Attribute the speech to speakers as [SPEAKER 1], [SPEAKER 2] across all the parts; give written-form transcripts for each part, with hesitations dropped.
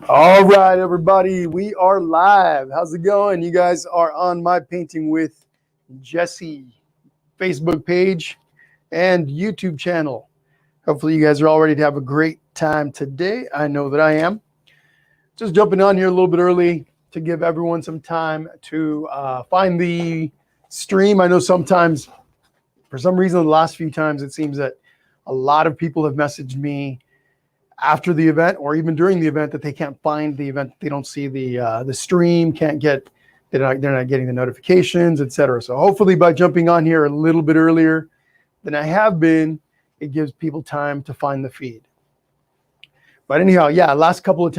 [SPEAKER 1] All right, everybody, we are live. How's it going? You guys are on my Painting with Jesse Facebook page and YouTube channel. Hopefully, you guys are all ready to have a great time today. I know that I am. Just jumping on here a little bit early to give everyone some time to find the stream. I know sometimes, for some reason, the last few times, it seems that a lot of people have messaged me after the event or even during the event that they can't find the event. They don't see the stream, can't get, they're not getting the notifications, etc. So hopefully by jumping on here a little bit earlier than I have been, it gives people time to find the feed. But anyhow, yeah, last 2-3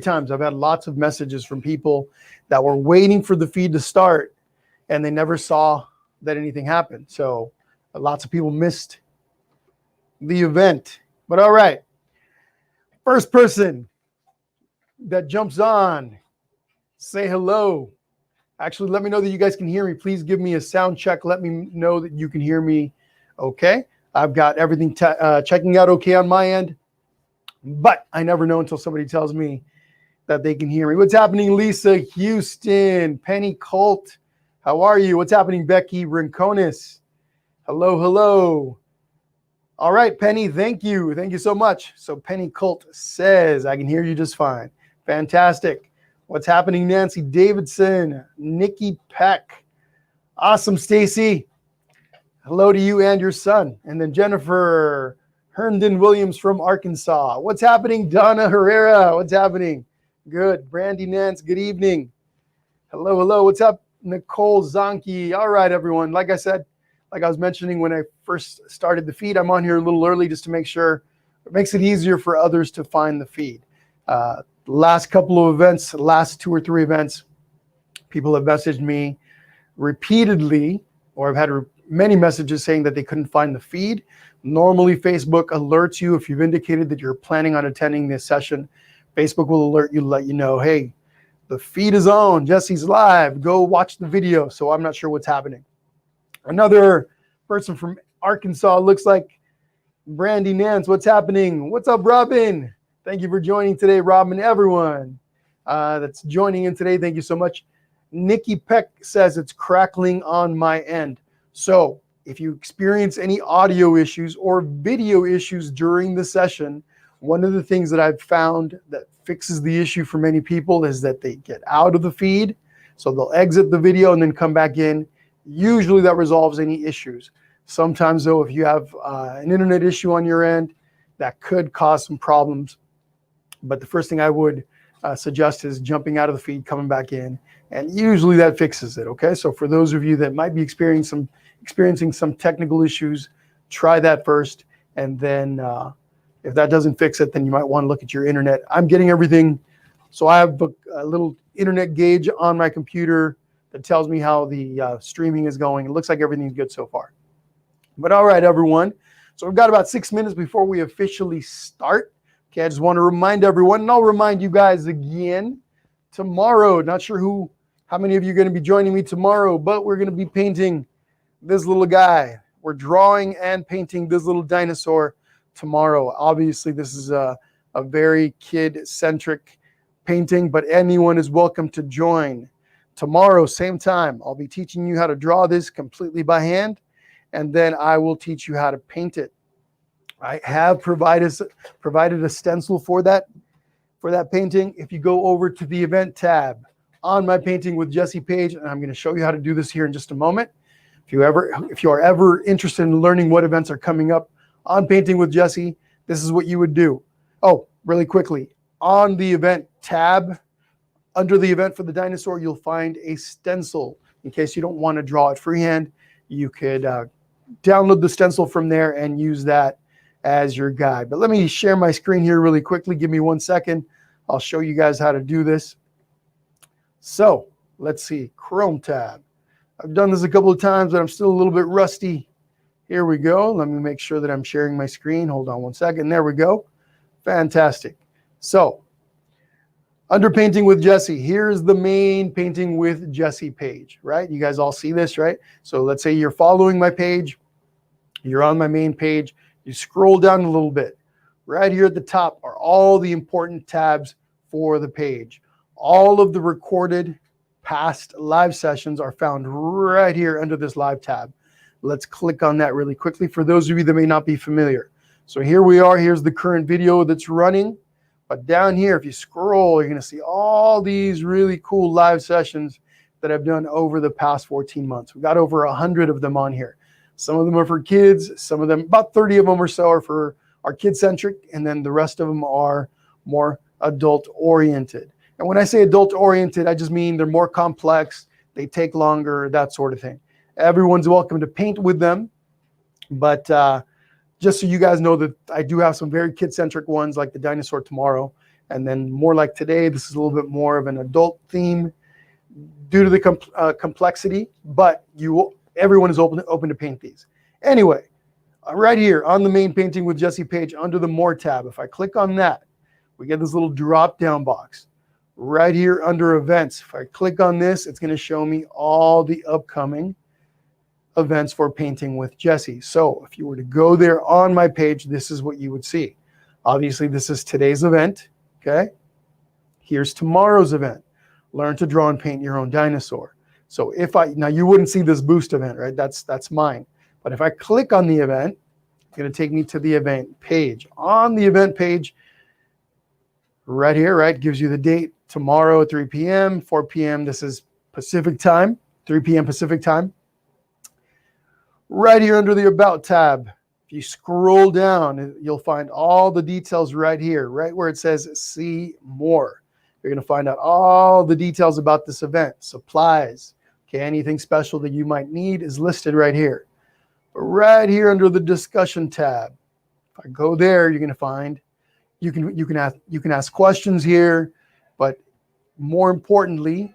[SPEAKER 1] times, I've had lots of messages from people that were waiting for the feed to start and they never saw that anything happened. So lots of people missed the event. But all right, first person that jumps on, say hello. Actually, let me know that you guys can hear me. Please give me a sound check. Let me know that you can hear me. Okay, I've got everything checking out okay on my end, but I never know until somebody tells me that they can hear me. What's happening, Lisa Houston? Penny Colt, how are you? What's happening, Becky Rincones? Hello, hello. All right, Penny, thank you. Thank you so much. So Penny Colt says, I can hear you just fine. Fantastic. What's happening, Nancy Davidson? Nikki Peck. Awesome, Stacy. Hello to you and your son. And then Jennifer Herndon Williams from Arkansas. What's happening, Donna Herrera? What's happening? Good. Brandy Nance, good evening. Hello, hello. What's up, Nicole Zonke? All right, everyone. Like I said, like I was mentioning when I first started the feed, I'm on here a little early just to make sure it makes it easier for others to find the feed. Last couple of events, last 2 or 3 events, people have messaged me repeatedly, or I've had many messages saying that they couldn't find the feed. Normally, Facebook alerts you if you've indicated that you're planning on attending this session. Facebook will alert you, let you know, hey, the feed is on, Jesse's live, go watch the video. So I'm not sure what's happening. Another person from Arkansas, looks like Brandy Nance. What's happening? What's up, Robin? Thank you for joining today, Robin. Everyone that's joining in today, thank you so much. Nikki Peck says it's crackling on my end. So if you experience any audio issues or video issues during the session, one of the things that I've found that fixes the issue for many people is that they get out of the feed. So they'll exit the video and then come back in. Usually that resolves any issues. Sometimes though, if you have an internet issue on your end, that could cause some problems. But the first thing I would suggest is jumping out of the feed, coming back in, and usually that fixes it, okay? So for those of you that might be experiencing some technical issues, try that first, and then if that doesn't fix it, then you might want to look at your internet. I'm getting everything, so I have a little internet gauge on my computer that tells me how the streaming is going. It looks like everything's good so far. But all right, everyone. So we've got about 6 minutes before we officially start. Okay, I just want to remind everyone, and I'll remind you guys again, tomorrow, not sure how many of you are going to be joining me tomorrow, but we're going to be painting this little guy. We're drawing and painting this little dinosaur tomorrow. Obviously, this is a very kid-centric painting, but anyone is welcome to join. Tomorrow, same time, I'll be teaching you how to draw this completely by hand, and then I will teach you how to paint it. I have provided a stencil for that painting. If you go over to the event tab on my Painting with Jesse page, and I'm going to show you how to do this here in just a moment. If you are ever interested in learning what events are coming up on Painting with Jesse, this is what you would do. Oh, really quickly, on the event tab, under the event for the dinosaur, you'll find a stencil. In case you don't want to draw it freehand, you could download the stencil from there and use that as your guide. But let me share my screen here really quickly. Give me 1 second. I'll show you guys how to do this. So let's see, Chrome tab. I've done this a couple of times, but I'm still a little bit rusty. Here we go. Let me make sure that I'm sharing my screen. Hold on 1 second. There we go. Fantastic. So under Painting with Jesse, here's the main Painting with Jesse page, right? You guys all see this, right? So let's say you're following my page. You're on my main page. You scroll down a little bit. Right here at the top are all the important tabs for the page. All of the recorded past live sessions are found right here under this live tab. Let's click on that really quickly for those of you that may not be familiar. So here we are. Here's the current video that's running. But down here, if you scroll, you're going to see all these really cool live sessions that I've done over the past 14 months. We've got over 100 of them on here. Some of them are for kids. Some of them, about 30 of them or so, are kid-centric, and then the rest of them are more adult-oriented. And when I say adult-oriented, I just mean they're more complex, they take longer, that sort of thing. Everyone's welcome to paint with them, but just so you guys know that I do have some very kid-centric ones like the dinosaur tomorrow, and then more like today, this is a little bit more of an adult theme due to the complexity, but everyone is open to paint these. Anyway, right here on the main Painting with Jesse page under the More tab, if I click on that, we get this little drop-down box. Right here under Events, if I click on this, it's going to show me all the upcoming events for Painting with Jesse. So if you were to go there on my page, this is what you would see. Obviously, this is today's event, okay? Here's tomorrow's event. Learn to draw and paint your own dinosaur. So now you wouldn't see this boost event, right? That's mine. But if I click on the event, it's going to take me to the event page. On the event page, right here, right, gives you the date tomorrow at 3 p.m., 4 p.m. This is Pacific time, 3 p.m. Pacific time. Right here under the About tab, if you scroll down, you'll find all the details right here, right where it says See More. You're going to find out all the details about this event, supplies, okay, anything special that you might need is listed right here. Right here under the Discussion tab, if I go there, you're going to find you can ask questions here, but more importantly,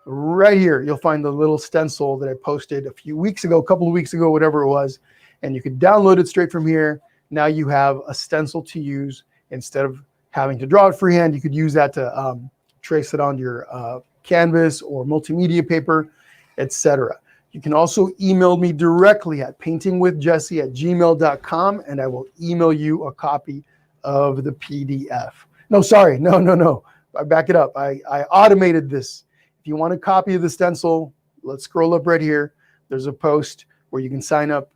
[SPEAKER 1] right here you'll find the little stencil that I posted a couple of weeks ago, whatever it was, and you can download it straight from here. Now you have a stencil to use instead of having to draw it freehand. You could use that to trace it on your canvas or multimedia paper, etc. You can also email me directly at paintingwithjesse@gmail.com, and I will email you a copy of the PDF. No, sorry, no. I back it up. I automated this. If you want a copy of the stencil, let's scroll up right here. There's a post where you can sign up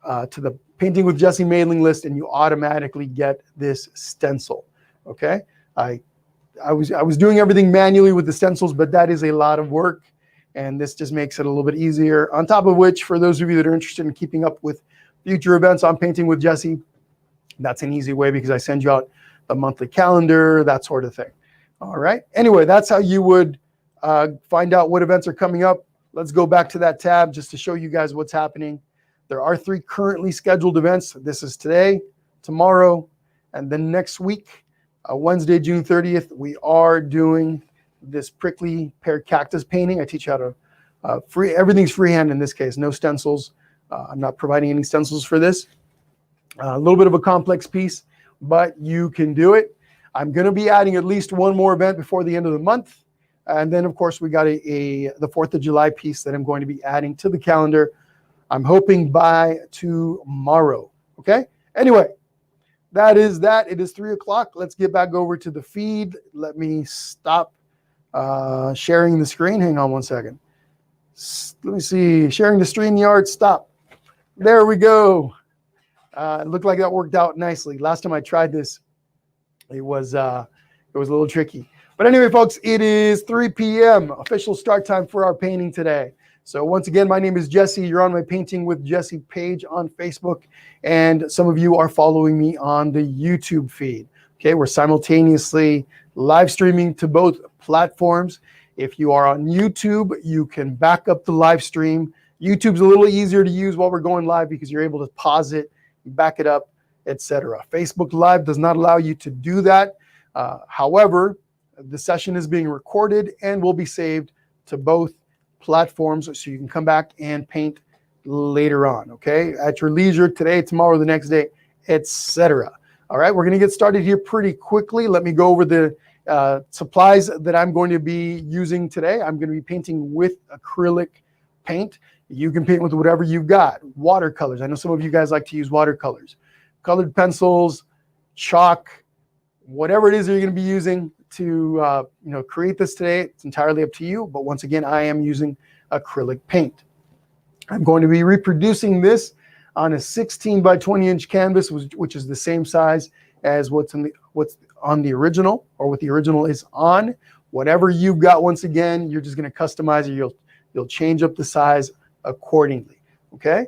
[SPEAKER 1] to the Painting with Jesse mailing list, and you automatically get this stencil. Okay, I was doing everything manually with the stencils, but that is a lot of work. And this just makes it a little bit easier. On top of which, for those of you that are interested in keeping up with future events on Painting with Jesse, that's an easy way because I send you out the monthly calendar, that sort of thing. All right. Anyway, that's how you would find out what events are coming up. Let's go back to that tab just to show you guys what's happening. There are 3 currently scheduled events. This is today, tomorrow, and then next week, Wednesday, June 30th, we are doing this prickly pear cactus painting. I teach you how to everything's freehand in this case, no stencils. I'm not providing any stencils for this. A little bit of a complex piece, but you can do it. I'm going to be adding at least one more event before the end of the month. And then, of course, we got the 4th of July piece that I'm going to be adding to the calendar. I'm hoping by tomorrow. Okay? Anyway, that is that. It is 3 o'clock. Let's get back over to the feed. Let me stop sharing the screen. Hang on one second. Let me see. Sharing the StreamYard. Stop. There we go. It looked like that worked out nicely. Last time I tried this, it was a little tricky. But anyway, folks, it is 3 p.m. official start time for our painting today. So once again, my name is Jesse. You're on my Painting with Jesse page on Facebook, and some of you are following me on the YouTube feed. Okay, we're simultaneously live streaming to both platforms. If you are on YouTube, you can back up the live stream. YouTube's a little easier to use while we're going live because you're able to pause it, back it up, etc. Facebook Live does not allow you to do that. However, the session is being recorded and will be saved to both platforms so you can come back and paint later on, okay? At your leisure, today, tomorrow, the next day, etc. All right, we're going to get started here pretty quickly. Let me go over the supplies that I'm going to be using today. I'm going to be painting with acrylic paint. You can paint with whatever you've got. Watercolors. I know some of you guys like to use watercolors. Colored pencils, chalk, whatever it is that you're going to be using to create this today. It's entirely up to you. But once again, I am using acrylic paint. I'm going to be reproducing this on a 16 by 20 inch canvas, which is the same size as what's on the original, or what the original is on. Whatever you've got, once again, you're just going to customize it. You'll change up the size accordingly. Okay.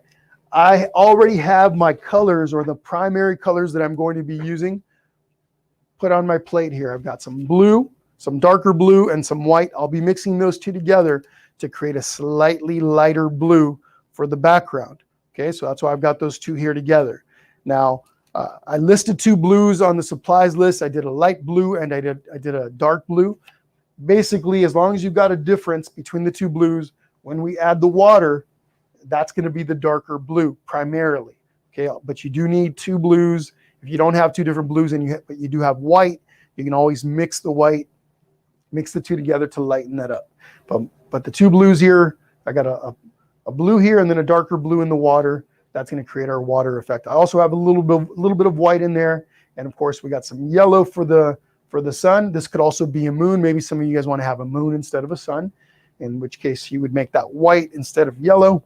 [SPEAKER 1] I already have my colors, or the primary colors that I'm going to be using, put on my plate here. I've got some blue, some darker blue, and some white. I'll be mixing those two together to create a slightly lighter blue for the background. Okay, so that's why I've got those two here together. Now, I listed two blues on the supplies list. I did a light blue and I did a dark blue. Basically, as long as you've got a difference between the two blues, when we add the water, that's going to be the darker blue primarily. Okay, but you do need two blues. If you don't have two different blues but you do have white, you can always mix the two together to lighten that up. But the two blues here, I got a blue here and then a darker blue in the water. That's going to create our water effect. I also have a little bit of white in there, and of course we got some yellow for the sun. This could also be a moon. Maybe some of you guys want to have a moon instead of a sun, in which case you would make that white instead of yellow.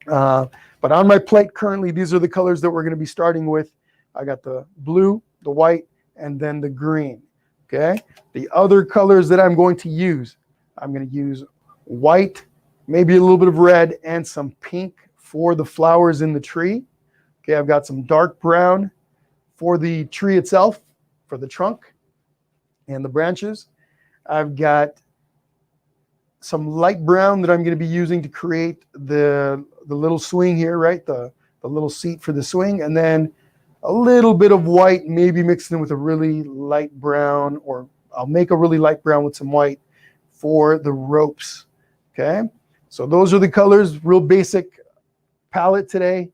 [SPEAKER 1] But on my plate currently, these are the colors that we're going to be starting with. I got the blue, the white, and then the green. Okay. The other colors that I'm going to use, I'm going to use white, maybe a little bit of red, and some pink for the flowers in the tree. Okay, I've got some dark brown for the tree itself, for the trunk and the branches. I've got some light brown that I'm going to be using to create the little swing here, right? The little seat for the swing, and then a little bit of white, maybe mixed in with a really light brown, or I'll make a really light brown with some white for the ropes. Okay, so those are the colors, real basic palette today.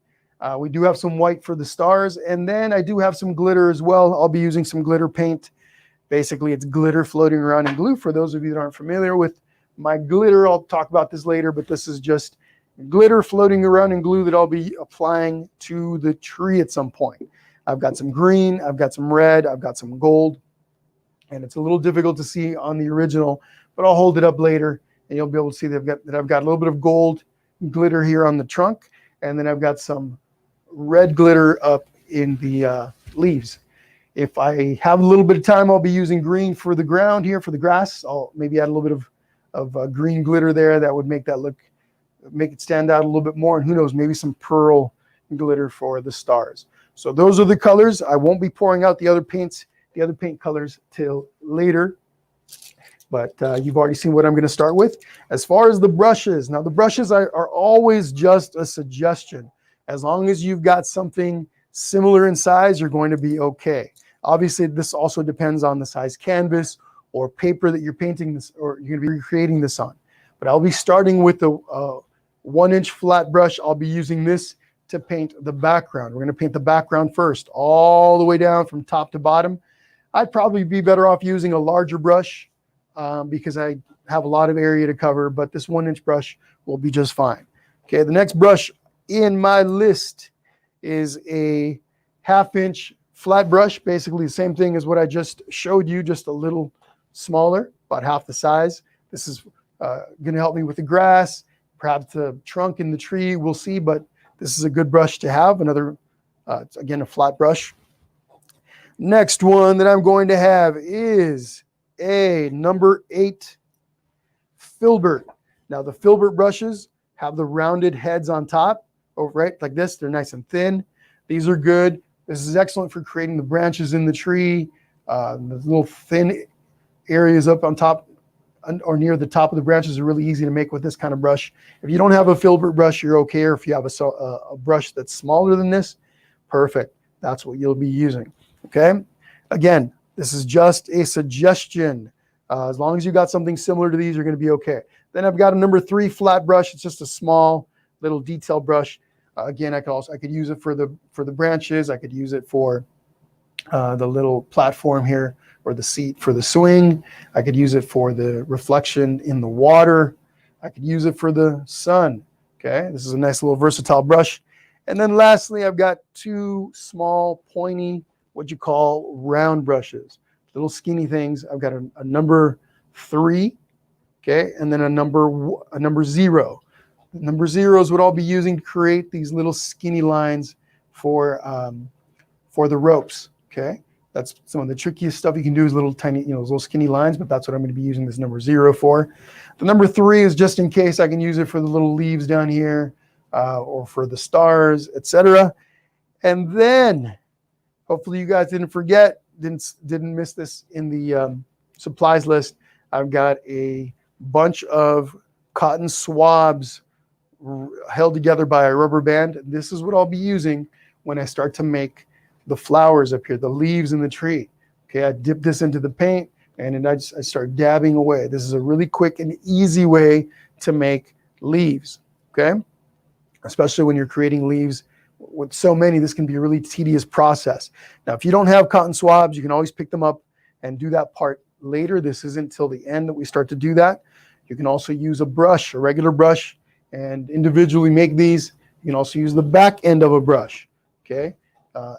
[SPEAKER 1] We do have some white for the stars, and then I do have some glitter as well. I'll be using some glitter paint. Basically, it's glitter floating around in glue. For those of you that aren't familiar with my glitter, I'll talk about this later, but this is just glitter floating around in glue that I'll be applying to the tree at some point. I've got some green, I've got some red, I've got some gold, and it's a little difficult to see on the original, but I'll hold it up later and you'll be able to see that I've got a little bit of gold glitter here on the trunk, and then I've got some red glitter up in the leaves. If I have a little bit of time, I'll be using green for the ground here, for the grass. I'll maybe add a little bit of green glitter there. That would make it stand out a little bit more, and who knows, maybe some pearl glitter for the stars. So those are the colors. I won't be pouring out the other paint colors till later, but you've already seen what I'm going to start with. As far as the brushes, now the brushes are always just a suggestion. As long as you've got something similar in size, you're going to be okay. Obviously, this also depends on the size canvas or paper that you're painting this, or you're going to be recreating this on. But I'll be starting with the 1-inch flat brush. I'll be using this to paint the background. We're going to paint the background first, all the way down from top to bottom. I'd probably be better off using a larger brush because I have a lot of area to cover, but this 1-inch brush will be just fine. Okay, the next brush in my list is a 1/2-inch flat brush, basically the same thing as what I just showed you, just a little smaller, about half the size. This is going to help me with the grass, perhaps the trunk in the tree, we'll see, but this is a good brush to have. Another, again, a flat brush. Next one that I'm going to have is a number 8 filbert. Now the filbert brushes have the rounded heads on top, right, like this. They're nice and thin. These are good. This is excellent for creating the branches in the tree, the little thin areas up on top or near the top of the branches are really easy to make with this kind of brush. If you don't have a filbert brush, you're okay. Or if you have a brush that's smaller than this, perfect. That's what you'll be using. Okay. Again, this is just a suggestion. As long as you got something similar to these, you're going to be okay. Then I've got a number 3 flat brush. It's just a small little detail brush. Again, I could use it for the branches. I could use it for the little platform here, or the seat for the swing. I could use it for the reflection in the water. I could use it for the sun. Okay, this is a nice little versatile brush. And then lastly, I've got 2 small pointy what you call round brushes, little skinny things. I've got a number 3, okay, and then a number 0. Number 0 is what I'll be using to create these little skinny lines for the ropes. Okay, that's some of the trickiest stuff you can do is little tiny, those little skinny lines, but that's what I'm going to be using this number 0 for. The number 3 is just in case I can use it for the little leaves down here or for the stars, etc. And then, hopefully you guys didn't forget, didn't miss this in the supplies list. I've got a bunch of cotton swabs held together by a rubber band. This is what I'll be using when I start to make the flowers up here, the leaves in the tree. Okay, I dip this into the paint and then I start dabbing away. This is a really quick and easy way to make leaves, okay? Especially when you're creating leaves with so many, this can be a really tedious process. Now, if you don't have cotton swabs, you can always pick them up and do that part later. This isn't until the end that we start to do that. You can also use a brush, a regular brush, and individually make these. You can also use the back end of a brush, okay?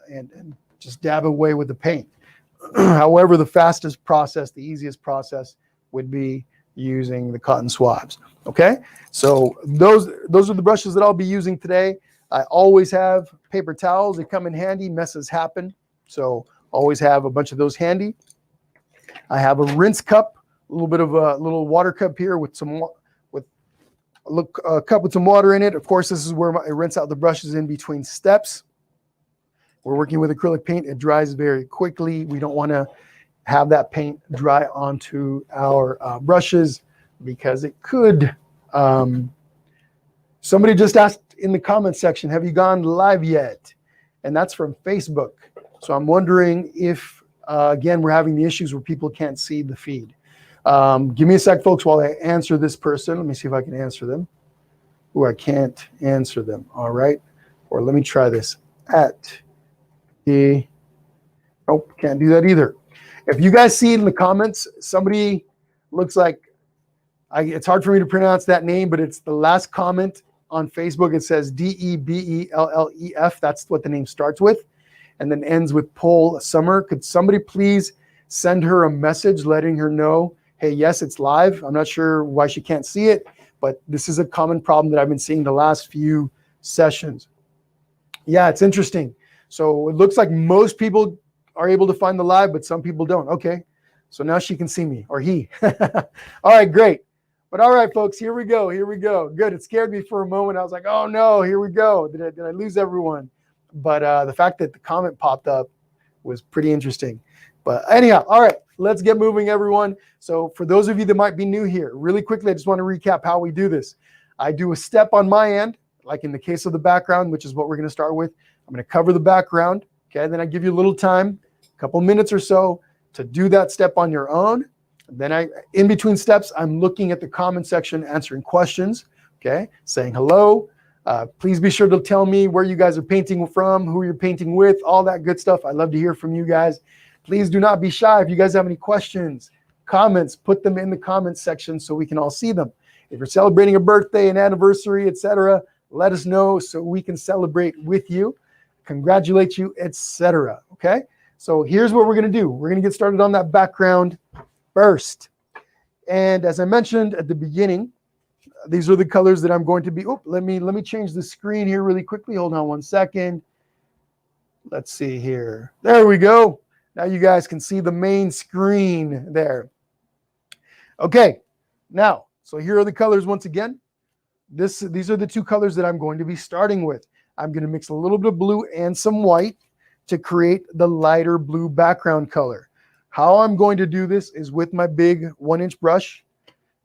[SPEAKER 1] And just dab away with the paint. However, the fastest process, the easiest process would be using the cotton swabs, okay? So those are the brushes that I'll be using today. I always have paper towels. They come in handy. Messes happen, so always have a bunch of those handy. I have a rinse cup, a little bit of a little water cup here with a cup with some water in it. Of course, this is where I rinse out the brushes in between steps. We're working with acrylic paint. It dries very quickly. We don't want to have that paint dry onto our brushes because it could. Somebody just asked in the comment section, have you gone live yet? And that's from Facebook. So I'm wondering if, again, we're having the issues where people can't see the feed. Give me a sec, folks, while I answer this person. Let me see if I can answer them. Oh, I can't answer them. All right. Or let me try this. Nope, can't do that either. If you guys see in the comments, somebody looks like, it's hard for me to pronounce that name, but it's the last comment on Facebook. It says Debellef. That's what the name starts with, and then ends with Pole Summer. Could somebody please send her a message letting her know, hey, yes, it's live. I'm not sure why she can't see it, but this is a common problem that I've been seeing the last few sessions. Yeah, it's interesting. So it looks like most people are able to find the live, but some people don't. Okay, so now she can see me, or he. All right, great. But all right, folks, here we go. Here we go. Good. It scared me for a moment. I was like, oh no, here we go. Did I lose everyone? But the fact that the comment popped up was pretty interesting. But anyhow, all right, let's get moving, everyone. So for those of you that might be new here, really quickly, I just want to recap how we do this. I do a step on my end, like in the case of the background, which is what we're going to start with. I'm going to cover the background, okay? Then I give you a little time, a couple minutes or so, to do that step on your own. Then in between steps, I'm looking at the comment section, answering questions, okay? Saying hello. Please be sure to tell me where you guys are painting from, who you're painting with, all that good stuff. I love to hear from you guys. Please do not be shy. If you guys have any questions, comments, put them in the comments section so we can all see them. If you're celebrating a birthday, an anniversary, etc., let us know so we can celebrate with you, congratulate you, etc. Okay? So here's what we're going to do. We're going to get started on that background first. And as I mentioned at the beginning, these are the colors that I'm going to be. Oh, let me change the screen here really quickly. Hold on one second. Let's see here. There we go. Now you guys can see the main screen there. Okay. Now, so here are the colors once again. These are the two colors that I'm going to be starting with. I'm going to mix a little bit of blue and some white to create the lighter blue background color. How I'm going to do this is with my big 1-inch brush.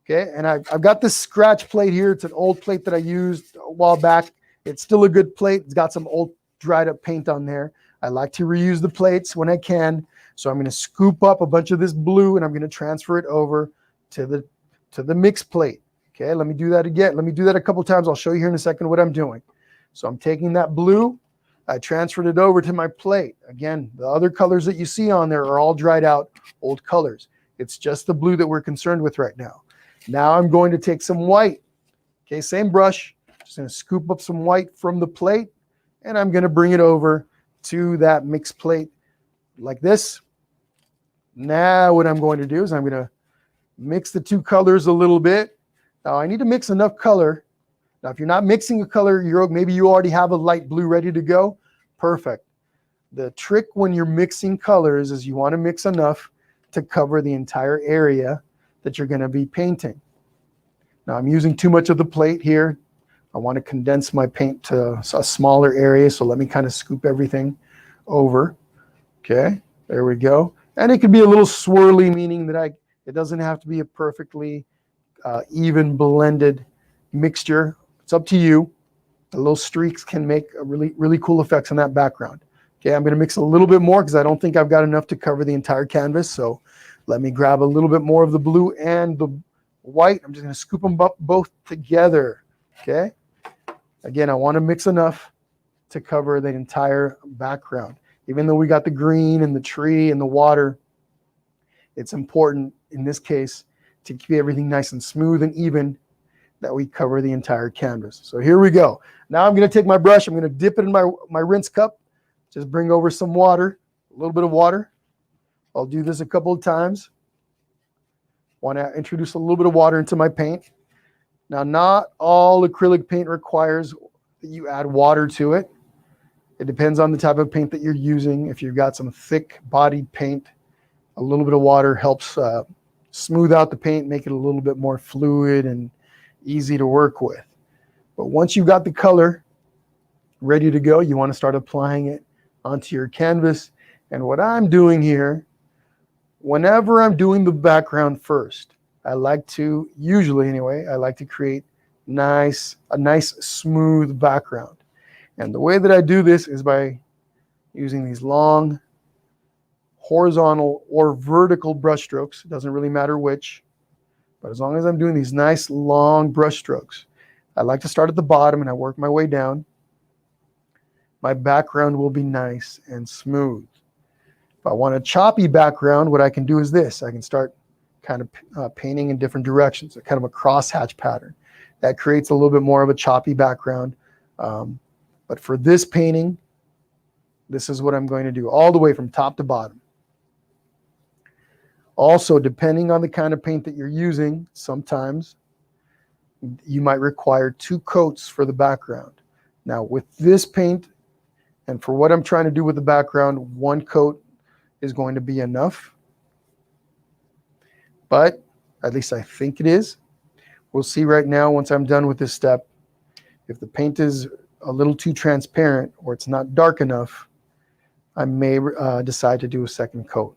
[SPEAKER 1] Okay, and I've got this scratch plate here. It's an old plate that I used a while back. It's still a good plate. It's got some old dried up paint on there. I like to reuse the plates when I can. So I'm going to scoop up a bunch of this blue and I'm going to transfer it over to the mix plate. Okay, let me do that again. Let me do that a couple times. I'll show you here in a second what I'm doing. So I'm taking that blue. I transferred it over to my plate. Again, the other colors that you see on there are all dried out old colors. It's just the blue that we're concerned with right now. Now I'm going to take some white. Okay, same brush. Just going to scoop up some white from the plate, and I'm going to bring it over to that mixed plate like this. Now what I'm going to do is I'm going to mix the two colors a little bit. Now I need to mix enough color. Now if you're not mixing a color, maybe you already have a light blue ready to go. Perfect. The trick when you're mixing colors is you want to mix enough to cover the entire area that you're going to be painting. Now I'm using too much of the plate here. I want to condense my paint to a smaller area, so let me kind of scoop everything over. Okay, there we go. And it could be a little swirly, meaning that it doesn't have to be a perfectly even blended mixture. It's up to you. The little streaks can make a really cool effects on that background. Okay, I'm going to mix a little bit more because I don't think I've got enough to cover the entire canvas. So let me grab a little bit more of the blue and the white. I'm just going to scoop them up both together. Okay. Again, I want to mix enough to cover the entire background. Even though we got the green and the tree and the water, it's important in this case to keep everything nice and smooth and even, that we cover the entire canvas. So here we go. Now I'm going to take my brush. I'm going to dip it in my rinse cup. Just bring over some water, a little bit of water. I'll do this a couple of times. Want to introduce a little bit of water into my paint. Now, not all acrylic paint requires that you add water to it. It depends on the type of paint that you're using. If you've got some thick bodied paint, a little bit of water helps smooth out the paint, make it a little bit more fluid and easy to work with. But once you've got the color ready to go, you want to start applying it onto your canvas. And what I'm doing here, whenever I'm doing the background first, I like to, usually anyway, I like to create a nice smooth background. And the way that I do this is by using these long horizontal or vertical brush strokes. It doesn't really matter which, but as long as I'm doing these nice long brush strokes, I like to start at the bottom and I work my way down. My background will be nice and smooth. If I want a choppy background, what I can do is this. I can start kind of painting in different directions, kind of a crosshatch pattern. That creates a little bit more of a choppy background. But for this painting, this is what I'm going to do all the way from top to bottom. Also, depending on the kind of paint that you're using, sometimes you might require 2 coats for the background. Now with this paint, and for what I'm trying to do with the background, 1 coat is going to be enough. But at least I think it is. We'll see right now once I'm done with this step. If the paint is a little too transparent or it's not dark enough, I may decide to do a 2nd coat.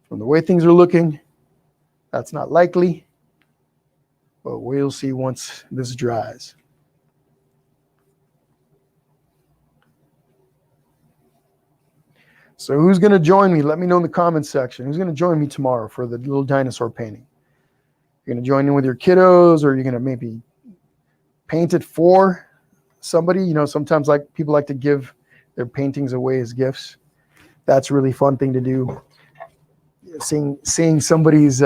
[SPEAKER 1] From the way things are looking, that's not likely, but we'll see once this dries. So who's going to join me? Let me know in the comments section. Who's going to join me tomorrow for the little dinosaur painting? You're going to join in with your kiddos, or you're going to maybe paint it for somebody? You know, sometimes people like to give their paintings away as gifts. That's a really fun thing to do. Seeing somebody's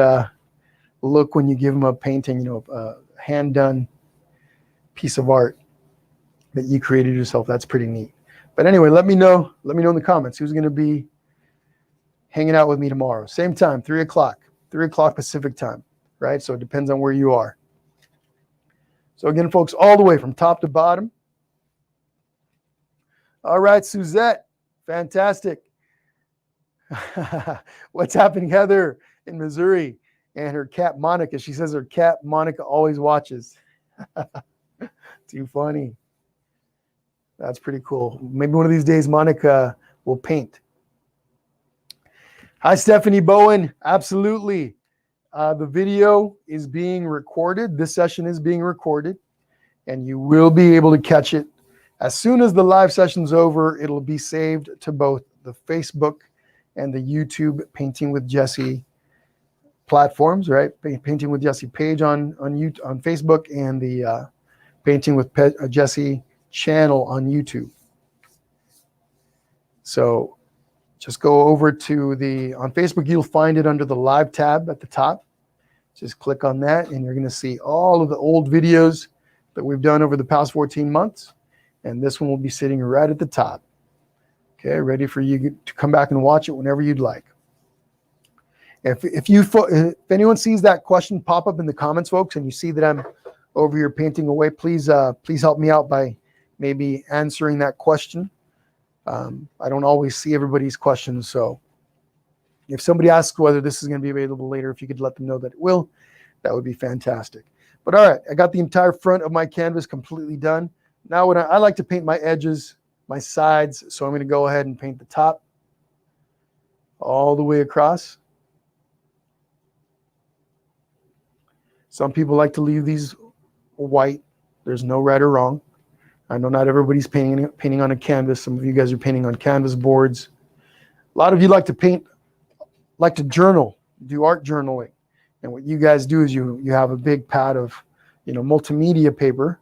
[SPEAKER 1] look when you give them a painting, a hand-done piece of art that you created yourself. That's pretty neat. But anyway, let me know in the comments who's going to be hanging out with me tomorrow. Same time, 3 o'clock Pacific time, right? So it depends on where you are. So again, folks, all the way from top to bottom. All right, Suzette, fantastic. What's happening, Heather in Missouri, and her cat Monica? She says her cat Monica always watches. Too funny. That's pretty cool. Maybe one of these days Monica will paint. Hi, Stephanie Bowen. Absolutely. The video is being recorded. This session is being recorded, and you will be able to catch it. As soon as the live session's over, it'll be saved to both the Facebook and the YouTube Painting with Jesse platforms, right? Painting with Jesse page on Facebook, and the Painting with Jesse channel on YouTube. So just go over to on Facebook, you'll find it under the live tab at the top. Just click on that and you're going to see all of the old videos that we've done over the past 14 months. And this one will be sitting right at the top. Okay, ready for you to come back and watch it whenever you'd like. If anyone sees that question pop up in the comments, folks, and you see that I'm over here painting away, please help me out by maybe answering that question. I don't always see everybody's questions, so if somebody asks whether this is going to be available later, if you could let them know that it will, that would be fantastic. But all right, I got the entire front of my canvas completely done. Now what I like to paint my edges, my sides, so I'm going to go ahead and paint the top all the way across. Some people like to leave these white. There's no right or wrong. I know not everybody's painting on a canvas. Some of you guys are painting on canvas boards. A lot of you like to journal, do art journaling. And what you guys do is you have a big pad of, multimedia paper,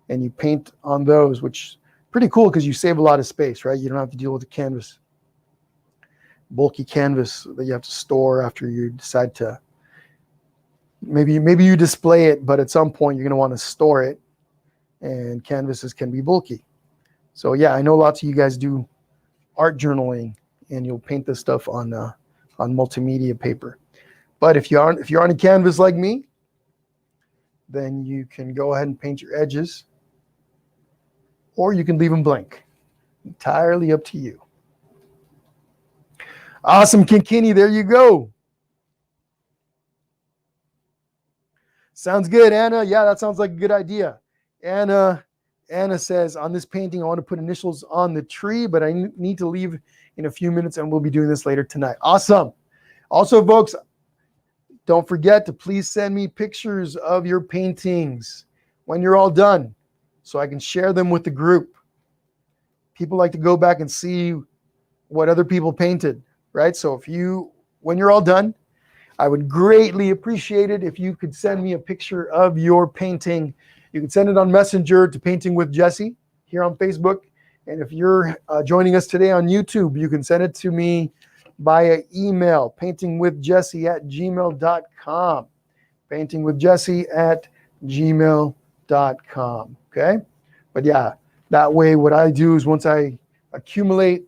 [SPEAKER 1] and you paint on those, which is pretty cool because you save a lot of space, right? You don't have to deal with the canvas, bulky canvas that you have to store after you decide to, maybe you display it, but at some point you're going to want to store it, and canvases can be bulky. So yeah, I know lots of you guys do art journaling, and you'll paint this stuff on multimedia paper. But if you're on a canvas like me, then you can go ahead and paint your edges, or you can leave them blank. Entirely up to you. Awesome, Kinkini, there you go. Sounds good, Anna. Yeah, that sounds like a good idea. Anna says, on this painting, I want to put initials on the tree, but I need to leave in a few minutes, and we'll be doing this later tonight. Awesome. Also, folks, don't forget to please send me pictures of your paintings when you're all done so I can share them with the group. People like to go back and see what other people painted, right? So when you're all done, I would greatly appreciate it if you could send me a picture of your painting. You can send it on Messenger to Painting with Jesse here on Facebook. And if you're joining us today on YouTube, you can send it to me via email, paintingwithjesse@gmail.com. paintingwithjesse@gmail.com. Okay? But yeah, that way what I do is once I accumulate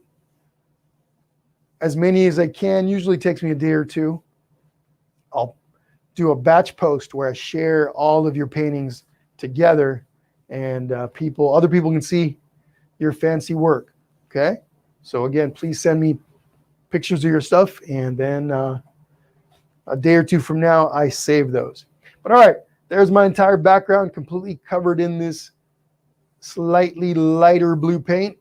[SPEAKER 1] as many as I can, usually takes me a day or two, I'll do a batch post where I share all of your paintings together, and other people can see your fancy work. Okay? So again, please send me pictures of your stuff, and then a day or two from now, I save those. But all right, there's my entire background completely covered in this slightly lighter blue paint.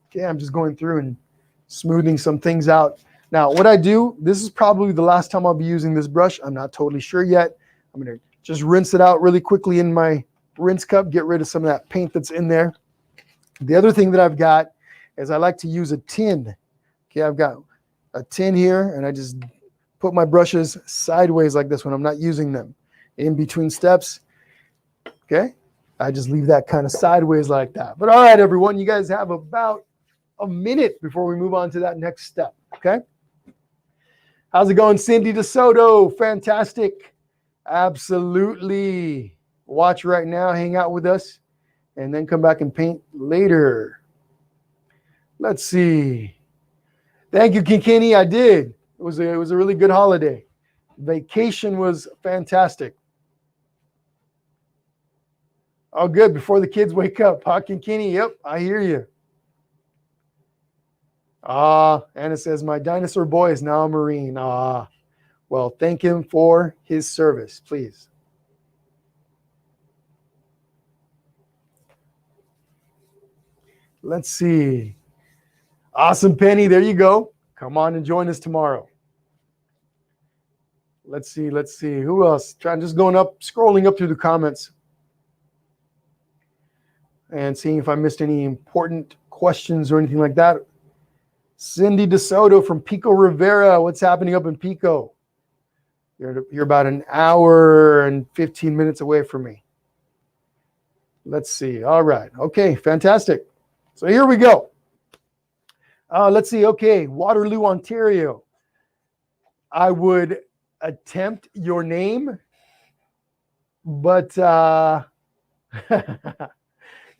[SPEAKER 1] Okay, I'm just going through and smoothing some things out. Now, what I do, this is probably the last time I'll be using this brush. I'm not totally sure yet. I'm going to just rinse it out really quickly in my rinse cup, get rid of some of that paint that's in there. The other thing that I've got is I like to use a tin. Okay, I've got a tin here, and I just put my brushes sideways like this when I'm not using them. In between steps, okay, I just leave that kind of sideways like that. But all right, everyone, you guys have about a minute before we move on to that next step, okay? How's it going, Cindy DeSoto? Fantastic. Absolutely. Watch right now, hang out with us, and then come back and paint later. Let's see. Thank you, Kinkini. I did. It was a really good holiday. Vacation was fantastic. Oh, good. Before the kids wake up. Huh, Kinkini? Yep, I hear you. Anna says, my dinosaur boy is now a Marine. Well, thank him for his service, please. Let's see. Awesome, Penny. There you go. Come on and join us tomorrow. Let's see. Who else? Scrolling up through the comments and seeing if I missed any important questions or anything like that. Cindy DeSoto from Pico Rivera. What's happening up in Pico? You're about an hour and 15 minutes away from me. Let's see. All right. Okay, fantastic. So here we go. Let's see. Okay, Waterloo, Ontario. I would attempt your name, but I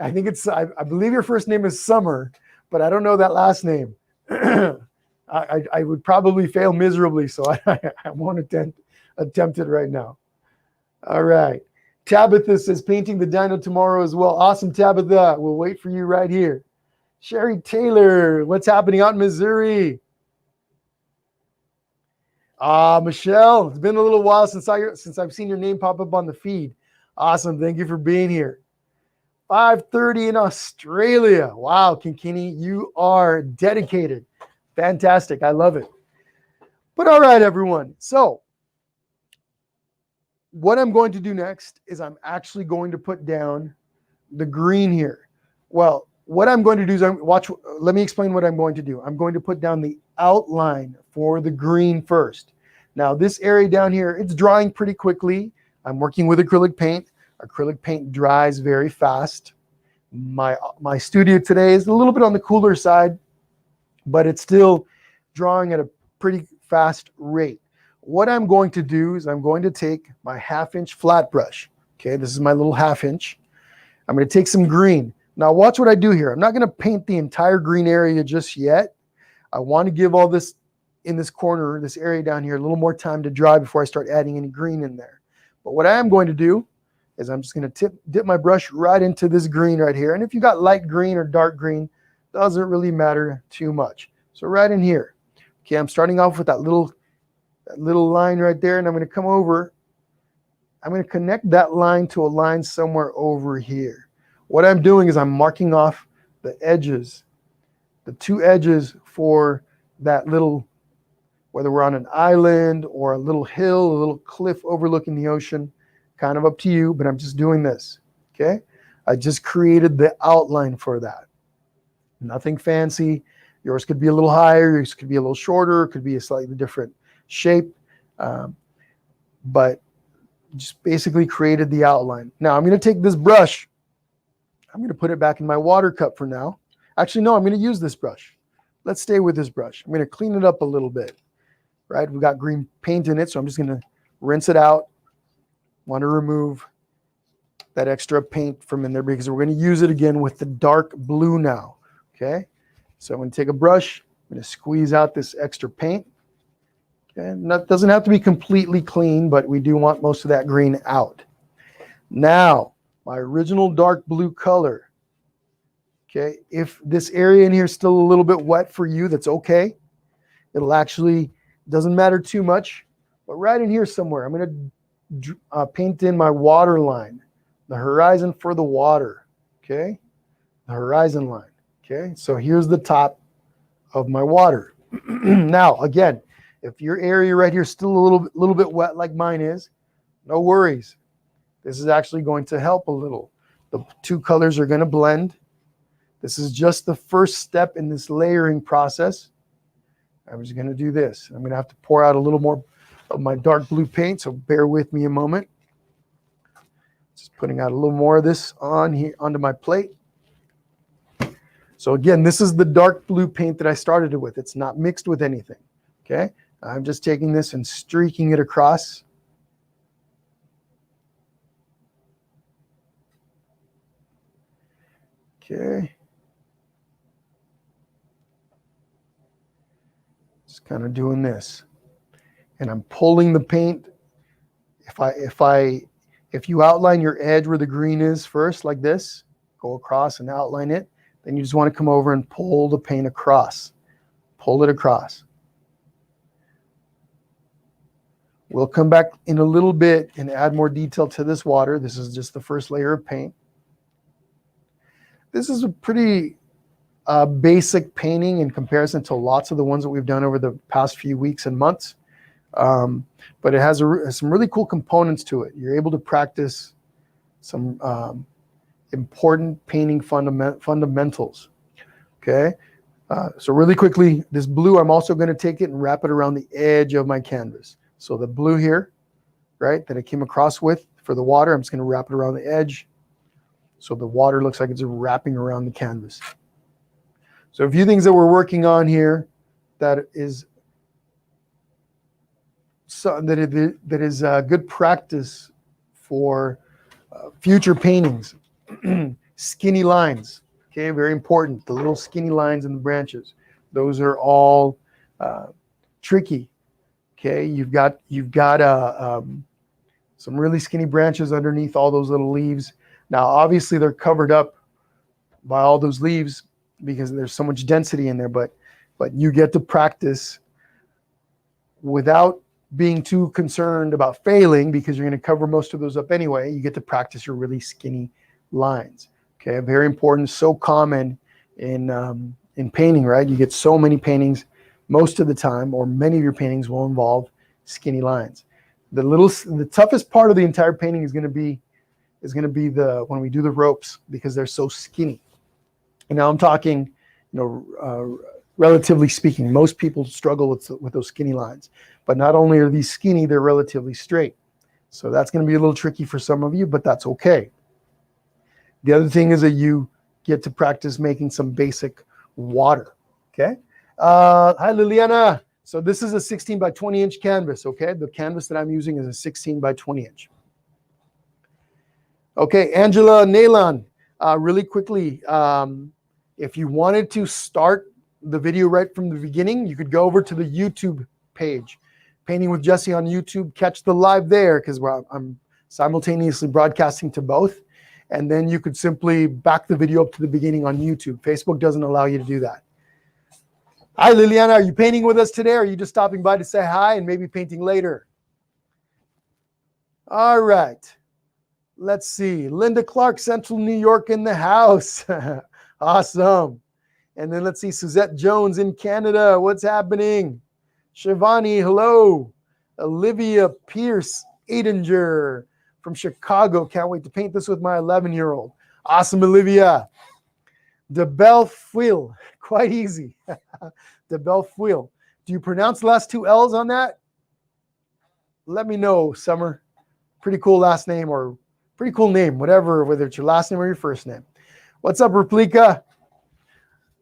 [SPEAKER 1] think I believe your first name is Summer, but I don't know that last name. I would probably fail miserably, so I won't attempt it right now. All right. Tabitha says, painting the dino tomorrow as well. Awesome, Tabitha. We'll wait for you right here. Sherry Taylor, what's happening out in Missouri? Michelle, it's been a little while since I've seen your name pop up on the feed. Awesome. Thank you for being here. 5:30 in Australia. Wow, Kinkini, you are dedicated. Fantastic. I love it. But all right, everyone. So what I'm going to do next is I'm actually going to put down the green here. Well, what I'm going to do is let me explain what I'm going to do. I'm going to put down the outline for the green first. Now, this area down here, it's drying pretty quickly. I'm working with acrylic paint. Acrylic paint dries very fast. My studio today is a little bit on the cooler side, but it's still drawing at a pretty fast rate. What I'm going to do is I'm going to take my 1/2-inch flat brush. Okay, this is my little 1/2-inch. I'm going to take some green. Now watch what I do here. I'm not going to paint the entire green area just yet. I want to give all this in this corner, this area down here, a little more time to dry before I start adding any green in there. But what I am going to do is I'm just going to dip my brush right into this green right here. And if you got light green or dark green, doesn't really matter too much. So right in here. Okay, I'm starting off with that little line right there, and I'm going to come over. I'm going to connect that line to a line somewhere over here. What I'm doing is I'm marking off the edges, the 2 edges for that little, whether we're on an island or a little hill, a little cliff overlooking the ocean, kind of up to you, but I'm just doing this, okay? I just created the outline for that. Nothing fancy. Yours could be a little higher, yours could be a little shorter, it could be a slightly different shape, but just basically created the outline. Now I'm going to take this brush, I'm going to put it back in my water cup for now. Actually, no, I'm going to use this brush. Let's stay with this brush. I'm going to clean it up a little bit, right? We've got green paint in it, so I'm just going to rinse it out. Want to remove that extra paint from in there because we're going to use it again with the dark blue now, okay? So I'm going to take a brush, I'm going to squeeze out this extra paint. Okay, and that doesn't have to be completely clean, but we do want most of that green out. Now, my original dark blue color. Okay, if this area in here is still a little bit wet for you, that's okay. It'll actually, doesn't matter too much, but right in here somewhere, I'm going to paint in my water line, the horizon for the water, okay? The horizon line, okay? So here's the top of my water. Now, again, if your area right here is still a little bit wet like mine is, no worries. This is actually going to help a little. The 2 colors are going to blend. This is just the first step in this layering process. I'm just going to do this. I'm going to have to pour out a little more of my dark blue paint, so bear with me a moment. Just putting out a little more of this on here onto my plate. So again, this is the dark blue paint that I started it with. It's not mixed with anything, okay? I'm just taking this and streaking it across. Okay. Just kind of doing this. And I'm pulling the paint. If you outline your edge where the green is first, like this, go across and outline it, then you just want to come over and pull the paint across. Pull it across. We'll come back in a little bit and add more detail to this water. This is just the first layer of paint. This is a pretty basic painting in comparison to lots of the ones that we've done over the past few weeks and months. But it has some really cool components to it. You're able to practice some important painting fundamentals. Okay, so really quickly, this blue, I'm also going to take it and wrap it around the edge of my canvas. So the blue here, right, that I came across with for the water, I'm just going to wrap it around the edge. So the water looks like it's wrapping around the canvas. So a few things that we're working on here that is good practice for future paintings. Skinny lines. Okay, very important. The little skinny lines in the branches. Those are all tricky. Okay, you've got some really skinny branches underneath all those little leaves. Now, obviously, they're covered up by all those leaves because there's so much density in there, but you get to practice without being too concerned about failing, because you're going to cover most of those up anyway. You get to practice your really skinny lines. Okay, very important, so common in painting, right? You get so many paintings most of the time, or many of your paintings will involve skinny lines. The toughest part of the entire painting is going to be when we do the ropes, because they're so skinny. And now I'm talking, relatively speaking, most people struggle with those skinny lines. But not only are these skinny, they're relatively straight. So that's going to be a little tricky for some of you, but that's okay. The other thing is that you get to practice making some basic water. Okay. Hi, Liliana. So this is a 16 by 20 inch canvas. Okay. The canvas that I'm using is a 16 by 20 inch. Okay. Angela Nailan, really quickly, if you wanted to start the video right from the beginning, you could go over to the YouTube page, Painting with Jesse on YouTube, catch the live there, because I'm simultaneously broadcasting to both. And then you could simply back the video up to the beginning on YouTube. Facebook doesn't allow you to do that. Hi, Liliana. Are you painting with us today, or are you just stopping by to say hi and maybe painting later? All right. Let's see. Linda Clark, Central New York in the house. Awesome. And then let's see. Suzette Jones in Canada. What's happening? Shivani, hello. Olivia Pierce Aidinger from Chicago. Can't wait to paint this with my 11-year-old. Awesome, Olivia. DeBelle Fuil. Quite easy. DeBelle Fuil. Do you pronounce the last two L's on that? Let me know, Summer. Pretty cool last name, or pretty cool name, whatever, whether it's your last name or your first name. What's up, Replika?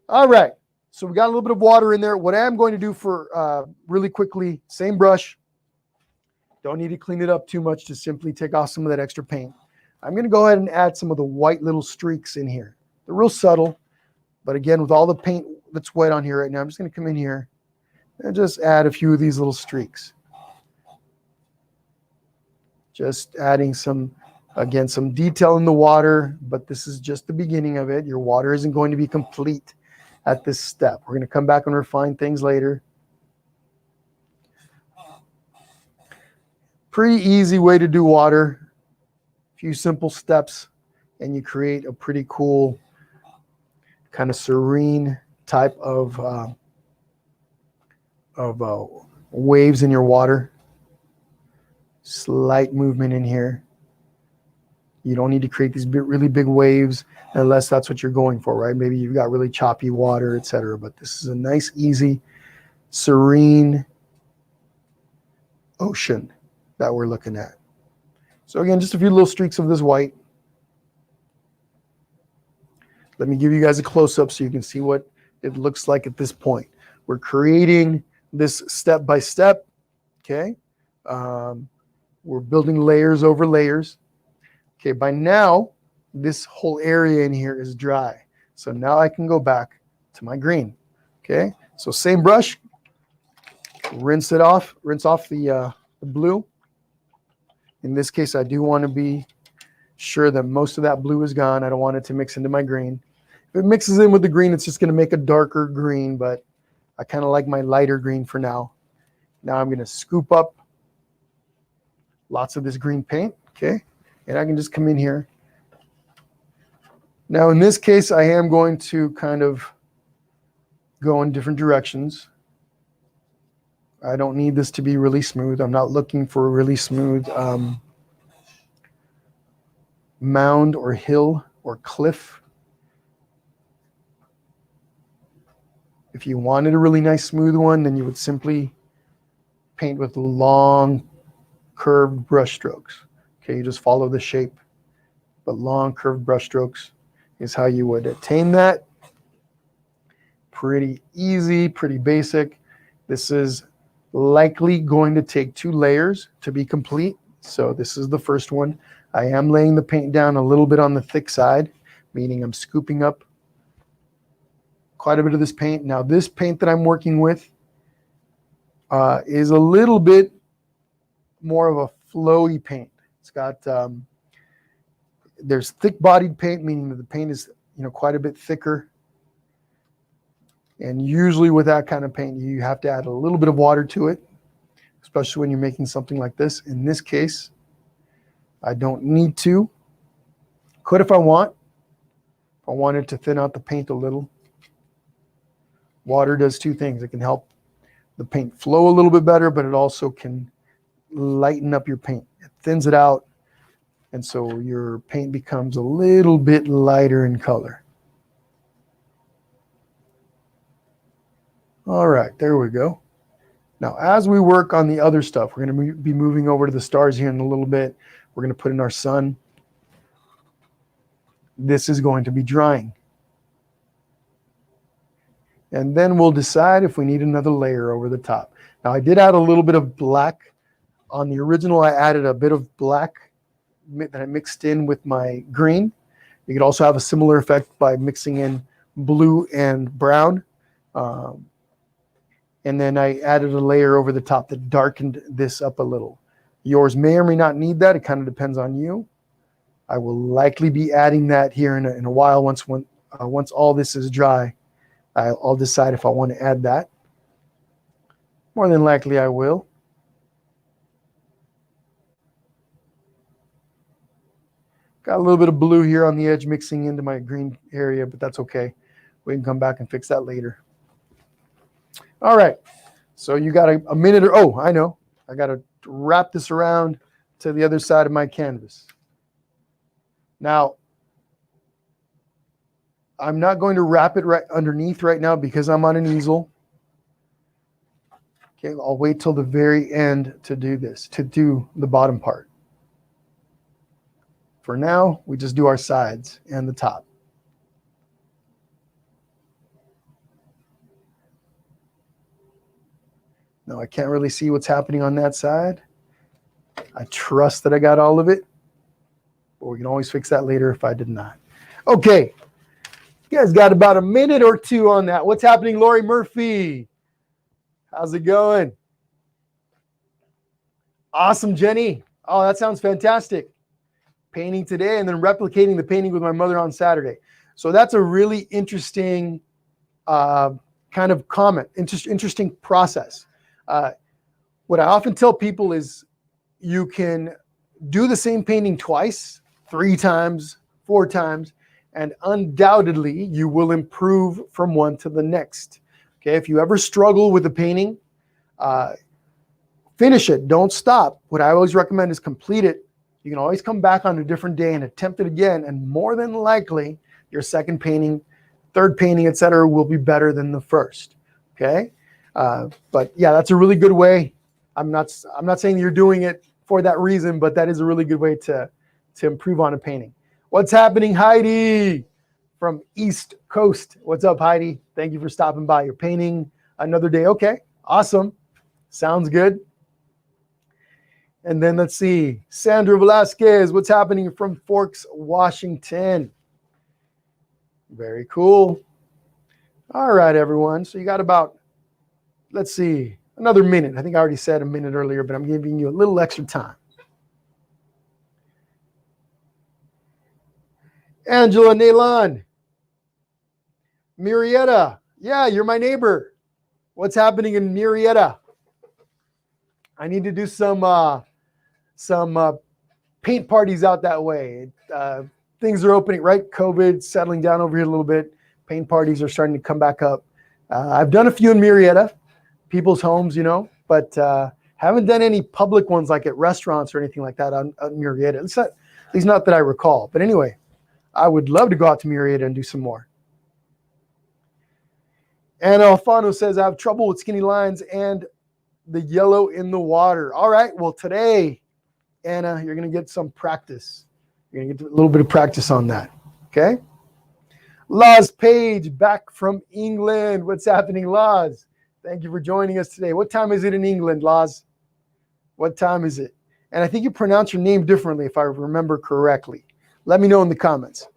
[SPEAKER 1] All right. So we got a little bit of water in there. What I am going to do for really quickly, same brush. Don't need to clean it up too much, to simply take off some of that extra paint. I'm going to go ahead and add some of the white little streaks in here. They're real subtle, but again, with all the paint that's wet on here right now, I'm just going to come in here and just add a few of these little streaks. Just adding some detail in the water, but this is just the beginning of it. Your water isn't going to be complete at this step. We're going to come back and refine things later. Pretty easy way to do water. A few simple steps, and you create a pretty cool, kind of serene type of waves in your water. Slight movement in here. You don't need to create these really big waves unless that's what you're going for, right? Maybe you've got really choppy water, etc. But this is a nice, easy, serene ocean that we're looking at. So again, just a few little streaks of this white. Let me give you guys a close-up so you can see what it looks like at this point. We're creating this step by step, okay? We're building layers over layers. Okay, by now, this whole area in here is dry. So now I can go back to my green. Okay, so same brush, rinse off the blue. In this case, I do want to be sure that most of that blue is gone. I don't want it to mix into my green. If it mixes in with the green, it's just going to make a darker green, but I kind of like my lighter green for now. Now I'm going to scoop up lots of this green paint, okay? And I can just come in here. Now, in this case, I am going to kind of go in different directions. I don't need this to be really smooth. I'm not looking for a really smooth mound or hill or cliff. If you wanted a really nice smooth one, then you would simply paint with long curved brush strokes. Okay, you just follow the shape, but long curved brush strokes is how you would attain that. Pretty easy, pretty basic. This is likely going to take 2 layers to be complete. So this is the first one. I am laying the paint down a little bit on the thick side, meaning I'm scooping up quite a bit of this paint. Now, this paint that I'm working with is a little bit more of a flowy paint. It's got, there's thick-bodied paint, meaning that the paint is, quite a bit thicker. And usually with that kind of paint, you have to add a little bit of water to it, especially when you're making something like this. In this case, I don't need to. Could if I want. If I wanted to thin out the paint a little. Water does two things. It can help the paint flow a little bit better, but it also can lighten up your paint. It thins it out, and so your paint becomes a little bit lighter in color. All right, there we go. Now, as we work on the other stuff, we're going to be moving over to the stars here in a little bit. We're going to put in our sun. This is going to be drying. And then we'll decide if we need another layer over the top. Now, I did add a little bit of black. On the original, I added a bit of black that I mixed in with my green. You could also have a similar effect by mixing in blue and brown. And then I added a layer over the top that darkened this up a little. Yours may or may not need that. It kind of depends on you. I will likely be adding that here in a while. Once all this is dry, I'll decide if I want to add that. More than likely I will. Got a little bit of blue here on the edge mixing into my green area, but that's okay. We can come back and fix that later. All right, so you got a minute or, oh, I know. I got to wrap this around to the other side of my canvas. Now, I'm not going to wrap it right underneath right now because I'm on an easel. Okay, I'll wait till the very end to do this, to do the bottom part. For now, we just do our sides and the top. Now, I can't really see what's happening on that side. I trust that I got all of it, but we can always fix that later if I did not. Okay, you guys got about a minute or two on that. What's happening, Lori Murphy? How's it going? Awesome, Jenny. Oh, that sounds fantastic. Painting today and then replicating the painting with my mother on Saturday. So that's a really interesting kind of comment, interesting process. What I often tell people is you can do the same painting twice, 3 times, 4 times, and undoubtedly you will improve from one to the next. Okay, if you ever struggle with a painting, finish it, don't stop. What I always recommend is complete it. You can always come back on a different day and attempt it again, and more than likely your second painting, third painting, etc., will be better than the first. Okay, but yeah, that's a really good way. I'm not saying you're doing it for that reason, but that is a really good way to improve on a painting. What's happening, Heidi from East Coast? What's up, Heidi? Thank you for stopping by. You're painting another day. Okay, awesome. Sounds good. And then let's see, Sandra Velasquez, what's happening from Forks, Washington? Very cool. All right, everyone. So you got about, let's see, another minute. I think I already said a minute earlier, but I'm giving you a little extra time. Angela Nalon. Murrieta. Yeah, you're my neighbor. What's happening in Murrieta? I need to do some paint parties out that way. Things are opening, right? COVID settling down over here a little bit. Paint parties are starting to come back up. I've done a few in Murrieta, people's homes, but haven't done any public ones like at restaurants or anything like that on Murrieta. At least not that I recall. But anyway, I would love to go out to Murrieta and do some more. And Alfano says, I have trouble with skinny lines and the yellow in the water. All right, well today, Anna, you're going to get some practice. You're going to get a little bit of practice on that, okay? Laz Page back from England. What's happening, Laz? Thank you for joining us today. What time is it in England, Laz? What time is it? And I think you pronounce your name differently if I remember correctly. Let me know in the comments.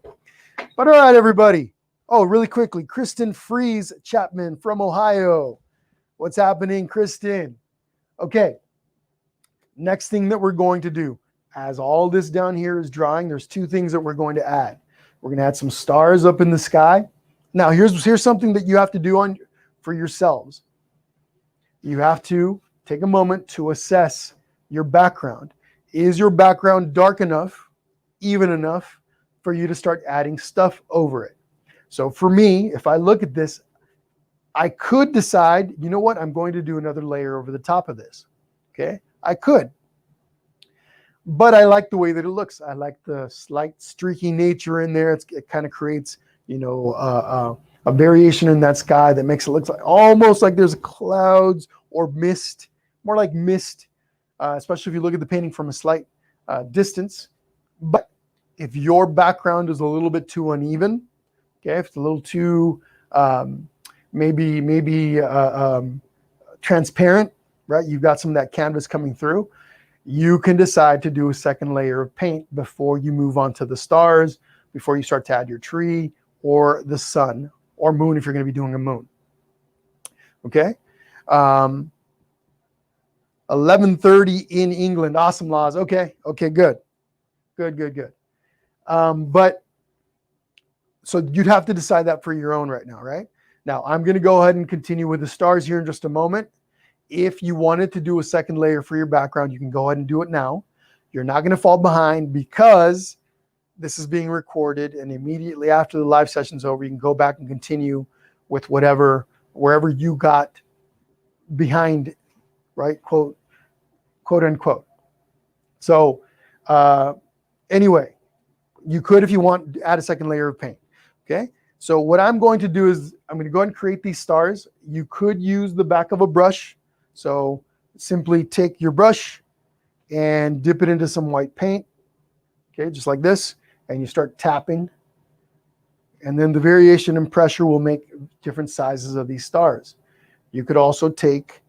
[SPEAKER 1] But all right, everybody. Oh, really quickly, Kristen Freeze Chapman from Ohio. What's happening, Kristen? Okay, next thing that we're going to do, as all this down here is drying, there's two things that we're going to add. We're going to add some stars up in the sky. Now, here's something that you have to do for yourselves. You have to take a moment to assess your background. Is your background dark enough, even enough, for you to start adding stuff over it? So for me, if I look at this, I could decide, you know what, I'm going to do another layer over the top of this. Okay, I could. But I like the way that it looks. I like the slight streaky nature in there. It kind of creates, a variation in that sky that makes it look almost like there's clouds or mist, more like mist, especially if you look at the painting from a slight distance. But if your background is a little bit too uneven, okay, if it's a little too maybe transparent, right? You've got some of that canvas coming through. You can decide to do a second layer of paint before you move on to the stars, before you start to add your tree or the sun or moon if you're going to be doing a moon. Okay. 11:30 in England. Awesome, Laws. Okay. Okay, good. Good. But so you'd have to decide that for your own right now, right? Now, I'm going to go ahead and continue with the stars here in just a moment. If you wanted to do a second layer for your background, you can go ahead and do it now. You're not going to fall behind because this is being recorded, and immediately after the live session's over, you can go back and continue with wherever you got behind, right? Quote unquote. So anyway, you could, if you want, add a second layer of paint. Okay. So what I'm going to do is I'm going to go ahead and create these stars. You could use the back of a brush. So simply take your brush and dip it into some white paint, okay, just like this, and you start tapping. And then the variation in pressure will make different sizes of these stars. You could also take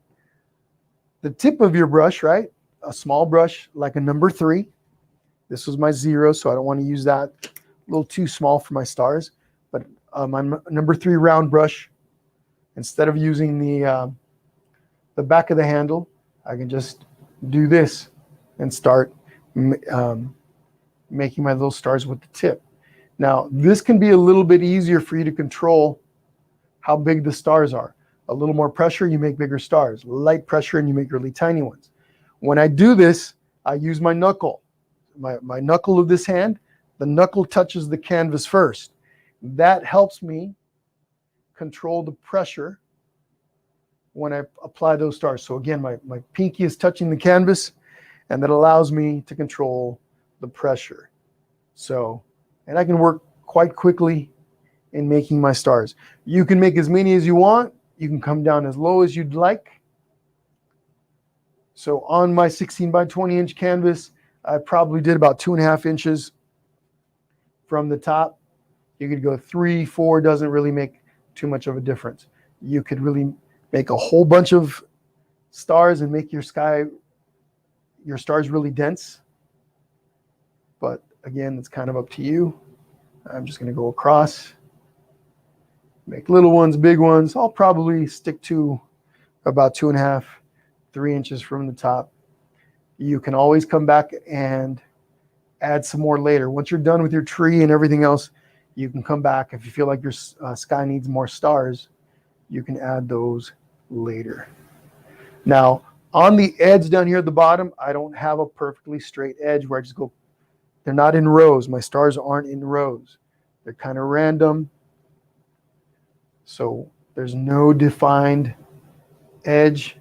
[SPEAKER 1] the tip of your brush, right, a small brush like a number 3. This was my 0, so I don't want to use that. A little too small for my stars. But my number 3 round brush, instead of using the back of the handle, I can just do this and start making my little stars with the tip. Now, this can be a little bit easier for you to control how big the stars are. A little more pressure, you make bigger stars. Light pressure, and you make really tiny ones. When I do this, I use my knuckle. My knuckle of this hand, the knuckle touches the canvas first. That helps me control the pressure when I apply those stars. So again, my pinky is touching the canvas, and that allows me to control the pressure. So, and I can work quite quickly in making my stars. You can make as many as you want. You can come down as low as you'd like. So on my 16 by 20 inch canvas, I probably did about 2.5 inches from the top. You could go 3, 4, doesn't really make too much of a difference. You could really make a whole bunch of stars and make your stars really dense. But again, it's kind of up to you. I'm just going to go across, make little ones, big ones. I'll probably stick to about 2.5, 3 inches from the top. You can always come back and add some more later. Once you're done with your tree and everything else, you can come back. If you feel like your sky needs more stars, you can add those later. Now, on the edge down here at the bottom, I don't have a perfectly straight edge where I just go, they're not in rows. My stars aren't in rows. They're kind of random. So there's no defined edge.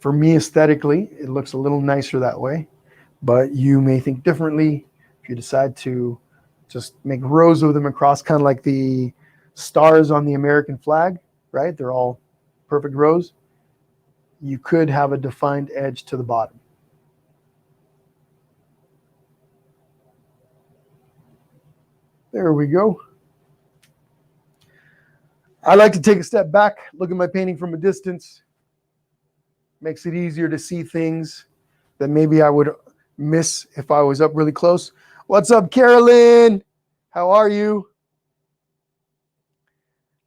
[SPEAKER 1] For me, aesthetically, it looks a little nicer that way, but you may think differently if you decide to just make rows of them across, kind of like the stars on the American flag, right? They're all perfect rows. You could have a defined edge to the bottom. There we go. I like to take a step back, look at my painting from a distance. Makes it easier to see things that maybe I would miss if I was up really close. What's up, Carolyn? How are you?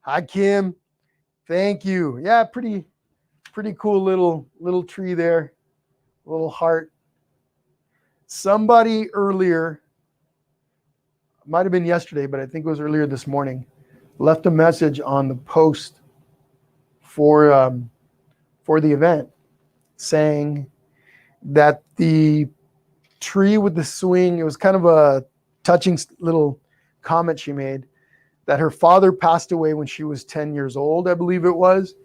[SPEAKER 1] Hi, Kim. Thank you. Yeah, pretty cool little tree there. Little heart. Somebody earlier, might have been yesterday, but I think it was earlier this morning, left a message on the post for the event saying that the tree with the swing, it was kind of a touching little comment she made, that her father passed away when she was 10 years old, I believe it was.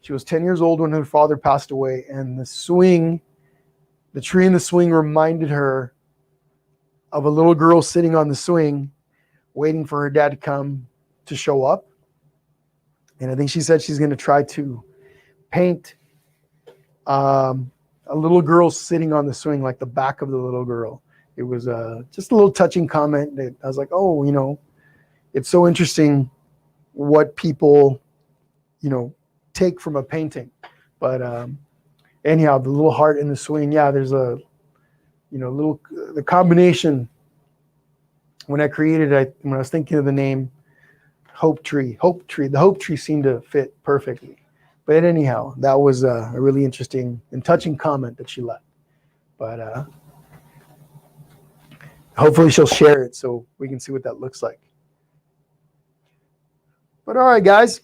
[SPEAKER 1] She was 10 years old when her father passed away, and the tree in the swing reminded her of a little girl sitting on the swing waiting for her dad to come to show up. And I think she said she's going to try to paint a little girl sitting on the swing, like the back of the little girl. It was just a little touching comment that I was like, oh, it's so interesting what people, take from a painting. But anyhow, the little heart in the swing, yeah, there's a, the combination. When I created it, when I was thinking of the name Hope Tree, the Hope Tree seemed to fit perfectly. But anyhow, that was a really interesting and touching comment that she left. But hopefully she'll share it so we can see what that looks like. But all right, guys,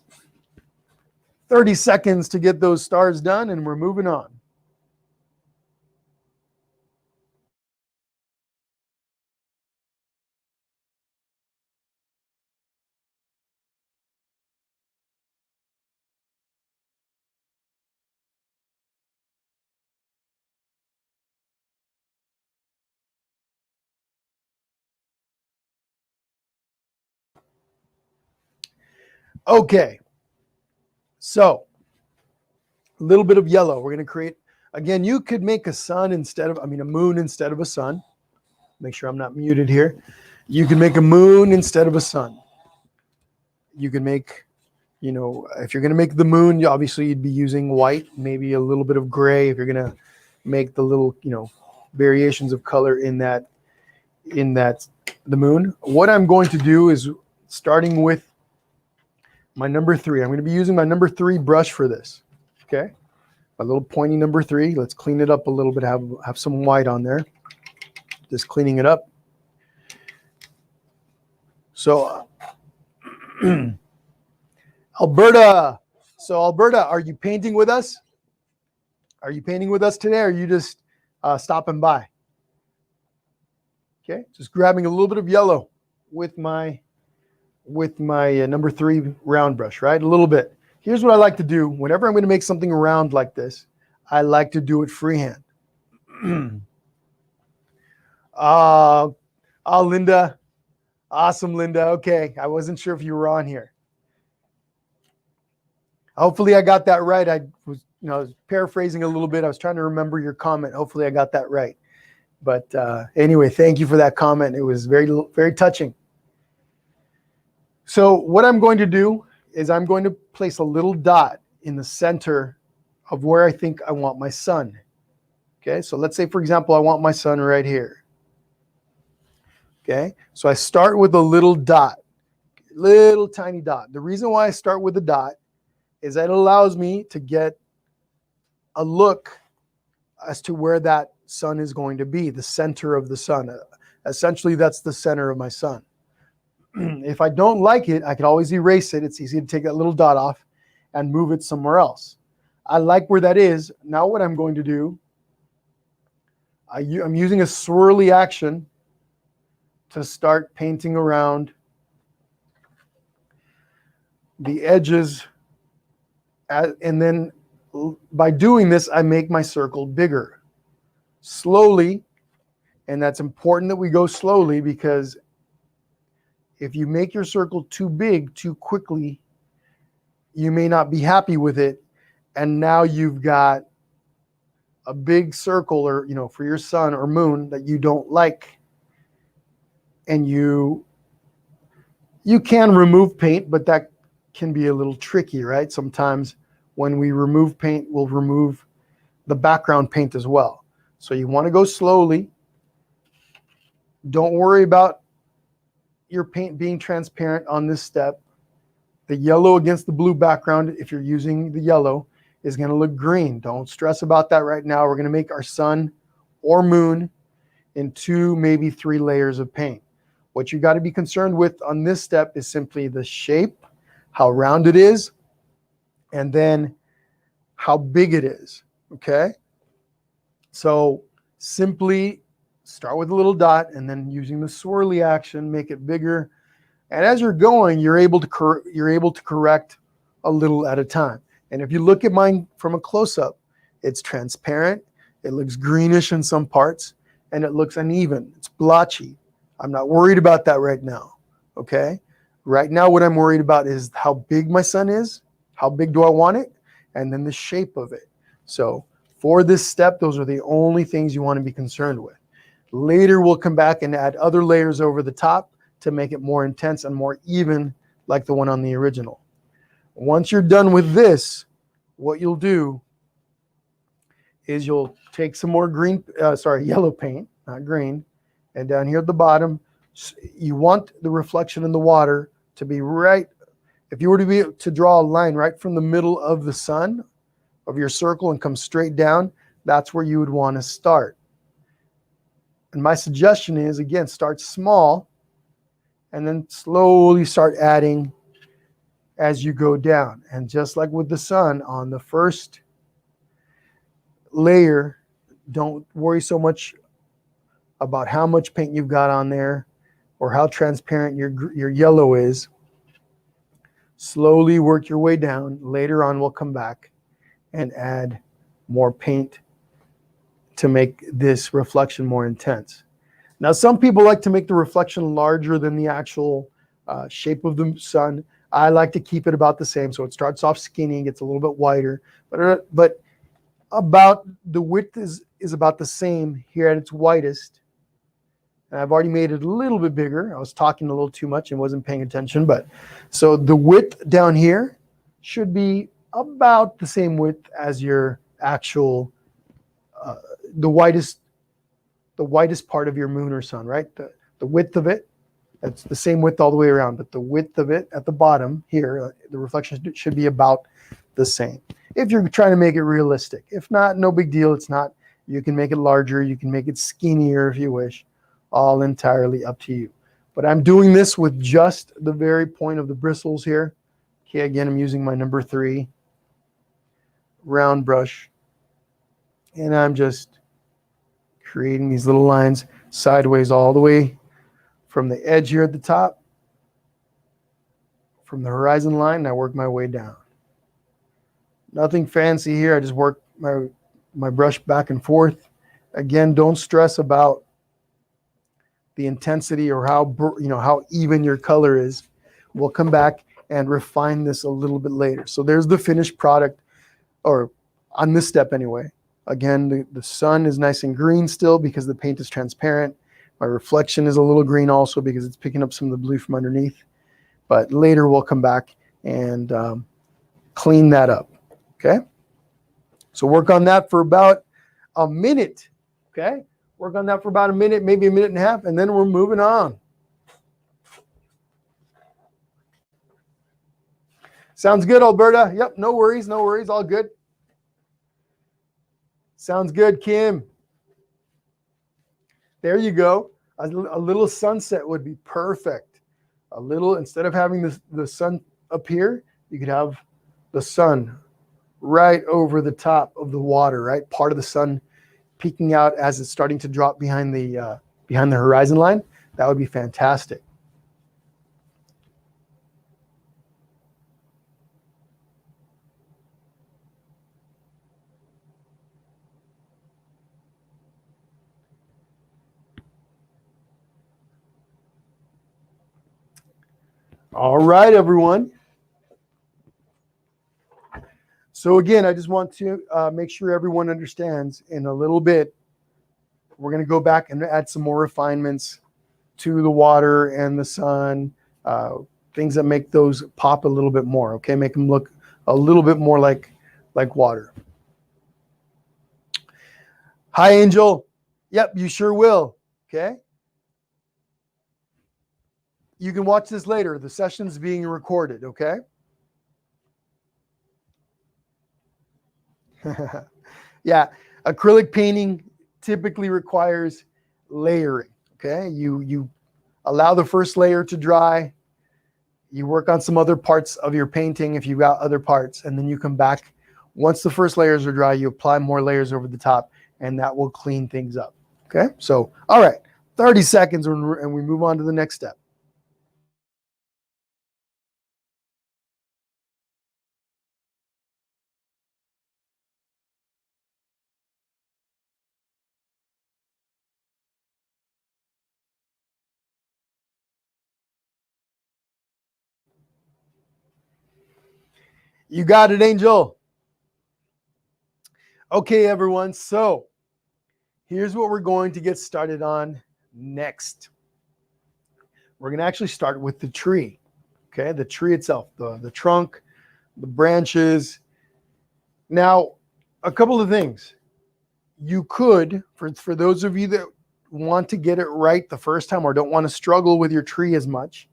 [SPEAKER 1] 30 seconds to get those stars done, and we're moving on. Okay, so a little bit of yellow. We're going to create, again, you could make a moon instead of a sun. Make sure I'm not muted here. You can make a moon instead of a sun. You can make, if you're going to make the moon, obviously you'd be using white, maybe a little bit of gray if you're going to make the little, variations of color in the moon. What I'm going to do is, starting with my number 3, I'm going to be using my number 3 brush for this. Okay, my little pointy number 3. Let's clean it up a little bit. Have some white on there. Just cleaning it up. So, Alberta. So, Alberta, are you painting with us? Are you painting with us today, or are you just stopping by? Okay, just grabbing a little bit of yellow with my number 3 round brush, right? A little bit. Here's what I like to do. Whenever I'm going to make something round like this, I like to do it freehand. Linda. Awesome, Linda. Okay, I wasn't sure if you were on here. Hopefully I got that right. I was paraphrasing a little bit. I was trying to remember your comment. Hopefully I got that right. But anyway, thank you for that comment. It was very, very touching. So what I'm going to do is I'm going to place a little dot in the center of where I think I want my sun. Okay, so let's say, for example, I want my sun right here. Okay, so I start with a little dot, little tiny dot. The reason why I start with a dot is that it allows me to get a look as to where that sun is going to be, the center of the sun. Essentially, that's the center of my sun. If I don't like it, I can always erase it. It's easy to take that little dot off and move it somewhere else. I like where that is. Now what I'm going to do, I'm using a swirly action to start painting around the edges. And then by doing this, I make my circle bigger. Slowly, and that's important that we go slowly, because if you make your circle too big too quickly, you may not be happy with it, and now you've got a big circle, or for your sun or moon, that you don't like. And you can remove paint, but that can be a little tricky, right? Sometimes when we remove paint, we'll remove the background paint as well. So you want to go slowly. Don't worry about your paint being transparent on this step, the yellow against the blue background, if you're using the yellow, is going to look green. Don't stress about that right now. We're going to make our sun or moon in 2, maybe 3 layers of paint. What you got to be concerned with on this step is simply the shape, how round it is, and then how big it is, okay? So simply start with a little dot and then using the swirly action, make it bigger. And as you're going, you're able to correct a little at a time. And if you look at mine from a close-up, it's transparent, it looks greenish in some parts, and it looks uneven. It's blotchy. I'm not worried about that right now, okay? Right now what I'm worried about is how big my sun is, how big do I want it, and then the shape of it. So for this step, those are the only things you want to be concerned with. Later we'll come back and add other layers over the top to make it more intense and more even like the one on the original. Once you're done with this, what you'll do is you'll take some more yellow paint, not green, and down here at the bottom, you want the reflection in the water to be right. If you were to draw a line right from the middle of the sun of your circle and come straight down, that's where you would want to start. And my suggestion is, again, start small and then slowly start adding as you go down. And just like with the sun, on the first layer, don't worry so much about how much paint you've got on there or how transparent your yellow is. Slowly work your way down. Later on, we'll come back and add more paint to make this reflection more intense. Now, some people like to make the reflection larger than the actual shape of the sun. I like to keep it about the same. So it starts off skinny, gets a little bit wider, but about the width is about the same here at its widest. And I've already made it a little bit bigger. I was talking a little too much and wasn't paying attention. But so the width down here should be about the same width as your actual, the widest part of your moon or sun, right? The width of it, that's the same width all the way around. But the width of it at the bottom here, the reflection should be about the same. If you're trying to make it realistic. If not, no big deal. It's not. You can make it larger. You can make it skinnier if you wish. All entirely up to you. But I'm doing this with just the very point of the bristles here. Okay, again, I'm using my number 3 round brush. And I'm just creating these little lines sideways all the way from the edge here at the top. From the horizon line, and I work my way down. Nothing fancy here. I just work my brush back and forth. Again, don't stress about the intensity or how even your color is. We'll come back and refine this a little bit later. So there's the finished product, or on this step anyway. Again, the sun is nice and green still because the paint is transparent. My reflection is a little green also because it's picking up some of the blue from underneath. But later we'll come back and clean that up. Okay? So work on that for about a minute. Okay? Work on that for about a minute, maybe a minute and a half, and then we're moving on. Sounds good, Alberta? Yep, no worries, all good. Sounds good, Kim. There you go. A little sunset would be perfect. A little, instead of having the sun up here, you could have the sun right over the top of the water, right? Part of the sun peeking out as it's starting to drop behind the horizon line. That would be fantastic. All right, everyone. So again, I just want to make sure everyone understands in a little bit, we're going to go back and add some more refinements to the water and the sun, things that make those pop a little bit more, okay? Make them look a little bit more like water. Hi, Angel. Yep, you sure will, okay? you can watch this later. The session's being recorded, okay? Yeah, acrylic painting typically requires layering, okay? You allow the first layer to dry. You work on some other parts of your painting if you've got other parts, and then you come back. Once the first layers are dry, you apply more layers over the top, and that will clean things up, okay? So, all right, 30 seconds, and we move on to the next step. You got it, Angel. Okay, everyone, so here's what we're going to get started on next. We're going to actually start with the tree, okay? The tree itself, the trunk, the branches. Now, a couple of things. You could, for those of you that want to get it right the first time or don't want to struggle with your tree as much,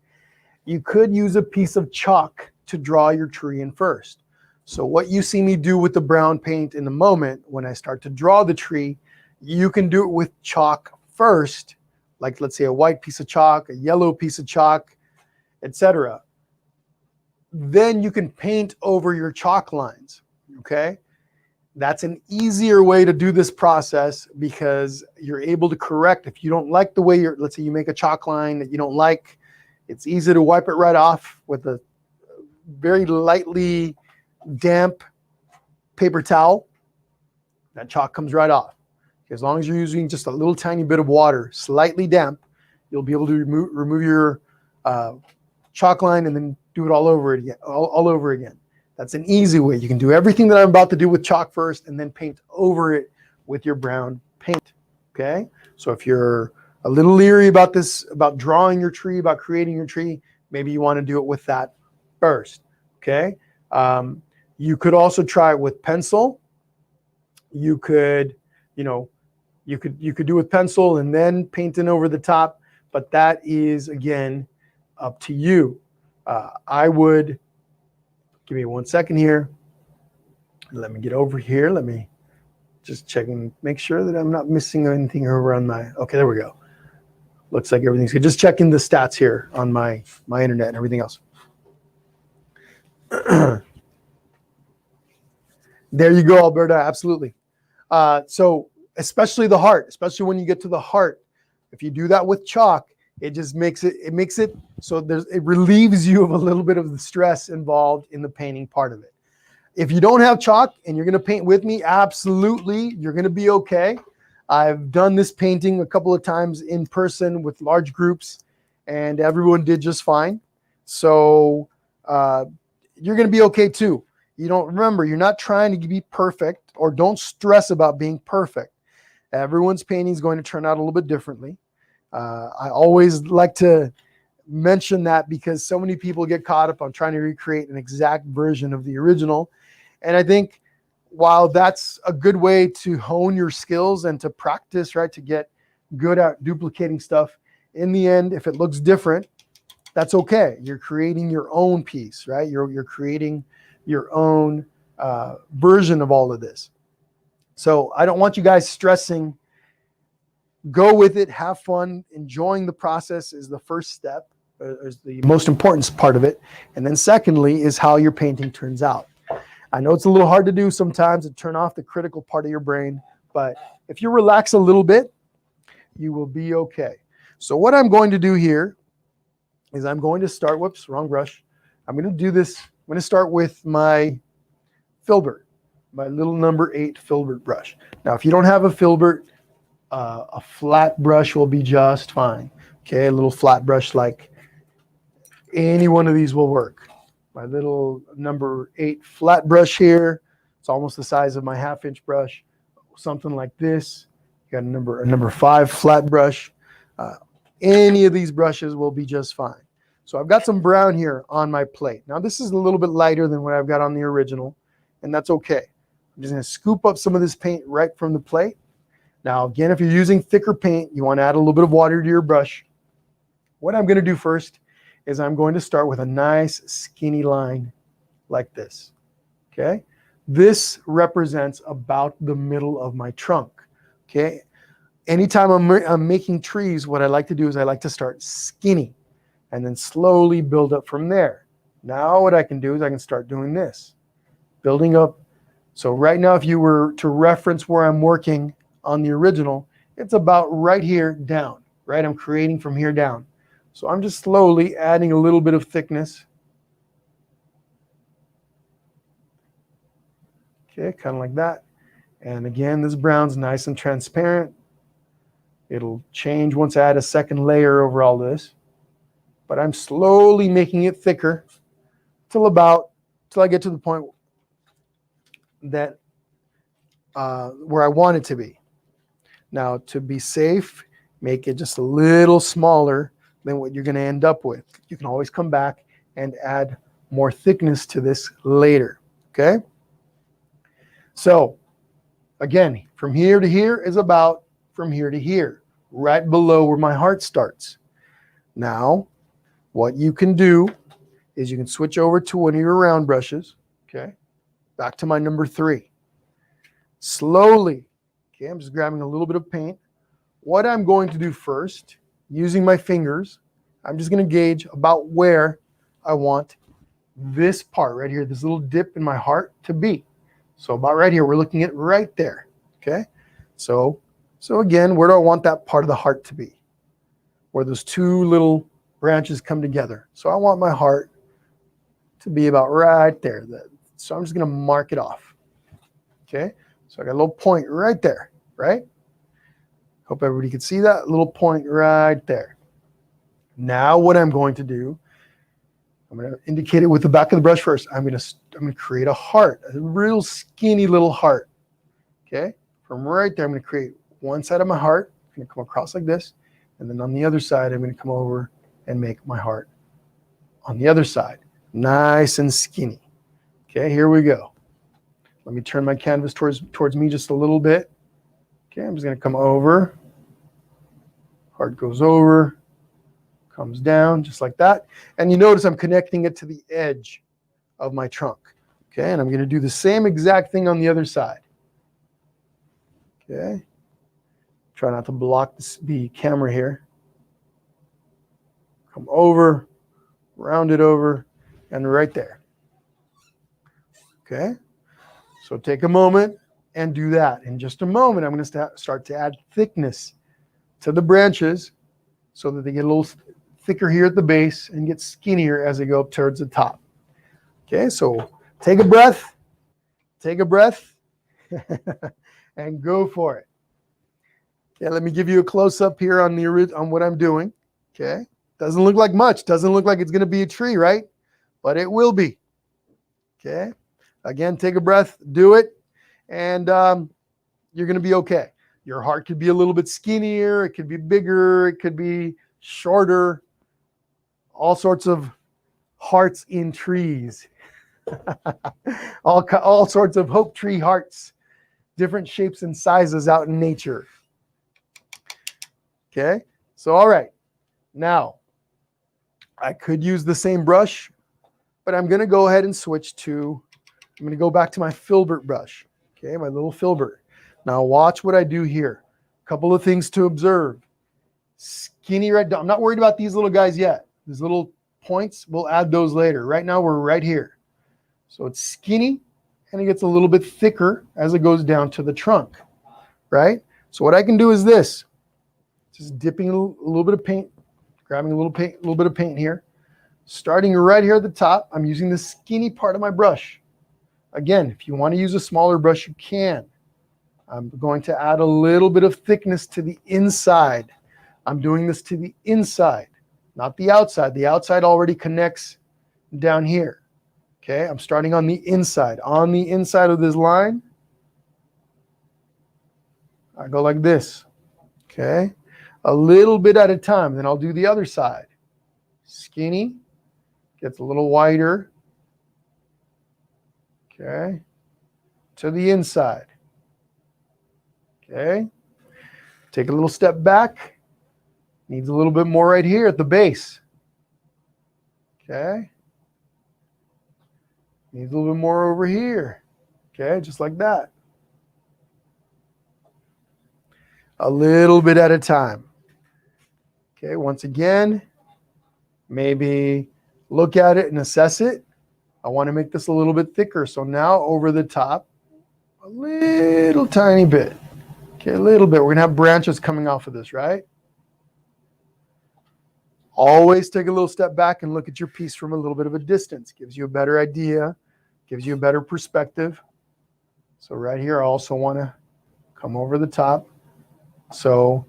[SPEAKER 1] you could use a piece of chalk to draw your tree in first. So what you see me do with the brown paint in a moment, when I start to draw the tree, you can do it with chalk first, like let's say a white piece of chalk, a yellow piece of chalk, etc. Then you can paint over your chalk lines, okay? That's an easier way to do this process because you're able to correct. If you don't like the way let's say you make a chalk line that you don't like, it's easy to wipe it right off with a very lightly damp paper towel. That chalk comes right off. As long as you're using just a little tiny bit of water, slightly damp, you'll be able to remove your chalk line and then do it all over again. That's an easy way. You can do everything that I'm about to do with chalk first and then paint over it with your brown paint, okay? So if you're a little leery about this, about drawing your tree, about creating your tree, maybe you want to do it with that first, okay? You could also try it with pencil. You could, you could do with pencil and then painting over the top, but that is, again, up to you. I would, give me 1 second here. Let me get over here. Let me just check and make sure that I'm not missing anything over on my, okay, there we go. Looks like everything's good. Just checking the stats here on my internet and everything else. There you go, Alberta, absolutely. So especially the heart, especially when you get to the heart, if you do that with chalk, it just makes it so it relieves you of a little bit of the stress involved in the painting part of it. If you don't have chalk and you're going to paint with me, absolutely, you're going to be okay. I've done this painting a couple of times in person with large groups, and everyone did just fine. So you're going to be okay too. Remember, you're not trying to be perfect, or don't stress about being perfect. Everyone's painting is going to turn out a little bit differently. I always like to mention that because so many people get caught up on trying to recreate an exact version of the original. And I think while that's a good way to hone your skills and to practice, right, to get good at duplicating stuff, in the end, if it looks different, that's okay. You're creating your own piece, right? You're creating your own version of all of this. So I don't want you guys stressing. Go with it, have fun. Enjoying the process is the first step, is the most important part of it. And then secondly is how your painting turns out. I know it's a little hard to do sometimes to turn off the critical part of your brain, but if you relax a little bit, you will be okay. So what I'm going to do here is I'm going to start, whoops, wrong brush. I'm going to do this. I'm going to start with my filbert, my little number 8 filbert brush. Now, if you don't have a filbert, a flat brush will be just fine. Okay, a little flat brush like any one of these will work. My little number 8 flat brush here, it's almost the size of my 1/2-inch brush, something like this. You got a number 5 flat brush. Any of these brushes will be just fine. So I've got some brown here on my plate. Now this is a little bit lighter than what I've got on the original, and that's okay. I'm just going to scoop up some of this paint right from the plate. Now again, if you're using thicker paint, you want to add a little bit of water to your brush. What I'm going to do first is I'm going to start with a nice skinny line like this. Okay? This represents about the middle of my trunk. Okay? Anytime I'm making trees, what I like to do is I like to start skinny and then slowly build up from there. Now what I can do is I can start doing this, building up. So right now, if you were to reference where I'm working on the original, it's about right here down, right? I'm creating from here down. So I'm just slowly adding a little bit of thickness. Okay, kind of like that. And again, this brown's nice and transparent. It'll change once I add a second layer over all this. But I'm slowly making it thicker till I get to the point that where I want it to be. Now, to be safe, make it just a little smaller than what you're going to end up with. You can always come back and add more thickness to this later. Okay? So, again, from here to here is about from here to here, right below where my heart starts. Now, what you can do is you can switch over to one of your round brushes. Okay? Back to my number 3. Slowly, okay, I'm just grabbing a little bit of paint. What I'm going to do first, using my fingers, I'm just going to gauge about where I want this part right here, this little dip in my heart to be. So about right here, we're looking at right there, okay? So again, where do I want that part of the heart to be? Where those two little branches come together. So I want my heart to be about right there. So I'm just going to mark it off, okay? So I got a little point right there, right? Hope everybody can see that little point right there. Now what I'm going to do, I'm going to indicate it with the back of the brush first. I'm going to create a heart, a real skinny little heart. Okay? From right there, I'm going to create one side of my heart. I'm going to come across like this. And then on the other side, I'm going to come over and make my heart on the other side. Nice and skinny. Okay, here we go. Let me turn my canvas towards me just a little bit. Okay, I'm just going to come over. Heart goes over, comes down just like that. And you notice I'm connecting it to the edge of my trunk. Okay, and I'm going to do the same exact thing on the other side. Okay, try not to block the camera here. Come over, round it over, and right there. Okay, so take a moment and do that. In just a moment, I'm going to start to add thickness to the branches so that they get a little thicker here at the base and get skinnier as they go up towards the top. Okay, so take a breath, and go for it. Okay, let me give you a close-up here on what I'm doing. Okay, doesn't look like much, doesn't look like it's going to be a tree, right? But it will be. Okay, again, take a breath, do it, and you're going to be okay. Your heart could be a little bit skinnier, it could be bigger, it could be shorter, all sorts of hearts in trees. all sorts of hope tree hearts, different shapes and sizes out in nature. Okay, so all right, now I could use the same brush, but I'm going to go ahead and switch to, I'm going to go back to my filbert brush. Okay, my little filbert. Now watch what I do here. A couple of things to observe. Skinny right down. I'm not worried about these little guys yet. These little points, we'll add those later. Right now we're right here. So it's skinny and it gets a little bit thicker as it goes down to the trunk, right? So what I can do is this. Just dipping a little bit of paint, grabbing a little bit of paint here. Starting right here at the top, I'm using the skinny part of my brush. Again, if you want to use a smaller brush, you can. I'm going to add a little bit of thickness to the inside. I'm doing this to the inside, not the outside. The outside already connects down here. Okay, I'm starting on the inside. On the inside of this line, I go like this. Okay, a little bit at a time. Then I'll do the other side. Skinny, gets a little wider. Okay, to the inside. Okay, take a little step back. Needs a little bit more right here at the base. Okay. Needs a little bit more over here. Okay, just like that. A little bit at a time. Okay, once again, maybe look at it and assess it. I want to make this a little bit thicker. So now over the top, a little tiny bit. Okay, a little bit. We're going to have branches coming off of this, right? Always take a little step back and look at your piece from a little bit of a distance. Gives you a better idea, gives you a better perspective. So right here, I also want to come over the top. So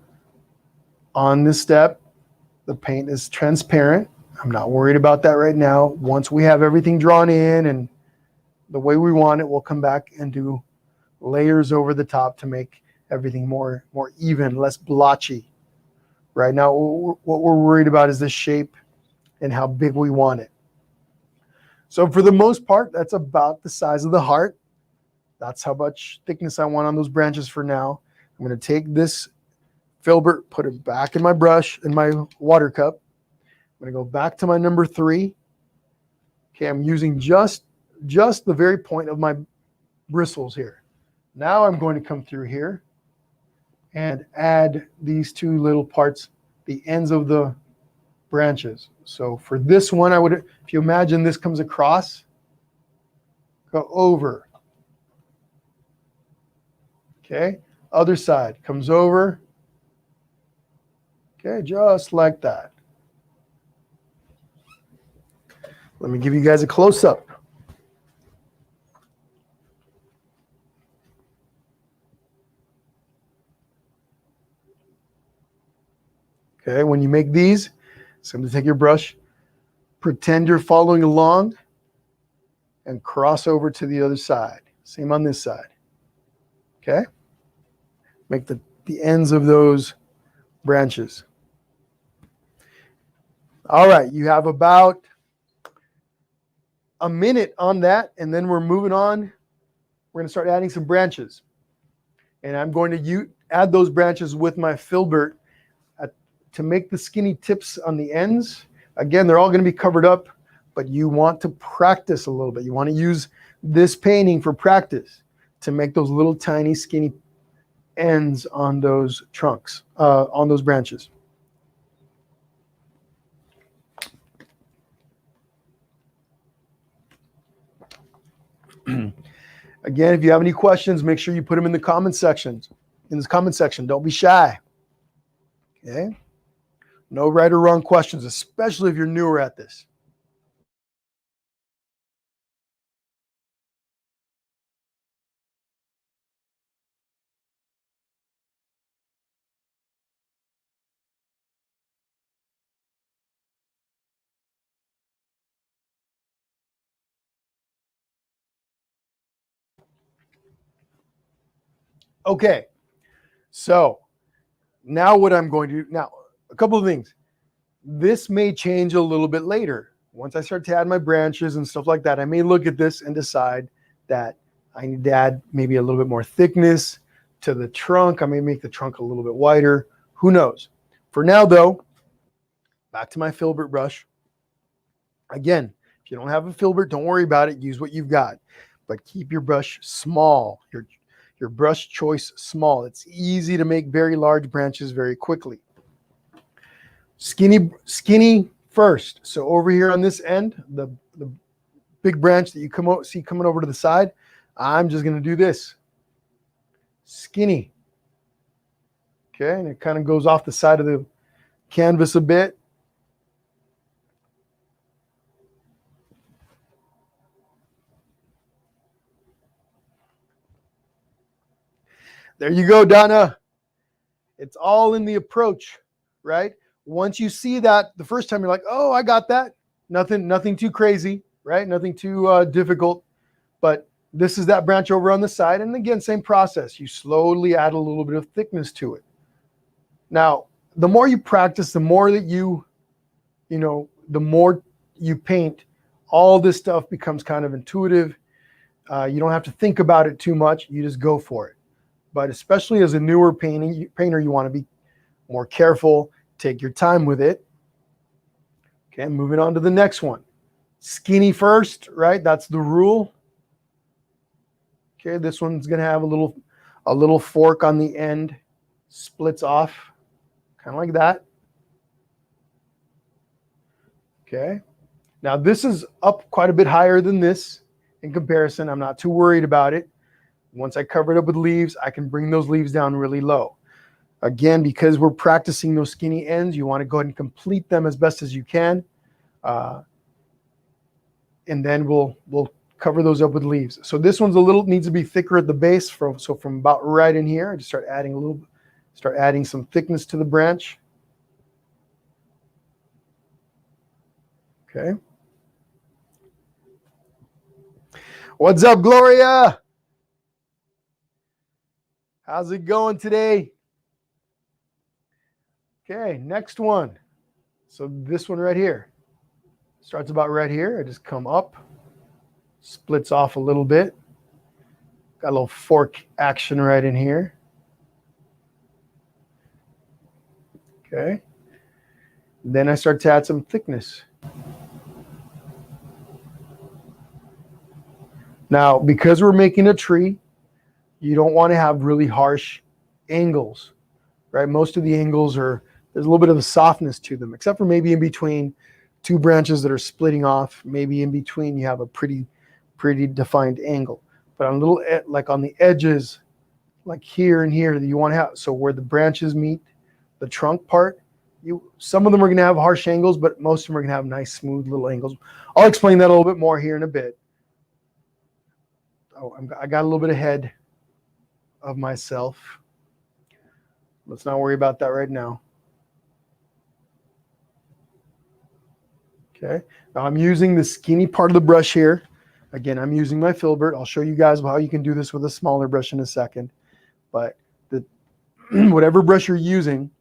[SPEAKER 1] on this step, the paint is transparent. I'm not worried about that right now. Once we have everything drawn in and the way we want it, we'll come back and do layers over the top to make everything more even, less blotchy. Right now, what we're worried about is the shape and how big we want it. So for the most part, that's about the size of the heart. That's how much thickness I want on those branches for now. I'm going to take this filbert, put it back in my brush, in my water cup. I'm going to go back to my number 3. Okay, I'm using just the very point of my bristles here. Now I'm going to come through here and add these 2 little parts, the ends of the branches. So for this one, I would, if you imagine this comes across, go over. Okay, other side comes over. Okay, just like that. Let me give you guys a close-up. Okay, when you make these, simply take your brush, pretend you're following along, and cross over to the other side. Same on this side. Okay? Make the ends of those branches. All right, you have about a minute on that, and then we're moving on. We're going to start adding some branches. And I'm going to add those branches with my filbert to make the skinny tips on the ends. Again, they're all going to be covered up, but you want to practice a little bit. You want to use this painting for practice to make those little tiny skinny ends on those trunks, on those branches. Again, if you have any questions, make sure you put them in the comment section. In this comment section, don't be shy. Okay? No right or wrong questions, especially if you're newer at this. Okay, so now what I'm going to do, now a couple of things. This may change a little bit later. Once I start to add my branches and stuff like that, I may look at this and decide that I need to add maybe a little bit more thickness to the trunk. I may make the trunk a little bit wider. Who knows? For now, though, back to my filbert brush. Again, if you don't have a filbert, don't worry about it. Use what you've got. But keep your brush small, your brush choice small. It's easy to make very large branches very quickly. Skinny first. So over here on this end, the big branch that you see coming over to the side, I'm just going to do this. Skinny. Okay, and it kind of goes off the side of the canvas a bit. There you go, Donna. It's all in the approach, right? Once you see that the first time, you're like, oh, I got that. Nothing too crazy, right? Nothing too difficult. But this is that branch over on the side. And again, same process. You slowly add a little bit of thickness to it. Now, the more you practice, the more that the more you paint, all this stuff becomes kind of intuitive. You don't have to think about it too much. You just go for it. But especially as a newer painter, you want to be more careful. Take your time with it. Okay, moving on to the next one. skinny first, right? That's the rule. Okay, this one's gonna have a little fork on the end, splits off, kind of like that. Okay, now this is up quite a bit higher than this in comparison. I'm not too worried about it. Once I cover it up with leaves, I can bring those leaves down really low. Again, because we're practicing those skinny ends, you want to go ahead and complete them as best as you can. And then we'll cover those up with leaves. So this one's needs to be thicker at the base. So from about right in here, I just start adding some thickness to the branch. Okay. What's up, Gloria? How's it going today? Okay, next one. So this one right here starts about right here. I just come up, splits off a little bit. Got a little fork action right in here. Okay. Then I start to add some thickness. Now, because we're making a tree, you don't want to have really harsh angles, right? Most of the angles there's a little bit of a softness to them, except for maybe in between two branches that are splitting off. Maybe in between you have a pretty defined angle. But on like on the edges, like here and here, that you want to have, so where the branches meet the trunk part, some of them are going to have harsh angles, but most of them are going to have nice, smooth little angles. I'll explain that a little bit more here in a bit. Oh, I got a little bit ahead of myself. Let's not worry about that right now. Okay, now I'm using the skinny part of the brush here. Again, I'm using my filbert. I'll show you guys how you can do this with a smaller brush in a second. But whatever brush you're using,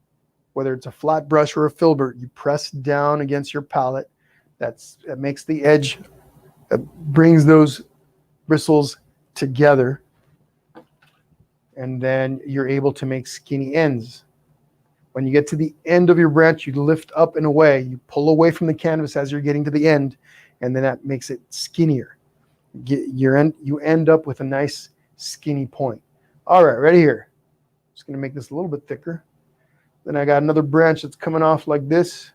[SPEAKER 1] whether it's a flat brush or a filbert, you press down against your palette. That makes the edge, that brings those bristles together. And then you're able to make skinny ends. When you get to the end of your branch, you lift up and away. You pull away from the canvas as you're getting to the end, and then that makes it skinnier. You end up with a nice skinny point. All right, ready here. Just going to make this a little bit thicker. Then I got another branch that's coming off like this.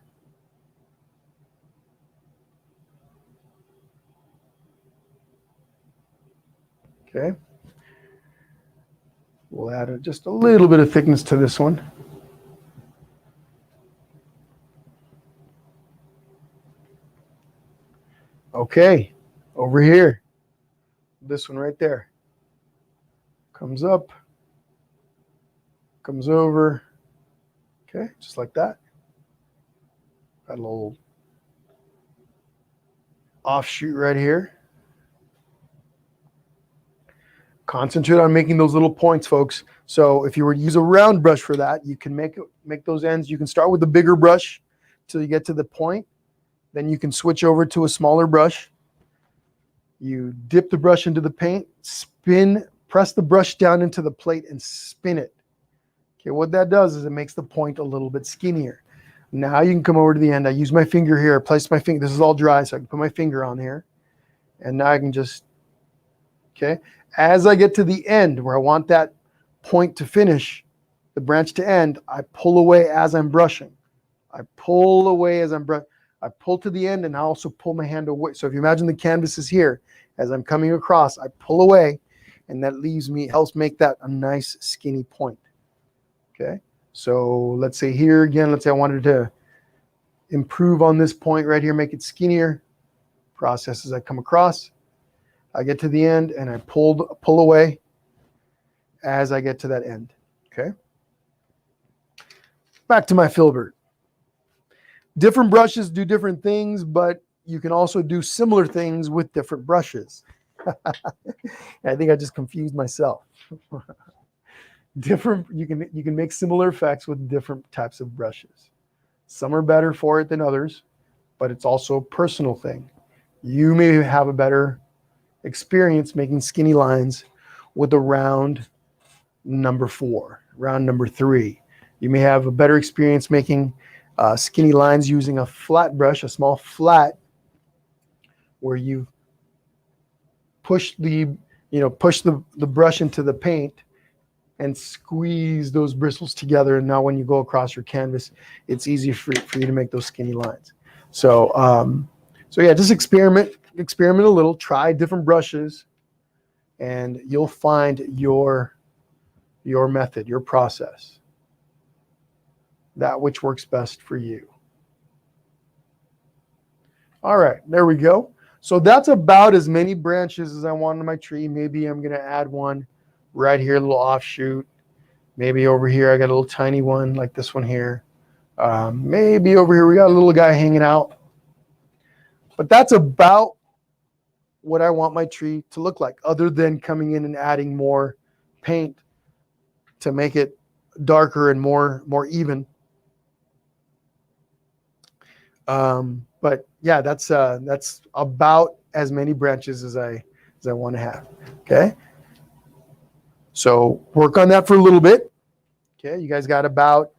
[SPEAKER 1] Okay. We'll add just a little bit of thickness to this one. Okay, over here, this one right there. Comes up, comes over. Okay, just like that. Got a little offshoot right here. Concentrate on making those little points, folks. So if you were to use a round brush for that, you can make those ends. You can start with a bigger brush till you get to the point. Then you can switch over to a smaller brush. You dip the brush into the paint, press the brush down into the plate and spin it. Okay, what that does is it makes the point a little bit skinnier. Now you can come over to the end. I use my finger here. I place my finger. This is all dry, so I can put my finger on here. And now I can just, okay. As I get to the end where I want that point to finish, the branch to end, I pull away as I'm brushing. I pull away as I'm brushing. I pull to the end and I also pull my hand away. So if you imagine the canvas is here, as I'm coming across, I pull away and that helps make that a nice skinny point. Okay. So let's say here again, let's say I wanted to improve on this point right here, make it skinnier. Process as I come across. I get to the end and I pull away as I get to that end. Okay. Back to my filbert. Different brushes do different things, but you can also do similar things with different brushes. I think I just confused myself. You can make similar effects with different types of brushes. Some are better for it than others, but it's also a personal thing. You may have a better experience making skinny lines with a round number 4, round number 3. You may have a better experience making skinny lines using a flat brush, a small flat, where you push the brush into the paint and squeeze those bristles together. And now when you go across your canvas, it's easy for you to make those skinny lines. So, so yeah, just experiment a little, try different brushes, and you'll find your method, your process, that which works best for you. All right, there we go. So that's about as many branches as I want on my tree. Maybe I'm going to add one right here, a little offshoot. Maybe over here I got a little tiny one like this one here. Maybe over here we got a little guy hanging out. But that's about what I want my tree to look like, other than coming in and adding more paint to make it darker and more even. But yeah, that's about as many branches as I want to have. Okay. So work on that for a little bit. Okay, you guys got about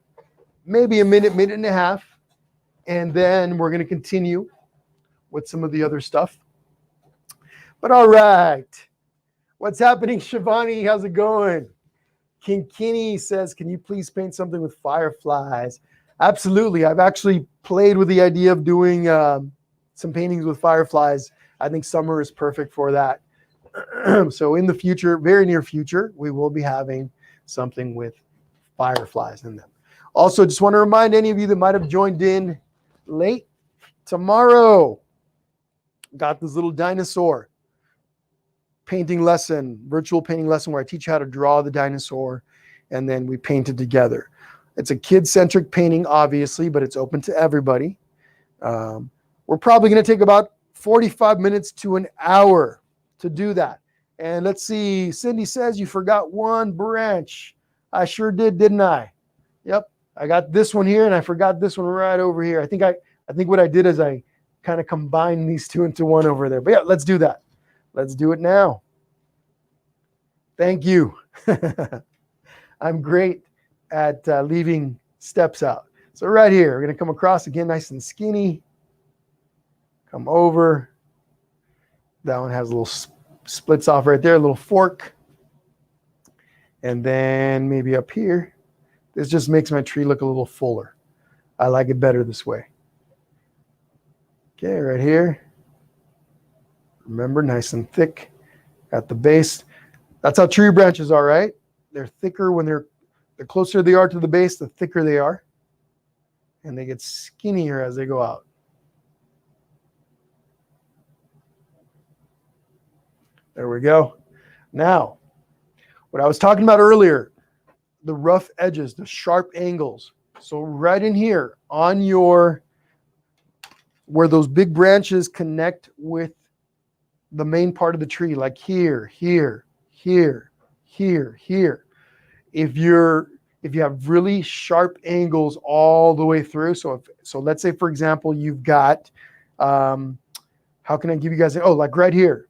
[SPEAKER 1] maybe a minute and a half, and then we're going to continue with some of the other stuff. But all right, what's happening, Shivani? How's it going? Kinkini says, can you please paint something with fireflies? Absolutely. I've actually played with the idea of doing some paintings with fireflies. I think summer is perfect for that. So in the future, very near future, we will be having something with fireflies in them. Also, just want to remind any of you that might have joined in late, tomorrow, got this little dinosaur painting lesson, virtual painting lesson, where I teach you how to draw the dinosaur, and then we paint it together. It's a kid-centric painting, obviously, but it's open to everybody. We're probably going to take about 45 minutes to an hour to do that. And let's see, Cindy says you forgot one branch. I sure did, didn't I? Yep, I got this one here, and I forgot this one right over here. I think what I did is I kind of combined these two into one over there. But yeah, let's do that. Let's do it now. Thank you. I'm great at leaving steps out. So right here, we're going to come across again nice and skinny. Come over. That one has a little splits off right there, a little fork. And then maybe up here. This just makes my tree look a little fuller. I like it better this way. Okay, right here. Remember, nice and thick at the base. That's how tree branches are, right? They're thicker when the closer they are to the base, the thicker they are. And they get skinnier as they go out. There we go. Now, what I was talking about earlier, the rough edges, the sharp angles. So right in here on where those big branches connect with the main part of the tree, like here, here, here, here, here. If you have really sharp angles all the way through, so let's say, for example, you've got, how can I give you guys, like right here.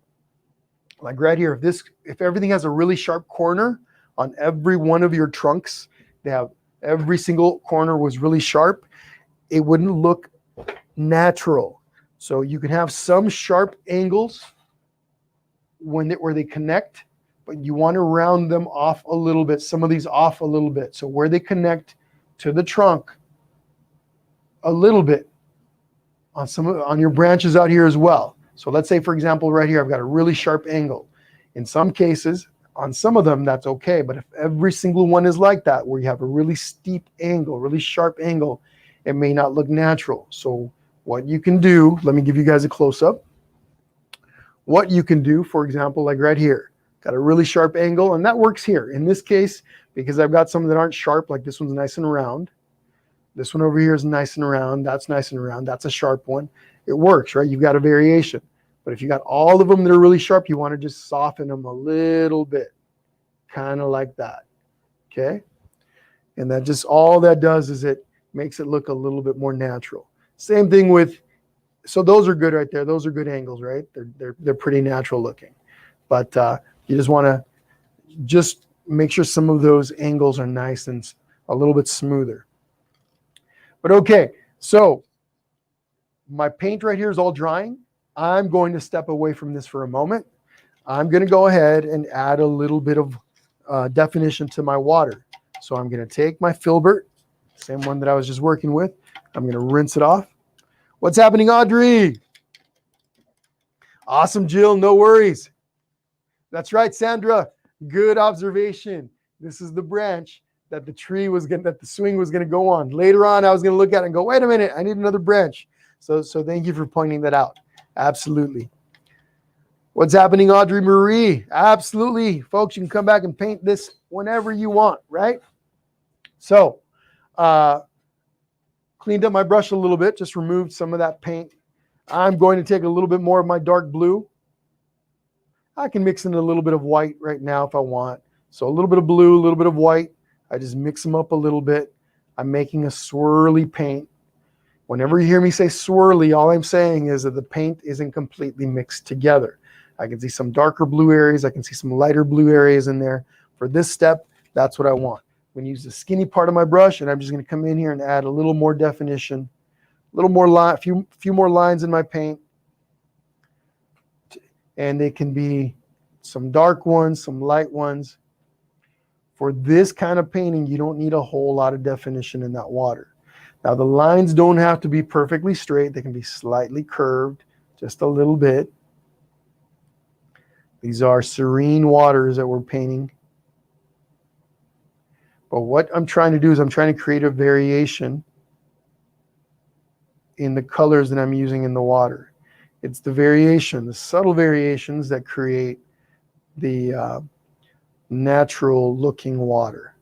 [SPEAKER 1] Like right here, if everything has a really sharp corner on every one of your trunks, they have every single corner was really sharp, it wouldn't look natural. So you can have some sharp angles where they connect, but you want to round them off a little bit, some of these off a little bit. So where they connect to the trunk a little bit on your branches out here as well. So let's say, for example, right here, I've got a really sharp angle. In some cases, on some of them, that's okay. But if every single one is like that, where you have a really steep angle, really sharp angle, it may not look natural. So what you can do, let me give you guys a close-up. What you can do, for example, like right here, got a really sharp angle, and that works here. In this case, because I've got some that aren't sharp, like this one's nice and round. This one over here is nice and round. That's nice and round. That's a sharp one. It works, right? You've got a variation. But if you got all of them that are really sharp, you want to just soften them a little bit, kind of like that, okay? And that just, all that does is it makes it look a little bit more natural. Same thing with, so those are good right there. Those are good angles, right? They're pretty natural looking. But you just want to just make sure some of those angles are nice and a little bit smoother. But okay, so my paint right here is all drying. I'm going to step away from this for a moment. I'm going to go ahead and add a little bit of definition to my water. So I'm going to take my filbert, same one that I was just working with. I'm going to rinse it off. What's happening, Audrey? Awesome, Jill. No worries. That's right, Sandra. Good observation. This is the branch that the swing was going to go on. Later on, I was going to look at it and go, wait a minute, I need another branch. So thank you for pointing that out. Absolutely. What's happening, Audrey Marie? Absolutely. Folks, you can come back and paint this whenever you want, right? So, cleaned up my brush a little bit, just removed some of that paint. I'm going to take a little bit more of my dark blue. I can mix in a little bit of white right now if I want. So a little bit of blue, a little bit of white. I just mix them up a little bit. I'm making a swirly paint. Whenever you hear me say swirly, all I'm saying is that the paint isn't completely mixed together. I can see some darker blue areas. I can see some lighter blue areas in there. For this step, that's what I want. I'm going to use the skinny part of my brush, and I'm just going to come in here and add a little more definition, a little more line, few more lines in my paint. And they can be some dark ones, some light ones. For this kind of painting, you don't need a whole lot of definition in that water. Now, the lines don't have to be perfectly straight. They can be slightly curved, just a little bit. These are serene waters that we're painting. But what I'm trying to do is I'm trying to create a variation in the colors that I'm using in the water. It's the variation, the subtle variations that create the natural looking water.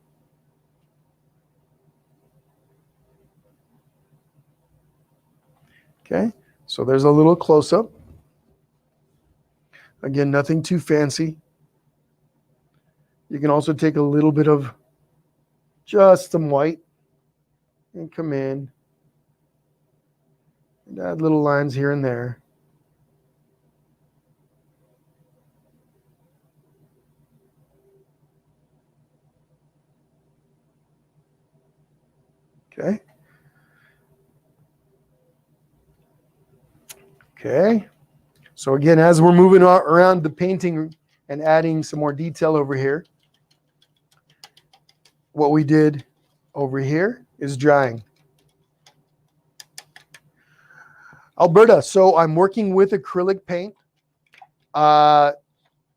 [SPEAKER 1] Okay, so there's a little close-up. Again, nothing too fancy. You can also take a little bit of just some white and come in and add little lines here and there. Okay. Okay. So again, as we're moving around the painting and adding some more detail over here, what we did over here is drying. Alberta, so I'm working with acrylic paint.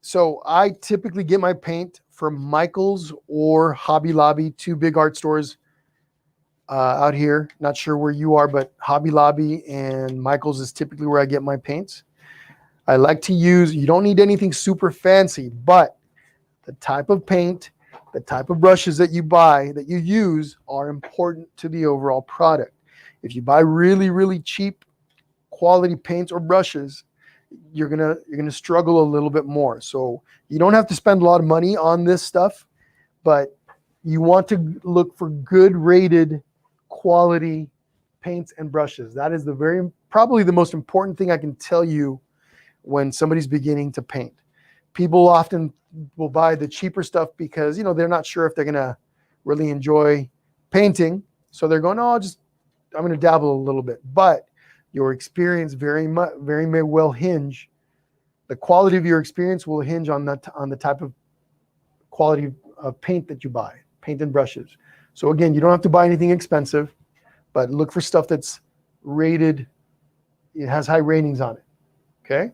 [SPEAKER 1] So I typically get my paint from Michael's or Hobby Lobby, two big art stores out here. Not sure where you are, but Hobby Lobby and Michael's is typically where I get my paints. I like to use, you don't need anything super fancy, but the type of paint, the type of brushes that you buy, that you use, are important to the overall product. If you buy really, really cheap quality paints or brushes, you're gonna struggle a little bit more. So you don't have to spend a lot of money on this stuff, but you want to look for good rated quality paints and brushes. That is probably the most important thing I can tell you when somebody's beginning to paint. People often will buy the cheaper stuff because they're not sure if they're gonna really enjoy painting, so they're going, I'm gonna dabble a little bit. But your experience very may well hinge. The quality of your experience will hinge on the type of quality of paint that you buy, paint and brushes. So again, you don't have to buy anything expensive, but look for stuff that's rated. It has high ratings on it. Okay,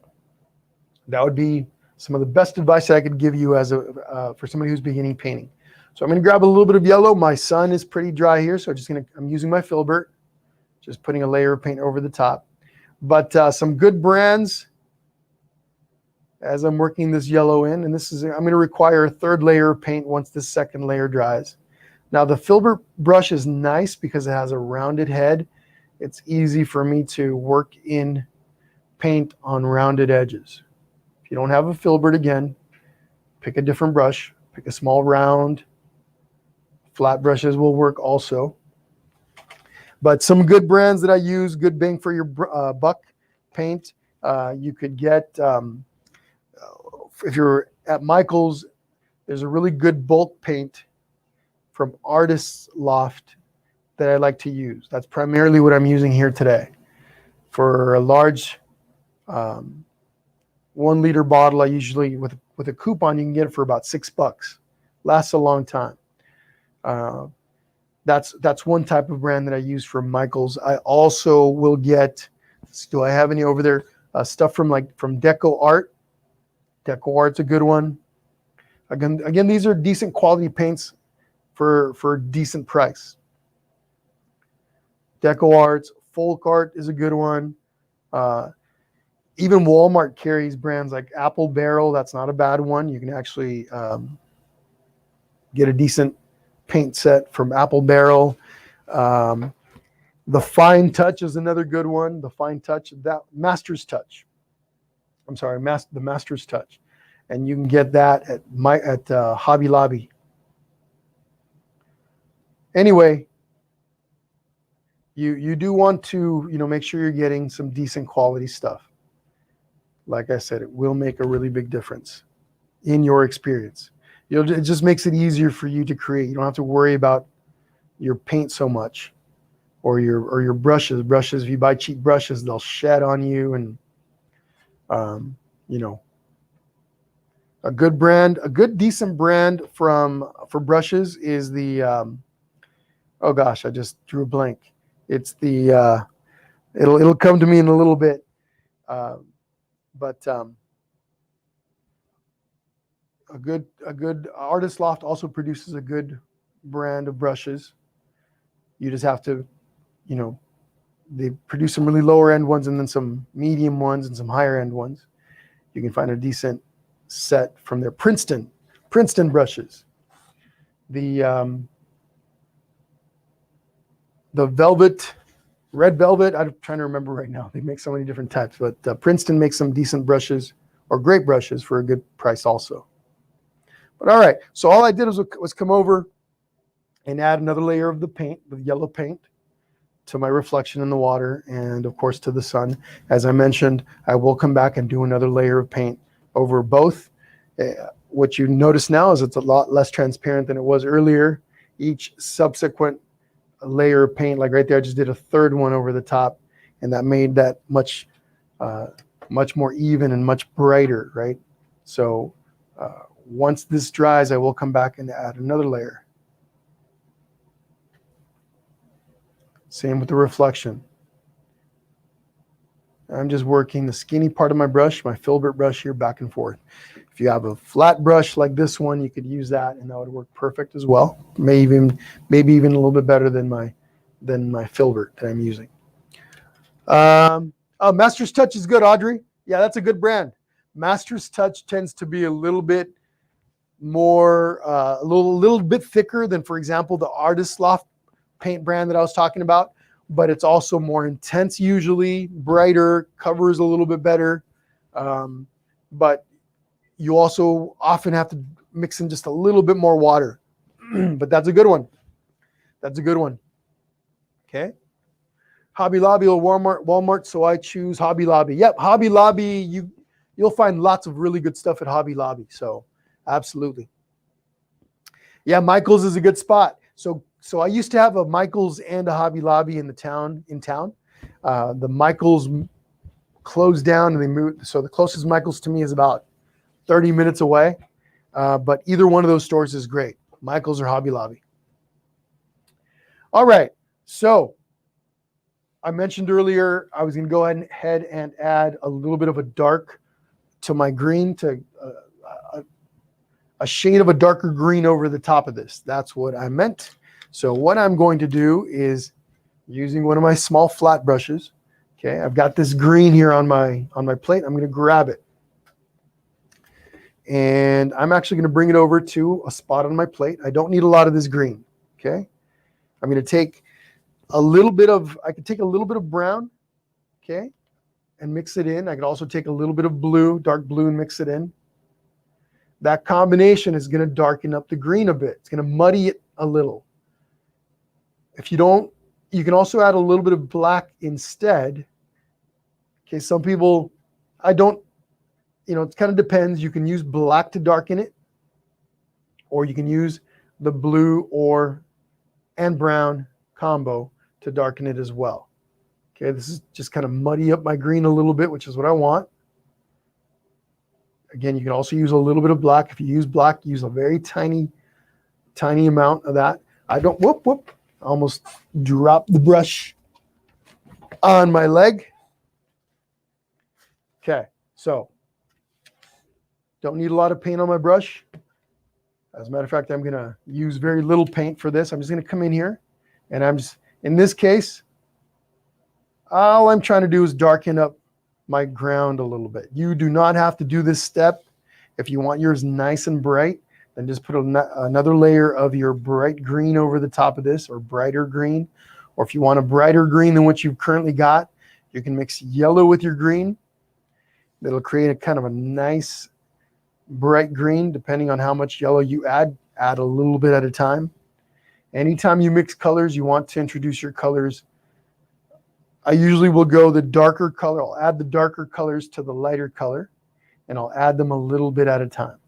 [SPEAKER 1] that would be some of the best advice that I could give you for somebody who's beginning painting. So I'm going to grab a little bit of yellow. My sun is pretty dry here, so I'm using my filbert, just putting a layer of paint over the top. But some good brands, as I'm working this yellow in, and I'm going to require a third layer of paint once this second layer dries. Now the filbert brush is nice because it has a rounded head. It's easy for me to work in paint on rounded edges. If you don't have a filbert, again, pick a different brush, pick a small round. Flat brushes will work also. But some good brands that I use, good bang for your buck paint. You could get, if you're at Michael's, there's a really good bulk paint from Artist's Loft that I like to use. That's primarily what I'm using here today. For a large Um, 1 liter bottle, I usually, with a coupon, you can get it for about $6. Lasts a long time. That's one type of brand that I use for Michaels. I also will get, do I have any over there? Stuff from Deco Art. Deco Art's a good one. Again, these are decent quality paints for decent price. Deco Arts, Folk Art is a good one. Even Walmart carries brands like Apple Barrel. That's not a bad one. You can actually get a decent paint set from Apple Barrel. The Fine Touch is another good one. The Fine Touch, that Master's Touch. I'm sorry, the Master's Touch, and you can get that at Hobby Lobby. Anyway, you do want to make sure you're getting some decent quality stuff. Like I said, it will make a really big difference in your experience. It just makes it easier for you to create. You don't have to worry about your paint so much, or your brushes. Brushes, if you buy cheap brushes, they'll shed on you. And a good decent brand for brushes is the oh gosh, I just drew a blank. It's the it'll come to me in a little bit. But a good Artist Loft also produces a good brand of brushes. You just have to, they produce some really lower end ones and then some medium ones and some higher end ones. You can find a decent set from their Princeton brushes. The red velvet, I'm trying to remember right now. They make so many different types, but Princeton makes some decent brushes, or great brushes, for a good price also. But all right, so all I did was come over and add another layer of the paint, the yellow paint, to my reflection in the water, and of course to the sun. As I mentioned, I will come back and do another layer of paint over both. What you notice now is it's a lot less transparent than it was earlier. Each subsequent layer of paint, like right there, I just did a third one over the top, and that made that much more even and much brighter, right? So once this dries, I will come back and add another layer. Same with the reflection. I'm just working the skinny part of my brush, my filbert brush here, back and forth. If you have a flat brush like this one, you could use that, and that would work perfect as well. Maybe even a little bit better than my filbert that I'm using. Master's Touch is good, Audrey. Yeah, that's a good brand. Master's Touch tends to be a little bit more, a little bit thicker than, for example, the Artist Loft paint brand that I was talking about, but it's also more intense, usually brighter, covers a little bit better. But you also often have to mix in just a little bit more water. But that's a good one. That's a good one. Okay. Hobby Lobby or Walmart, so I choose Hobby Lobby. Yep, Hobby Lobby, you'll find lots of really good stuff at Hobby Lobby. So absolutely. Yeah, Michael's is a good spot. So I used to have a Michael's and a Hobby Lobby in town. The Michael's closed down and they moved. So the closest Michael's to me is about 30 minutes away. But either one of those stores is great, Michael's or Hobby Lobby. All right. So I mentioned earlier I was going to go ahead and add a little bit of a dark to my green, to a shade of a darker green over the top of this. That's what I meant. So what I'm going to do is, using one of my small flat brushes, okay, I've got this green here on my plate. I'm going to grab it. And I'm actually going to bring it over to a spot on my plate. I don't need a lot of this green, okay? I'm going to take a little bit of brown, okay, and mix it in. I could also take a little bit of blue, dark blue, and mix it in. That combination is going to darken up the green a bit. It's going to muddy it a little. If you don't, you can also add a little bit of black instead. Okay, some people, it kind of depends. You can use black to darken it, or you can use the blue and brown combo to darken it as well. Okay, this is just kind of muddy up my green a little bit, which is what I want. Again, you can also use a little bit of black. If you use black, use a very tiny amount of that. I don't, whoop, almost dropped the brush on my leg. Okay, so don't need a lot of paint on my brush. As a matter of fact, I'm going to use very little paint for this. I'm just going to come in here, and I'm just, in this case, all I'm trying to do is darken up my ground a little bit. You do not have to do this step. If you want yours nice and bright, then just put another layer of your bright green over the top of this, or brighter green. Or if you want a brighter green than what you've currently got, you can mix yellow with your green. That'll create a kind of a nice bright green, depending on how much yellow you add. Add a little bit at a time. Anytime you mix colors, you want to introduce your colors. I usually will go the darker color. I'll add the darker colors to the lighter color, and I'll add them a little bit at a time.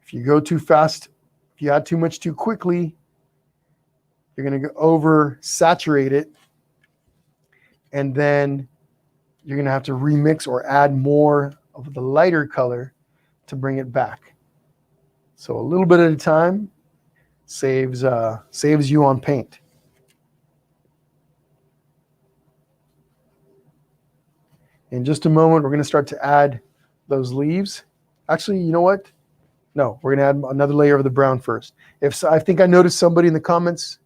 [SPEAKER 1] If you go too fast, if you add too much too quickly, you're going to over saturate it, and then you're going to have to remix or add more of the lighter color to bring it back. So a little bit at a time saves you on paint. In just a moment, we're going to start to add those leaves. Actually, you know what? No, we're going to add another layer of the brown first. I think I noticed somebody in the comments.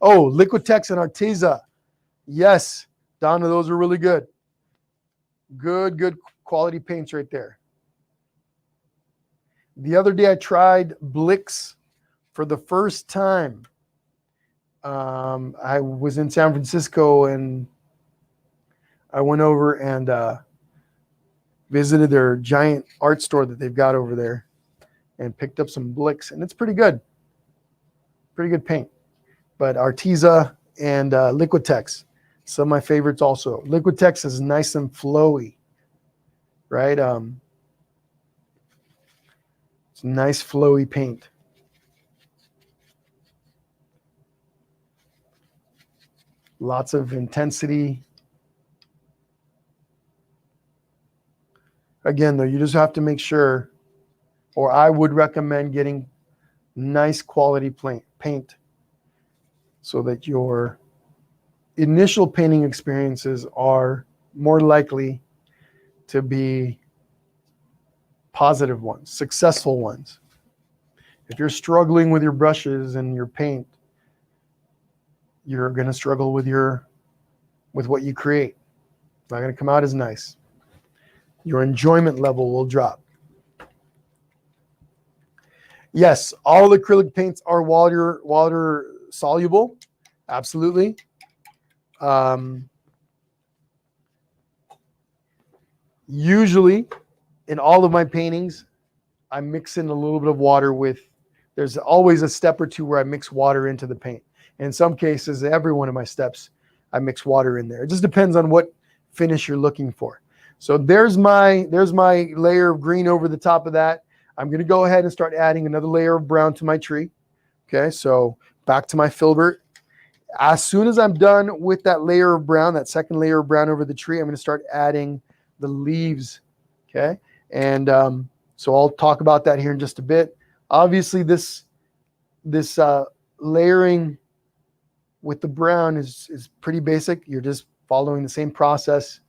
[SPEAKER 1] Oh, Liquitex and Arteza. Yes, Donna, those are really good. Good quality paints right there. The other day I tried Blix for the first time. I was in San Francisco, and I went over and visited their giant art store that they've got over there, and picked up some Blix, and it's pretty good. Pretty good paint. But Arteza and Liquitex, some of my favorites also. Liquitex is nice and flowy, right? It's nice flowy paint. Lots of intensity. Again, though, you just have to make sure, or I would recommend getting nice quality paint so that your initial painting experiences are more likely to be positive ones, successful ones. If you're struggling with your brushes and your paint, you're going to struggle with what you create. It's not going to come out as nice. Your enjoyment level will drop. Yes, all acrylic paints are water soluble. Absolutely. Usually, in all of my paintings, I mix in a little bit of water with, there's always a step or two where I mix water into the paint. In some cases, every one of my steps, I mix water in there. It just depends on what finish you're looking for. So there's my layer of green over the top of that. I'm going to go ahead and start adding another layer of brown to my tree. Okay, so back to my filbert. As soon as I'm done with that layer of brown, that second layer of brown over the tree, I'm going to start adding the leaves. Okay, and so I'll talk about that here in just a bit. Obviously, this layering with the brown is pretty basic. You're just following the same process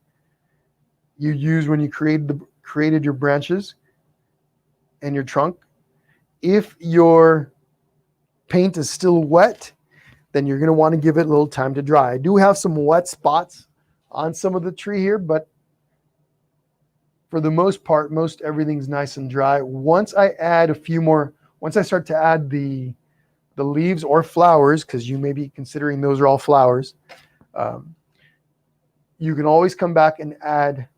[SPEAKER 1] you used when you created your branches and your trunk. If your paint is still wet, then you're going to want to give it a little time to dry. I do have some wet spots on some of the tree here, but for the most part, most everything's nice and dry. Once I start to add the leaves or flowers, because you may be considering those are all flowers, you can always come back and add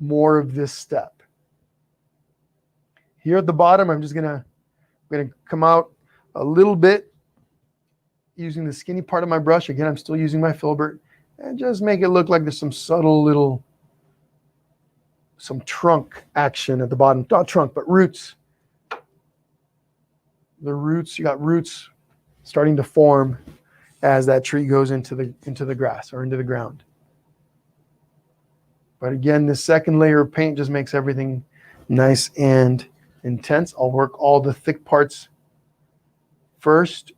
[SPEAKER 1] more of this step. Here at the bottom, I'm going to come out a little bit using the skinny part of my brush. Again, I'm still using my filbert, and just make it look like there's some subtle little, some trunk action at the bottom. Not trunk, but roots. The roots, you got roots starting to form as that tree goes into the grass or into the ground. But again, this second layer of paint just makes everything nice and intense. I'll work all the thick parts first.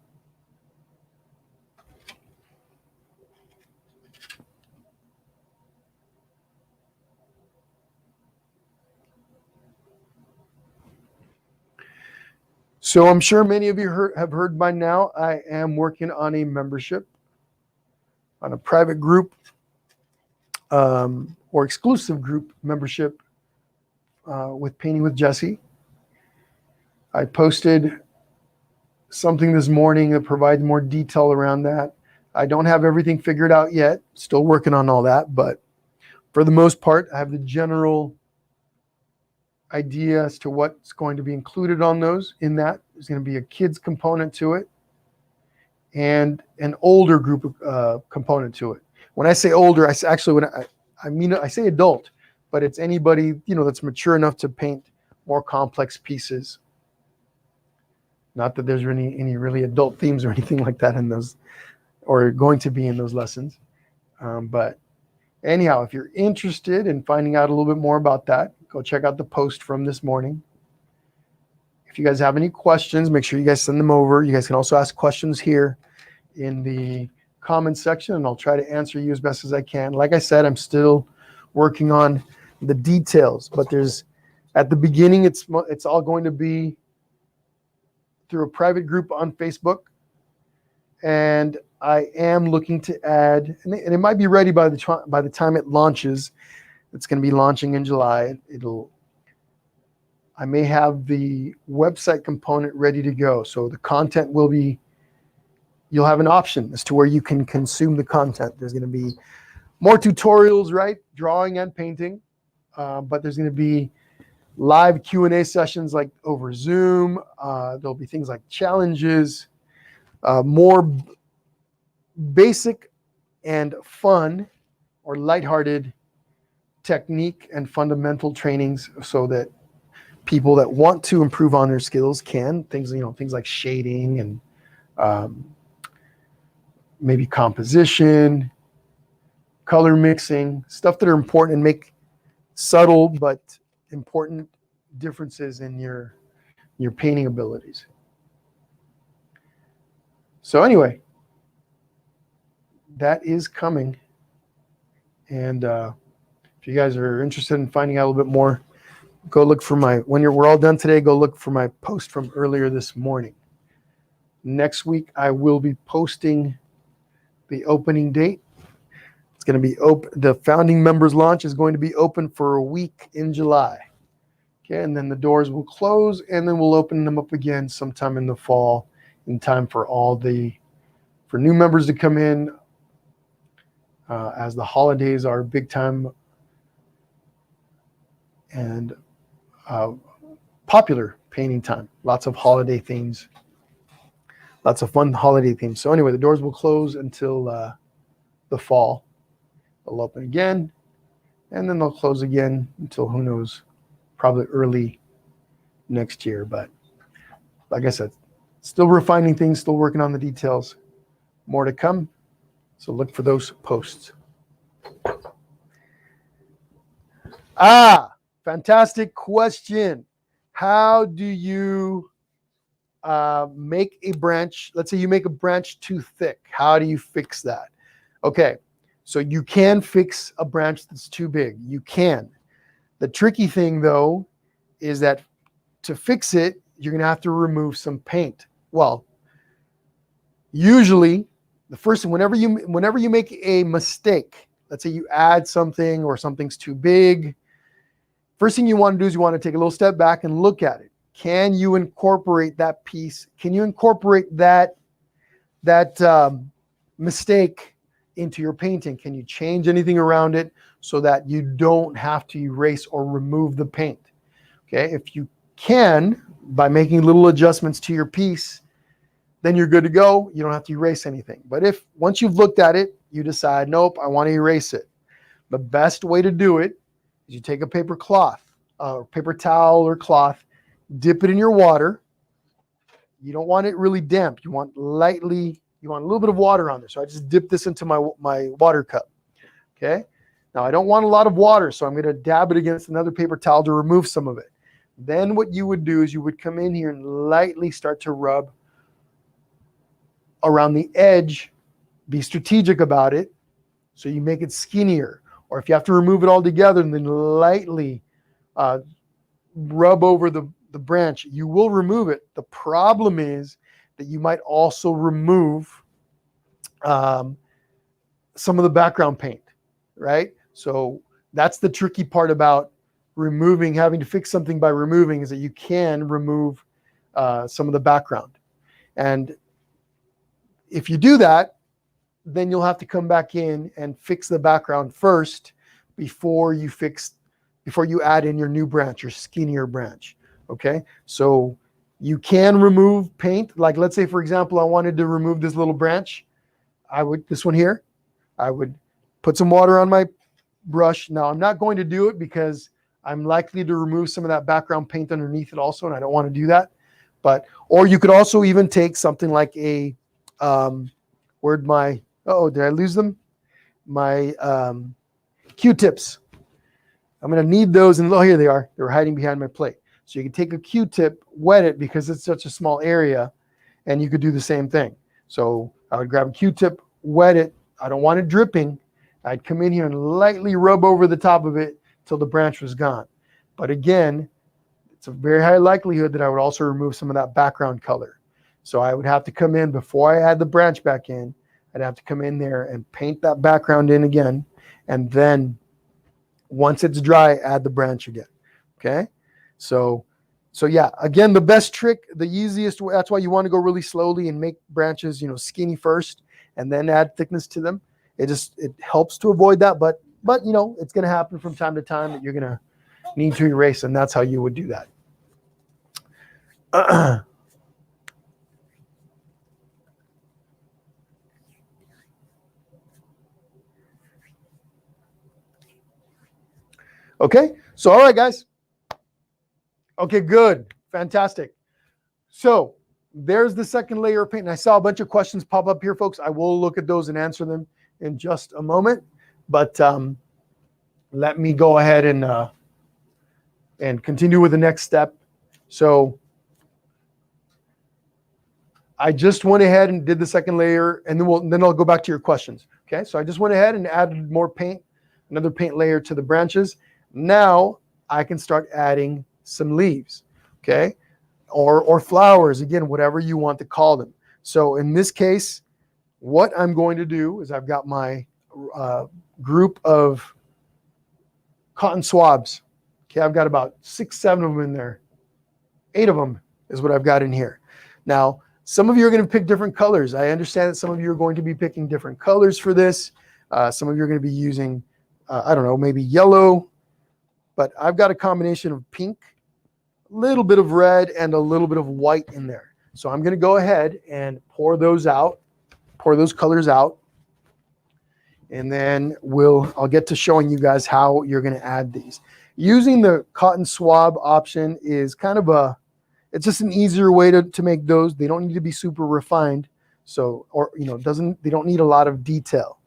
[SPEAKER 1] So I'm sure many of you have heard by now, I am working on a membership, on a private group or exclusive group membership with Painting with Jesse. I posted something this morning that provides more detail around that. I don't have everything figured out yet, still working on all that, but for the most part, I have the general idea as to what's going to be included on those. In that, there's going to be a kids component to it and an older group component to it. When I say older, I say adult, but it's anybody, that's mature enough to paint more complex pieces. Not that there's any really adult themes or anything like that in those, or going to be in those lessons. But anyhow, if you're interested in finding out a little bit more about that, go check out the post from this morning. If you guys have any questions, make sure you guys send them over. You guys can also ask questions here in the comments section, and I'll try to answer you as best as I can. Like I said, I'm still working on the details, but at the beginning, it's all going to be through a private group on Facebook. And I am looking to add, and it might be ready by the time it launches. It's going to be launching in July. I may have the website component ready to go. So the content you'll have an option as to where you can consume the content. There's going to be more tutorials, right? Drawing and painting. But there's going to be live Q&A sessions like over Zoom. There'll be things like challenges, more basic and fun or lighthearted technique and fundamental trainings so that people that want to improve on their skills can. Things like shading and maybe composition, color mixing, stuff that are important and make subtle but important differences in your painting abilities. So anyway, that is coming. And if you guys are interested in finding out a little bit more, go look for we're all done today, go look for my post from earlier this morning. Next week, I will be posting the opening date. It's going to be open. The founding members launch is going to be open for a week in July. Okay, and then the doors will close, and then we'll open them up again sometime in the fall, in time for new members to come in, as the holidays are big time and popular painting time. Lots of holiday themes, lots of fun holiday themes. So anyway, the doors will close until the fall. They'll open again, and then they'll close again until who knows, probably early next year. But like I said, still refining things, still working on the details. More to come. So look for those posts. Fantastic question. How do you make a branch? Let's say you make a branch too thick. How do you fix that? Okay, so you can fix a branch that's too big. You can. The tricky thing, though, is that to fix it, you're going to have to remove some paint. Well, usually, the first thing, whenever you make a mistake, let's say you add something or something's too big, first thing you want to do is you want to take a little step back and look at it. Can you incorporate that piece? Can you incorporate that mistake into your painting? Can you change anything around it so that you don't have to erase or remove the paint? Okay, if you can, by making little adjustments to your piece, then you're good to go. You don't have to erase anything. But if once you've looked at it, you decide, nope, I want to erase it. The best way to do it is you take a paper towel or cloth, dip it in your water. You don't want it really damp. You want lightly you want a little bit of water on there. So I just dip this into my water cup. Okay. Now I don't want a lot of water, so I'm going to dab it against another paper towel to remove some of it. Then what you would do is you would come in here and lightly start to rub around the edge. Be strategic about it so you make it skinnier. Or if you have to remove it all together, then lightly rub over the branch. You will remove it. The problem is that you might also remove some of the background paint, right? So that's the tricky part about removing, having to fix something by removing, is that you can remove some of the background. And if you do that, then you'll have to come back in and fix the background first before you add in your new branch, your skinnier branch. Okay, so you can remove paint. Like, let's say, for example, I wanted to remove this little branch. This one here, I would put some water on my brush. Now, I'm not going to do it because I'm likely to remove some of that background paint underneath it also, and I don't want to do that. Or you could also even take something like a, did I lose them? My Q-tips. I'm going to need those, and here they are. They're hiding behind my plate. So you can take a Q-tip, wet it because it's such a small area, and you could do the same thing. So I would grab a Q-tip, wet it. I don't want it dripping. I'd come in here and lightly rub over the top of it till the branch was gone. But again, it's a very high likelihood that I would also remove some of that background color. So I would have to come in before I add the branch back in. I'd have to come in there and paint that background in again. And then once it's dry, add the branch again. Okay. So yeah, again, the best trick, the easiest way, that's why you want to go really slowly and make branches, skinny first and then add thickness to them. It helps to avoid that, but it's going to happen from time to time that you're going to need to erase, and that's how you would do that. Okay, so all right, guys. Okay, good, fantastic. So there's the second layer of paint, and I saw a bunch of questions pop up here, folks. I will look at those and answer them in just a moment, but let me go ahead and continue with the next step. So I just went ahead and did the second layer, and then I'll go back to your questions. Okay, so I just went ahead and added more paint, another paint layer to the branches. Now I can start adding some leaves, okay, or flowers, again, whatever you want to call them. So in this case, what I'm going to do is I've got my group of cotton swabs. Okay, I've got about 6, 7 of them in there. 8 of them is what I've got in here. Now, some of you are going to pick different colors. I understand that some of you are going to be picking different colors for this. Some of you are going to be using, I don't know, maybe yellow. But I've got a combination of pink, a little bit of red, and a little bit of white in there. So I'm going to go ahead and pour those colors out. And then I'll get to showing you guys how you're going to add these. Using the cotton swab option is kind of it's just an easier way to make those. They don't need to be super refined. So, they don't need a lot of detail.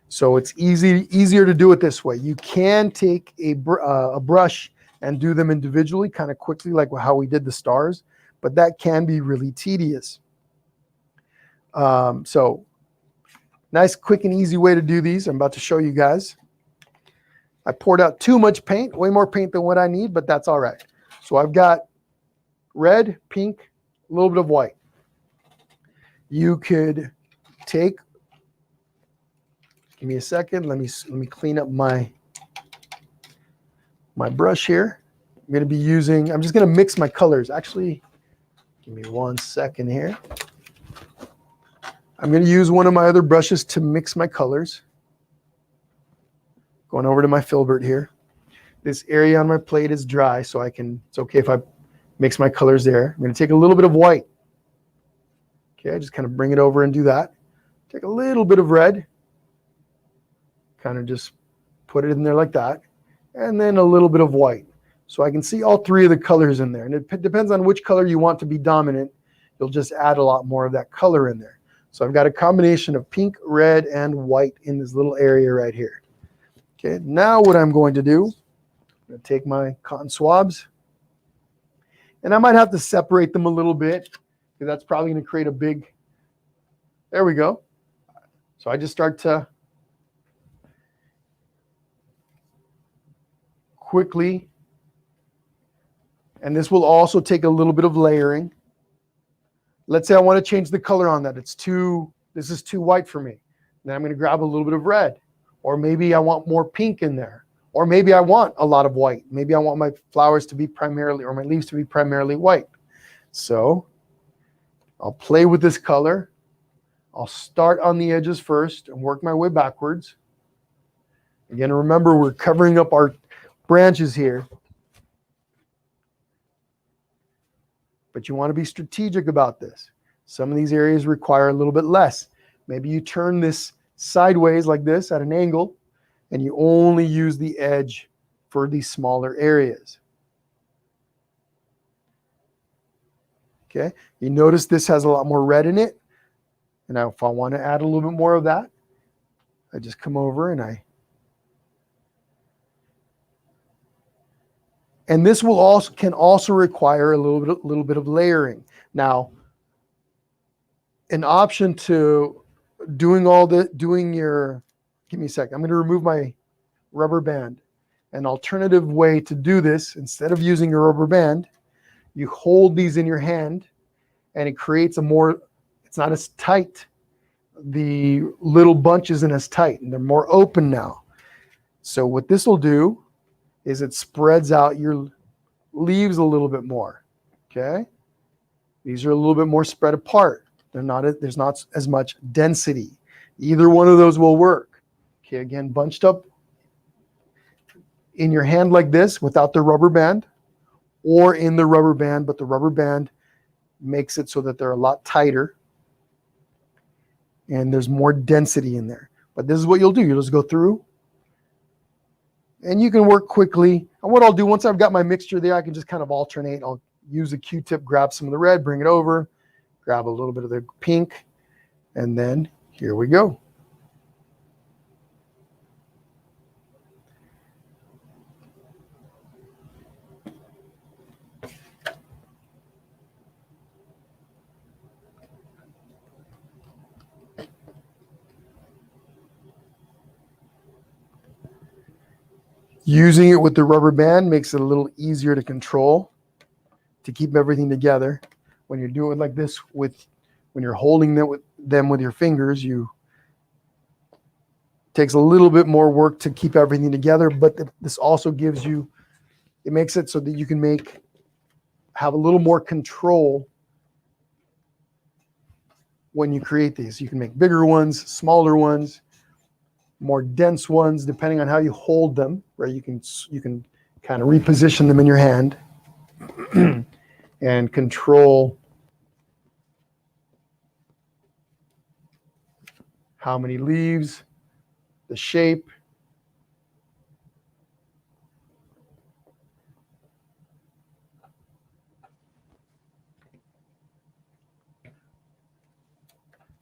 [SPEAKER 1] So it's easier to do it this way. You can take a brush and do them individually kind of quickly, like how we did the stars, but that can be really tedious. So nice, quick, and easy way to do these. I'm about to show you guys. I poured out too much paint, way more paint than what I need, but that's all right. So I've got red, pink, a little bit of white. You could take, give me a second, let me clean up my brush here. I'm going to be I'm just going to mix my colors. Actually, give me 1 second here. I'm going to use one of my other brushes to mix my colors. Going over to my filbert here. This area on my plate is dry, so it's okay if I mix my colors there. I'm going to take a little bit of white. Okay, just kind of bring it over and do that. Take a little bit of red. Kind of just put it in there like that. And then a little bit of white. So I can see all 3 of the colors in there. And it depends on which color you want to be dominant. you'll just add a lot more of that color in there. So I've got a combination of pink, red, and white in this little area right here. Okay, now what I'm going to do, I'm going to take my cotton swabs, and I might have to separate them a little bit, because that's probably going to create a big, there we go. So I just start to quickly, and this will also take a little bit of layering. Let's say I want to change the color on that. This is too white for me. Then I'm going to grab a little bit of red, or maybe I want more pink in there, or maybe I want a lot of white. Maybe I want my flowers to be primarily, or my leaves to be primarily white. So I'll play with this color. I'll start on the edges first and work my way backwards. Again, remember, we're covering up our branches here. But you want to be strategic about this. Some of these areas require a little bit less. Maybe you turn this sideways like this at an angle, and you only use the edge for these smaller areas. Okay, you notice this has a lot more red in it. And now if I want to add a little bit more of that, I just come over and and this can also require a little bit of layering. Now, an option to give me a second. I'm going to remove my rubber band. An alternative way to do this, instead of using your rubber band, you hold these in your hand, and it creates it's not as tight. The little bunch isn't as tight, and they're more open now. So what this will do is it spreads out your leaves a little bit more. Okay, these are a little bit more spread apart. There's not as much density. Either one of those will work. Okay, again, bunched up in your hand like this without the rubber band, or in the rubber band, but the rubber band makes it so that they're a lot tighter and there's more density in there. But this is what you'll do. You'll just go through, and you can work quickly. And what I'll do, once I've got my mixture there, I can just kind of alternate. I'll use a Q-tip, grab some of the red, bring it over, grab a little bit of the pink, and then here we go. Using it with the rubber band makes it a little easier to control, to keep everything together. When you're doing it like this, when you're holding them with your fingers, it takes a little bit more work to keep everything together. But this also it makes it so that you can have a little more control when you create these. You can make bigger ones, smaller ones, more dense ones, depending on how you hold them, right? You can kind of reposition them in your hand and control how many leaves, the shape.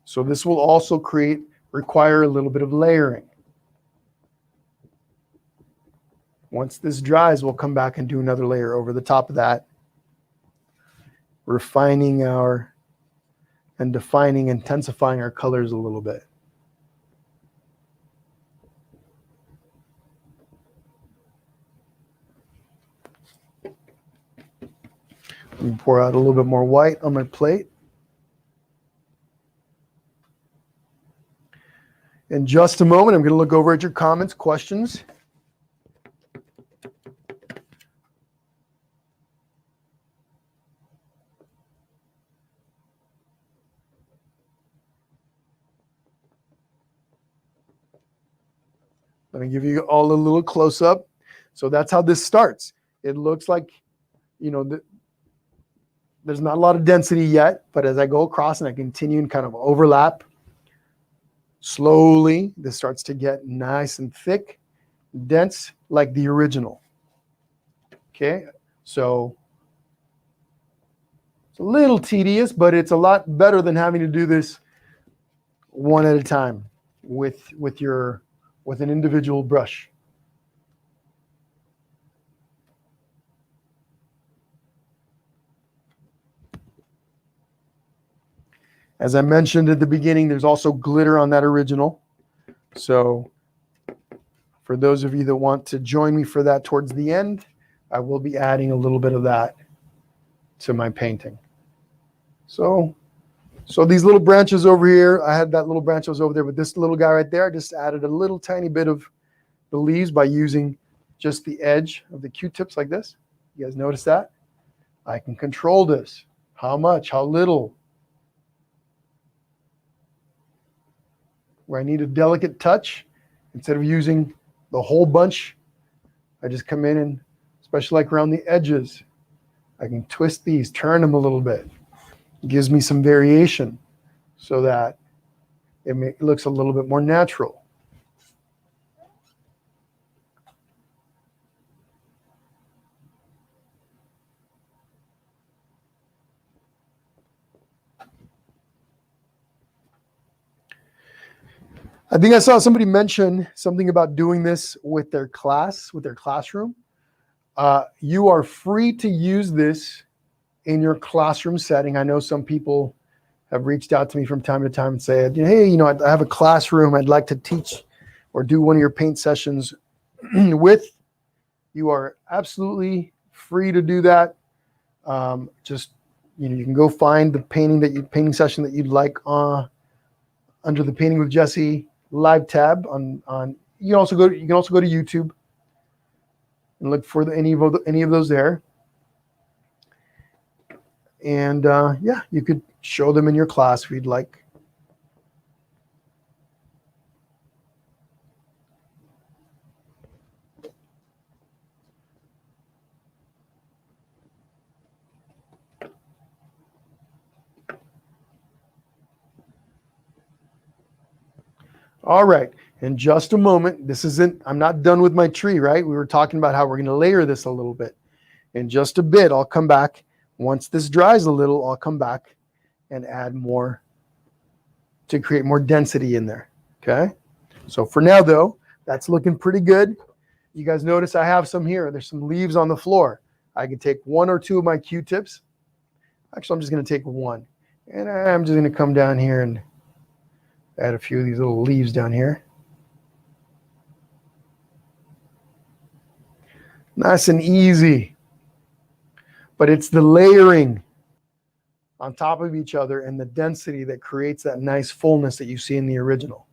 [SPEAKER 1] So this will also require a little bit of layering. Once this dries, we'll come back and do another layer over the top of that, refining and defining, intensifying our colors a little bit. Let me pour out a little bit more white on my plate. In just a moment, I'm going to look over at your comments, questions. Let me give you all a little close-up. So that's how this starts. It looks like, there's not a lot of density yet, but as I go across and I continue and kind of overlap, slowly this starts to get nice and thick, dense, like the original. Okay, so It's a little tedious, but it's a lot better than having to do this one at a time with an individual brush. As I mentioned at the beginning, there's also glitter on that original. So for those of you that want to join me for that towards the end, I will be adding a little bit of that to my painting. So these little branches over here, I had that little branch that was over there, but this little guy right there, I just added a little tiny bit of the leaves by using just the edge of the Q-tips like this. You guys notice that? I can control this. How much, how little. Where I need a delicate touch, instead of using the whole bunch, I just come in and, especially like around the edges, I can twist these, turn them a little bit. It gives me some variation so that it looks a little bit more natural. I think I saw somebody mention something about doing this with their class, with their classroom. You are free to use this in your classroom setting. I know some people have reached out to me from time to time and said, hey, I have a classroom I'd like to teach or do one of your paint sessions with. You are absolutely free to do that. Just, you can go find the painting session that you'd like under the Painting with Jesse live tab on you can also go to YouTube and look for any of those there. And yeah, you could show them in your class if you'd like. All right, in just a moment, I'm not done with my tree, right? We were talking about how we're going to layer this a little bit. In just a bit, I'll come back. Once this dries a little, I'll come back and add more to create more density in there, okay? So for now, though, that's looking pretty good. You guys notice I have some here. There's some leaves on the floor. I can take one or two of my Q-tips. Actually, I'm just going to take one. And I'm just going to come down here and add a few of these little leaves down here. Nice and easy. But it's the layering on top of each other and the density that creates that nice fullness that you see in the original.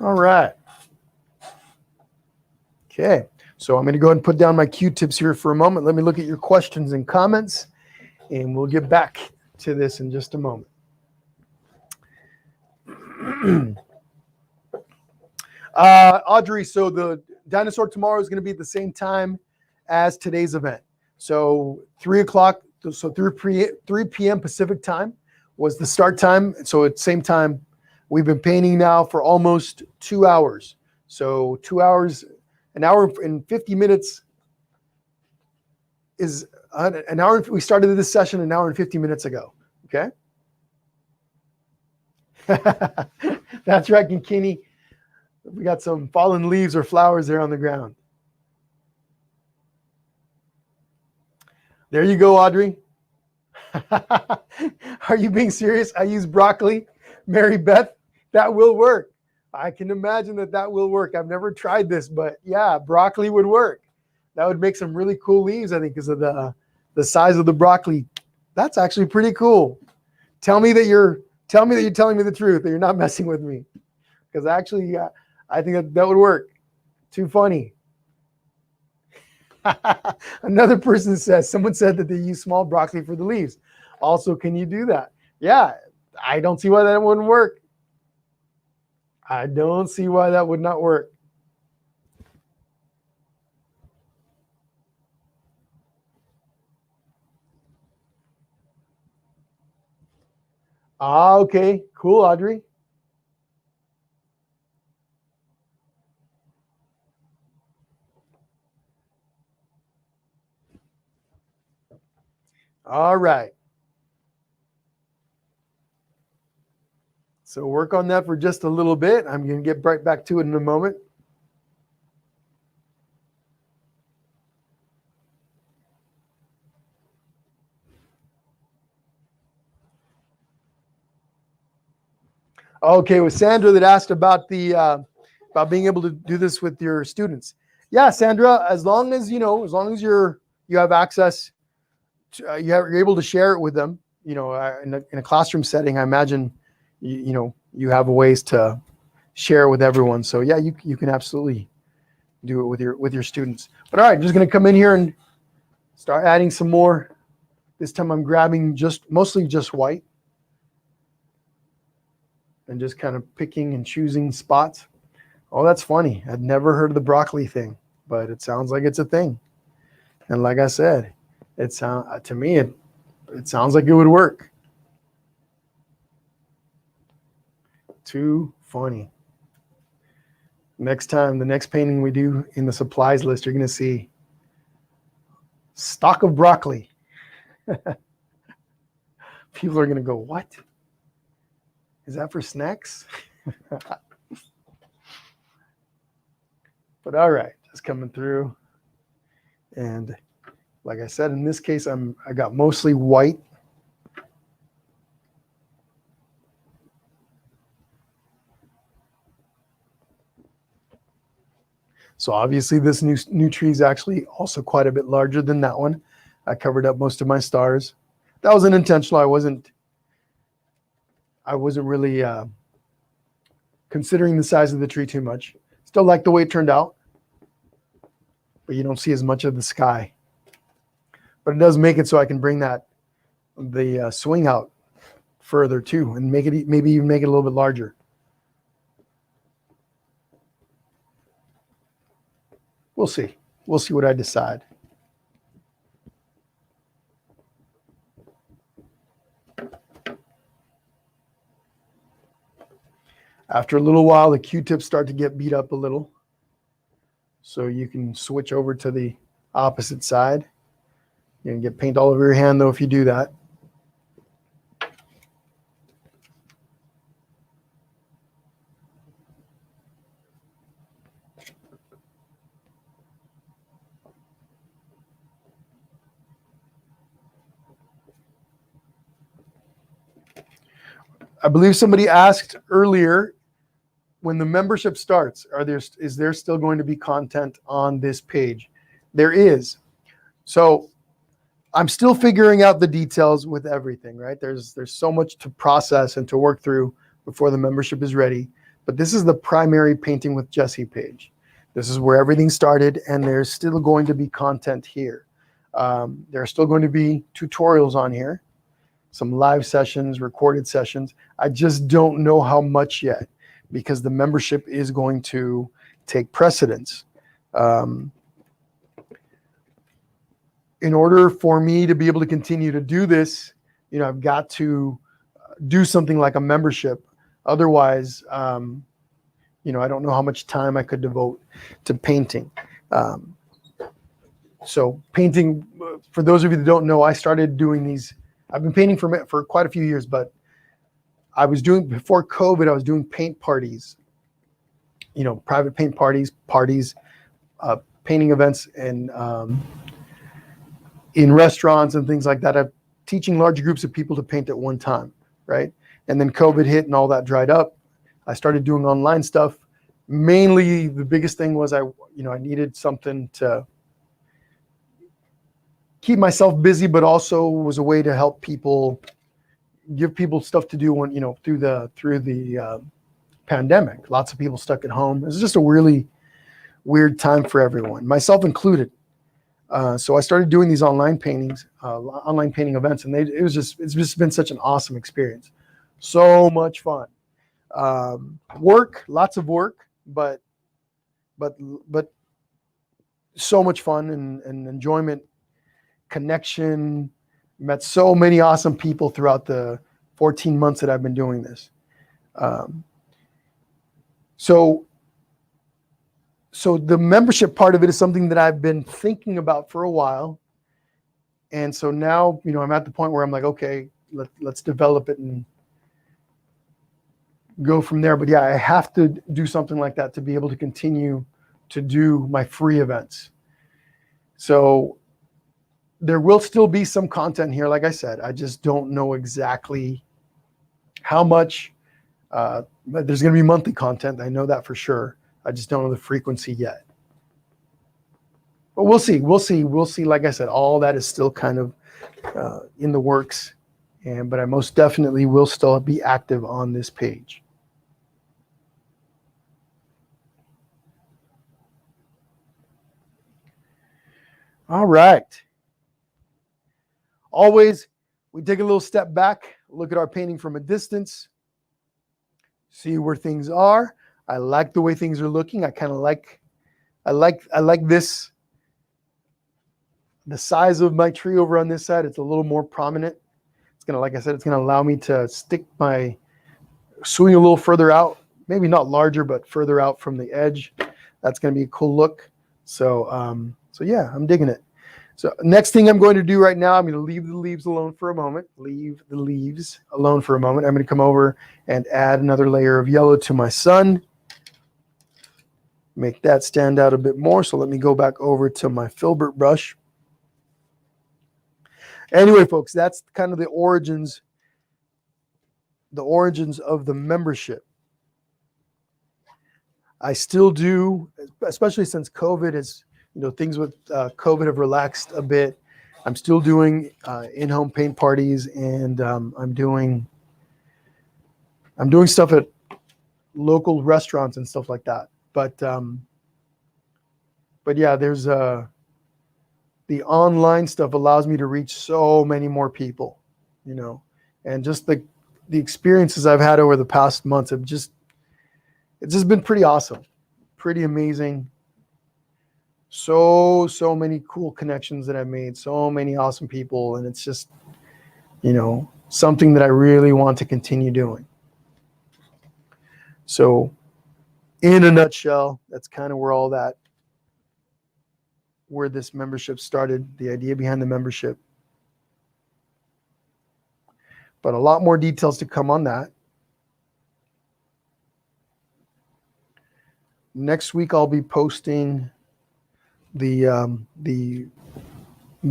[SPEAKER 1] All right. Okay, so I'm going to go ahead and put down my Q-tips here for a moment. Let me look at your questions and comments, and we'll get back to this in just a moment. Audrey, so the dinosaur tomorrow is going to be at the same time as today's event. So 3 o'clock, so 3 p.m. Pacific time was the start time. So at the same time, we've been painting now for almost 2 hours. So 2 hours, an hour and 50 minutes is an hour. We started this session an hour and 50 minutes ago. Okay. That's right, Kinkini. We got some fallen leaves or flowers there on the ground. There you go, Audrey. Are you being serious? I use broccoli, Mary Beth. That will work. I can imagine that will work. I've never tried this, but yeah, broccoli would work. That would make some really cool leaves, I think, because of the size of the broccoli. That's actually pretty cool. Tell me that you're telling me the truth, that you're not messing with me. Because actually, I think that would work. Too funny. Another person someone said that they use small broccoli for the leaves. Also, can you do that? Yeah, I don't see why that wouldn't work. I don't see why that would not work. Okay, cool, Audrey. All right. So work on that for just a little bit. I'm going to get right back to it in a moment. Okay, with Sandra that asked about the about being able to do this with your students. Yeah, Sandra, as long as you have access, to, you're able to share it with them. In a classroom setting, I imagine you have ways to share with everyone. So yeah, you can absolutely do it with your students. But all right, I'm just going to come in here and start adding some more. This time I'm grabbing mostly just white and just kind of picking and choosing spots. Oh, that's funny. I'd never heard of the broccoli thing, but it sounds like it's a thing. And like I said, it sounds like it would work. Too funny. Next time, the next painting we do in the supplies list, you're going to see stalk of broccoli. People are going to go, what? Is that for snacks? But all right, just coming through. And like I said, in this case, I got mostly white. So obviously this new tree is actually also quite a bit larger than that one. I covered up most of my stars. That was unintentional. I wasn't really considering the size of the tree too much. Still like the way it turned out, but you don't see as much of the sky. But it does make it so I can bring the swing out further too, and maybe even make it a little bit larger. We'll see. We'll see what I decide. After a little while, the Q-tips start to get beat up a little. So you can switch over to the opposite side. You can get paint all over your hand, though, if you do that. I believe somebody asked earlier, when the membership starts, is there still going to be content on this page? There is. So I'm still figuring out the details with everything, right? There's so much to process and to work through before the membership is ready. But this is the primary Painting with Jesse page. This is where everything started, and there's still going to be content here. There are still going to be tutorials on here, some live sessions, recorded sessions. I just don't know how much yet, because the membership is going to take precedence. In order for me to be able to continue to do this, I've got to do something like a membership. Otherwise, I don't know how much time I could devote to painting. So painting, for those of you that don't know, I started doing these. I've been painting for quite a few years, but before COVID, I was doing paint parties, private paint parties, painting events, and in restaurants and things like that. I'm teaching large groups of people to paint at one time, right? And then COVID hit and all that dried up. I started doing online stuff. Mainly, the biggest thing was I needed something to keep myself busy, but also was a way to help people, give people stuff to do when, through the pandemic. Lots of people stuck at home. It was just a really weird time for everyone, myself included. So I started doing these online painting events, and it's just been such an awesome experience. So much fun. Lots of work, but so much fun and enjoyment, connection. Met so many awesome people throughout the 14 months that I've been doing this. So the membership part of it is something that I've been thinking about for a while. And so now, I'm at the point where I'm like, okay, let's develop it and go from there. But yeah, I have to do something like that to be able to continue to do my free events. So there will still be some content here. Like I said, I just don't know exactly how much. But there's going to be monthly content. I know that for sure. I just don't know the frequency yet. But we'll see. Like I said, all that is still kind of in the works. But I most definitely will still be active on this page. All right. Always, we take a little step back, look at our painting from a distance, see where things are. I like the way things are looking. I like this. The size of my tree over on this side, it's a little more prominent. It's gonna, like I said, it's gonna allow me to stick my swing a little further out, maybe not larger, but further out from the edge. That's gonna be a cool look. So yeah, I'm digging it. So next thing I'm going to do right now, I'm going to leave the leaves alone for a moment. I'm going to come over and add another layer of yellow to my sun. Make that stand out a bit more. So let me go back over to my filbert brush. Anyway, folks, that's kind of the origins of the membership. I still do, especially since COVID is, things with COVID have relaxed a bit. I'm still doing in-home paint parties, and I'm doing stuff at local restaurants and stuff like that. But yeah, there's the online stuff allows me to reach so many more people, and just the experiences I've had over the past months it's just been pretty awesome, pretty amazing. So many cool connections that I've made, so many awesome people, and it's just, something that I really want to continue doing. So in a nutshell, that's kind of where this membership started, the idea behind the membership. But a lot more details to come on that. Next week, I'll be posting the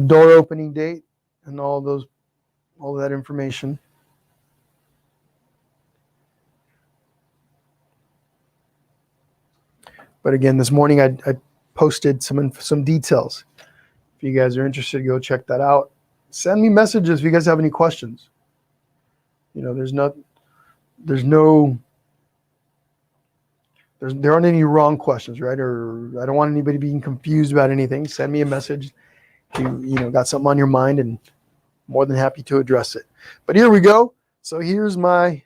[SPEAKER 1] door opening date and all that information. But again, this morning I posted some details. If you guys are interested, go check that out. Send me messages if you guys have any questions. There aren't any wrong questions, right? Or I don't want anybody being confused about anything. Send me a message if you got something on your mind, and more than happy to address it. But here we go. So here's my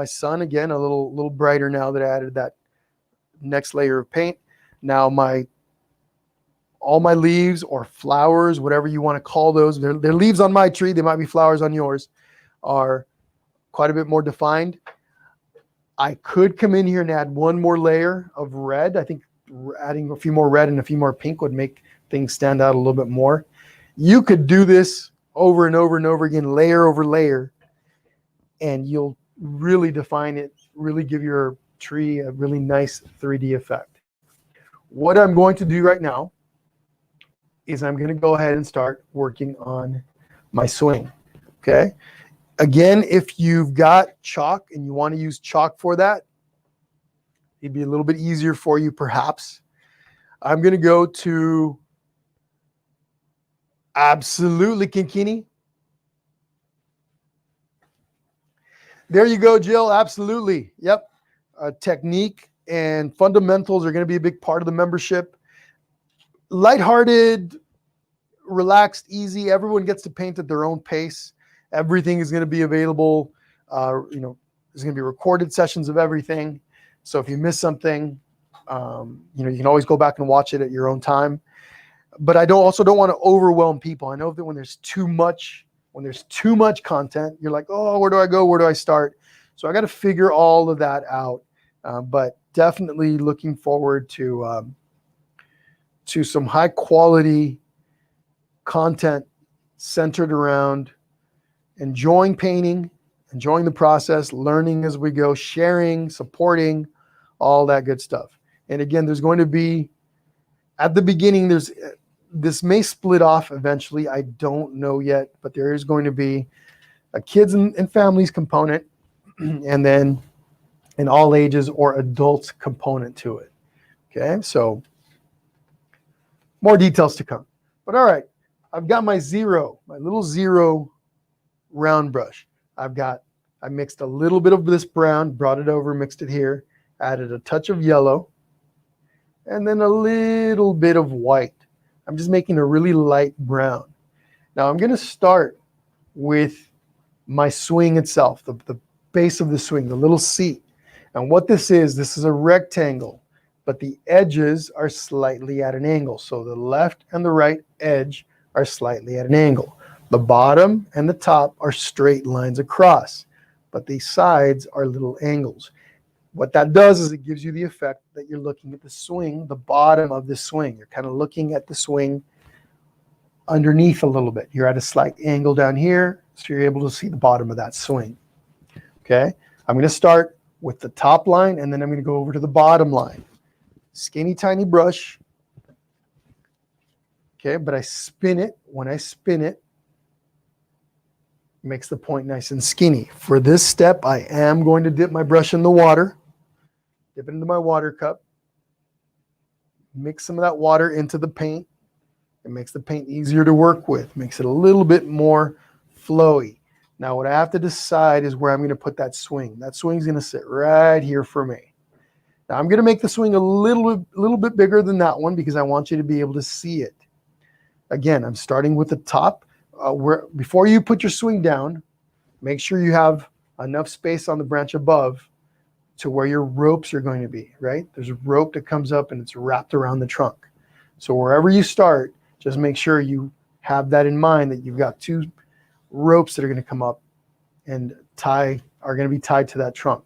[SPEAKER 1] sun again, a little brighter now that I added that next layer of paint. Now all my leaves or flowers, whatever you want to call those, they're leaves on my tree. They might be flowers on yours, are quite a bit more defined. I could come in here and add one more layer of red. I think adding a few more red and a few more pink would make things stand out a little bit more. You could do this over and over and over again, layer over layer, and you'll really define it, really give your tree a really nice 3D effect. What I'm going to do right now is I'm going to go ahead and start working on my swing. Okay. Again, if you've got chalk and you want to use chalk for that, it'd be a little bit easier for you perhaps. I'm going to go to Absolutely Kinkini. There you go, Jill. Absolutely. Yep. Technique and fundamentals are going to be a big part of the membership. Lighthearted, relaxed, easy. Everyone gets to paint at their own pace. Everything is going to be available. There's going to be recorded sessions of everything. So if you miss something, you can always go back and watch it at your own time. But I also don't want to overwhelm people. I know that when there's too much content, you're like, oh, where do I go? Where do I start? So I got to figure all of that out. But definitely looking forward to some high quality content centered around enjoying painting, enjoying the process, learning as we go, sharing, supporting, all that good stuff. And again, there's going to be, at the beginning, this may split off eventually. I don't know yet, but there is going to be a kids and families component, and then an all ages or adults component to it. Okay, so more details to come. But all right, I've got my little zero round brush. I mixed a little bit of this brown, brought it over, mixed it here, added a touch of yellow, and then a little bit of white. I'm just making a really light brown. Now I'm going to start with my swing itself, the base of the swing, the little seat. And what this is a rectangle, but the edges are slightly at an angle. So the left and the right edge are slightly at an angle. The bottom and the top are straight lines across, but the sides are little angles. What that does is it gives you the effect that you're looking at the swing, the bottom of the swing. You're kind of looking at the swing underneath a little bit. You're at a slight angle down here, so you're able to see the bottom of that swing. Okay, I'm going to start with the top line, and then I'm going to go over to the bottom line. Skinny, tiny brush. Okay, but I spin it. When I spin it, it makes the point nice and skinny. For this step, I am going to dip my brush in the water. Dip it into my water cup. Mix some of that water into the paint. It makes the paint easier to work with. Makes it a little bit more flowy. Now what I have to decide is where I'm going to put that swing. That swing's going to sit right here for me. Now I'm going to make the swing a little bit bigger than that one because I want you to be able to see it. Again, I'm starting with the top. Before you put your swing down, make sure you have enough space on the branch above to where your ropes are going to be, right? There's a rope that comes up and it's wrapped around the trunk. So wherever you start, just make sure you have that in mind, that you've got two ropes that are going to come up and are going to be tied to that trunk.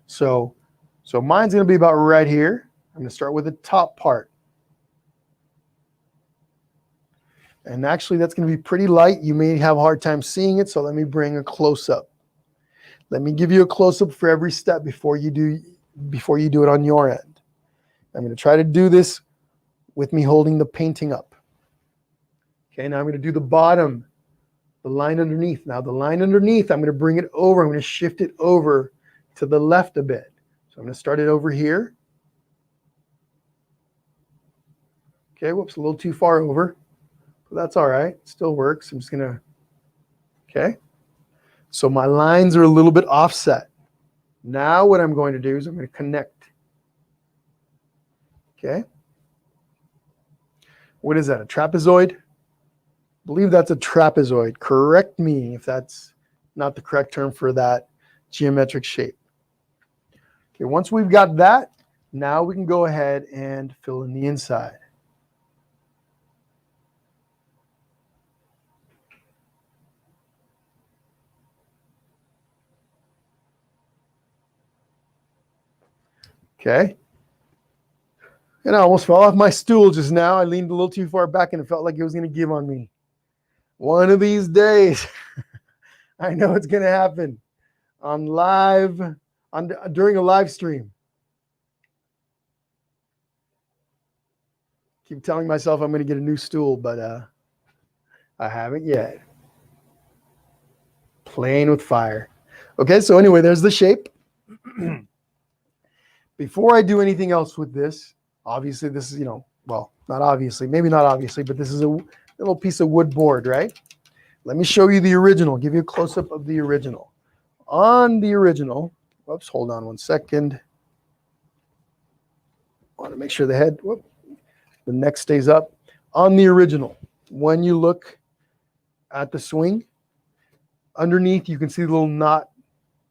[SPEAKER 1] So mine's going to be about right here. I'm going to start with the top part. And actually that's going to be pretty light. You may have a hard time seeing it, so let me bring a close-up. Let me give you a close-up for every step before you do it on your end. I'm going to try to do this with me holding the painting up. Okay, now I'm going to do the bottom, the line underneath. Now the line underneath, I'm going to bring it over. I'm going to shift it over to the left a bit. So I'm going to start it over here. Okay, whoops, a little too far over. But that's all right. It still works. I'm just going to, okay. So my lines are a little bit offset. Now what I'm going to do is I'm going to connect. Okay. What is that, a trapezoid? I believe that's a trapezoid. Correct me if that's not the correct term for that geometric shape. Okay, once we've got that, now we can go ahead and fill in the inside. Okay. And I almost fell off my stool just now. I leaned a little too far back and it felt like it was going to give on me. One of these days, I know it's going to happen during a live stream. Keep telling myself I'm going to get a new stool, but I haven't yet. Playing with fire. Okay, so anyway, there's the shape. Before I do anything else with this, obviously this is, well, not obviously, maybe not obviously, but this is a little piece of wood board, right? Let me show you the original, give you a close-up of the original. On the original, whoops, hold on one second. I want to make sure the neck stays up. On the original, when you look at the swing, underneath you can see the little knot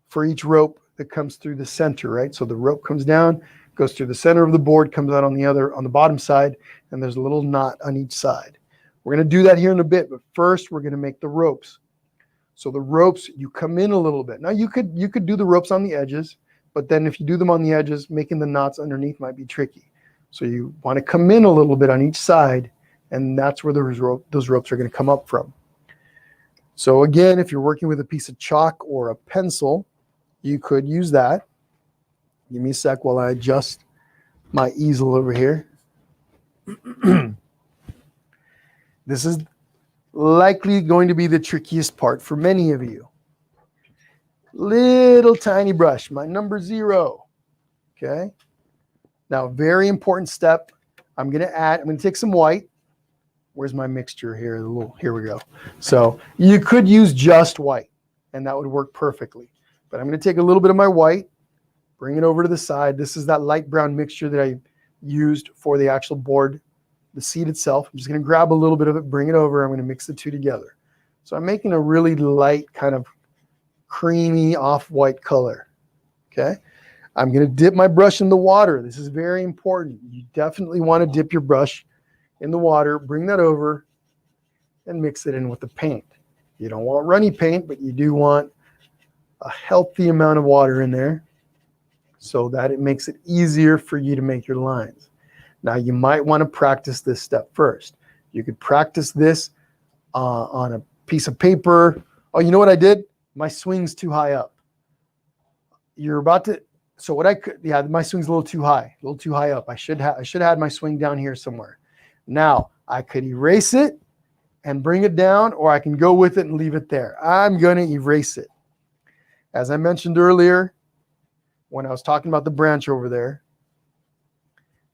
[SPEAKER 1] for each rope that comes through the center, right? So the rope comes down, goes through the center of the board, comes out on the bottom side, and there's a little knot on each side. We're going to do that here in a bit, but first we're going to make the ropes. So the ropes, you come in a little bit. Now you could do the ropes on the edges, but then if you do them on the edges, making the knots underneath might be tricky. So you want to come in a little bit on each side, and that's where those ropes are going to come up from. So again, if you're working with a piece of chalk or a pencil, you could use that. Give me a sec while I adjust my easel over here. This is likely going to be the trickiest part for many of you. Little tiny brush, my number 0. Okay. Now, very important step. I'm going to take some white. Where's my mixture here? Here we go. So you could use just white, and that would work perfectly. But I'm going to take a little bit of my white, bring it over to the side. This is that light brown mixture that I used for the actual board, the seed itself. I'm just going to grab a little bit of it, bring it over. I'm going to mix the two together. So I'm making a really light kind of creamy off-white color. Okay. I'm going to dip my brush in the water. This is very important. You definitely want to dip your brush in the water, bring that over, and mix it in with the paint. You don't want runny paint, but you do want a healthy amount of water in there so that it makes it easier for you to make your lines. Now, you might want to practice this step first. You could practice this on a piece of paper. Oh, you know what I did? My swing's too high up. You're about to... So what I could, yeah, my swing's a little too high up. I should have had my swing down here somewhere. Now I could erase it and bring it down, or I can go with it and leave it there. I'm going to erase it. As I mentioned earlier, when I was talking about the branch over there,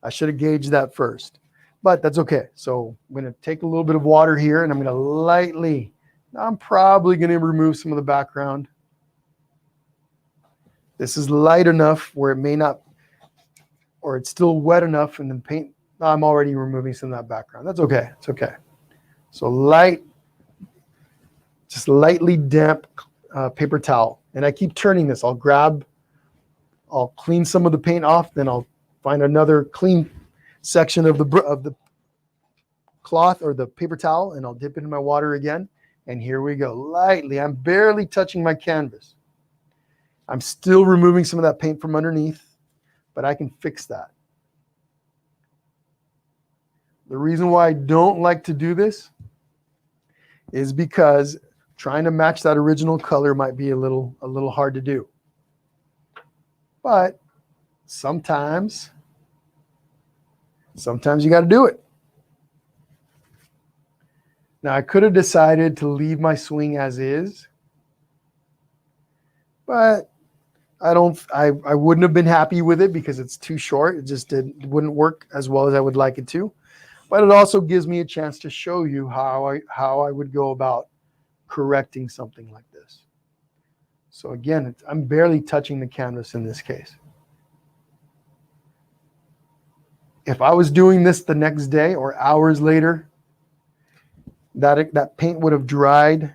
[SPEAKER 1] I should have gauged that first, but that's okay. So I'm going to take a little bit of water here, and I'm going to lightly, I'm probably going to remove some of the background. This is light enough where it may not, or it's still wet enough, and then paint, I'm already removing some of that background. That's okay. It's okay. So light, just lightly damp paper towel. And I keep turning this. I'll clean some of the paint off, then I'll find another clean section of the cloth or the paper towel, and I'll dip it in my water again. And here we go. Lightly, I'm barely touching my canvas. I'm still removing some of that paint from underneath, but I can fix that. The reason why I don't like to do this is because trying to match that original color might be a little hard to do. But sometimes you got to do it. Now, I could have decided to leave my swing as is, but I wouldn't have been happy with it because it's too short. It wouldn't work as well as I would like it to. But it also gives me a chance to show you how I would go about correcting something like this. So again, I'm barely touching the canvas in this case. If I was doing this the next day or hours later, that paint would have dried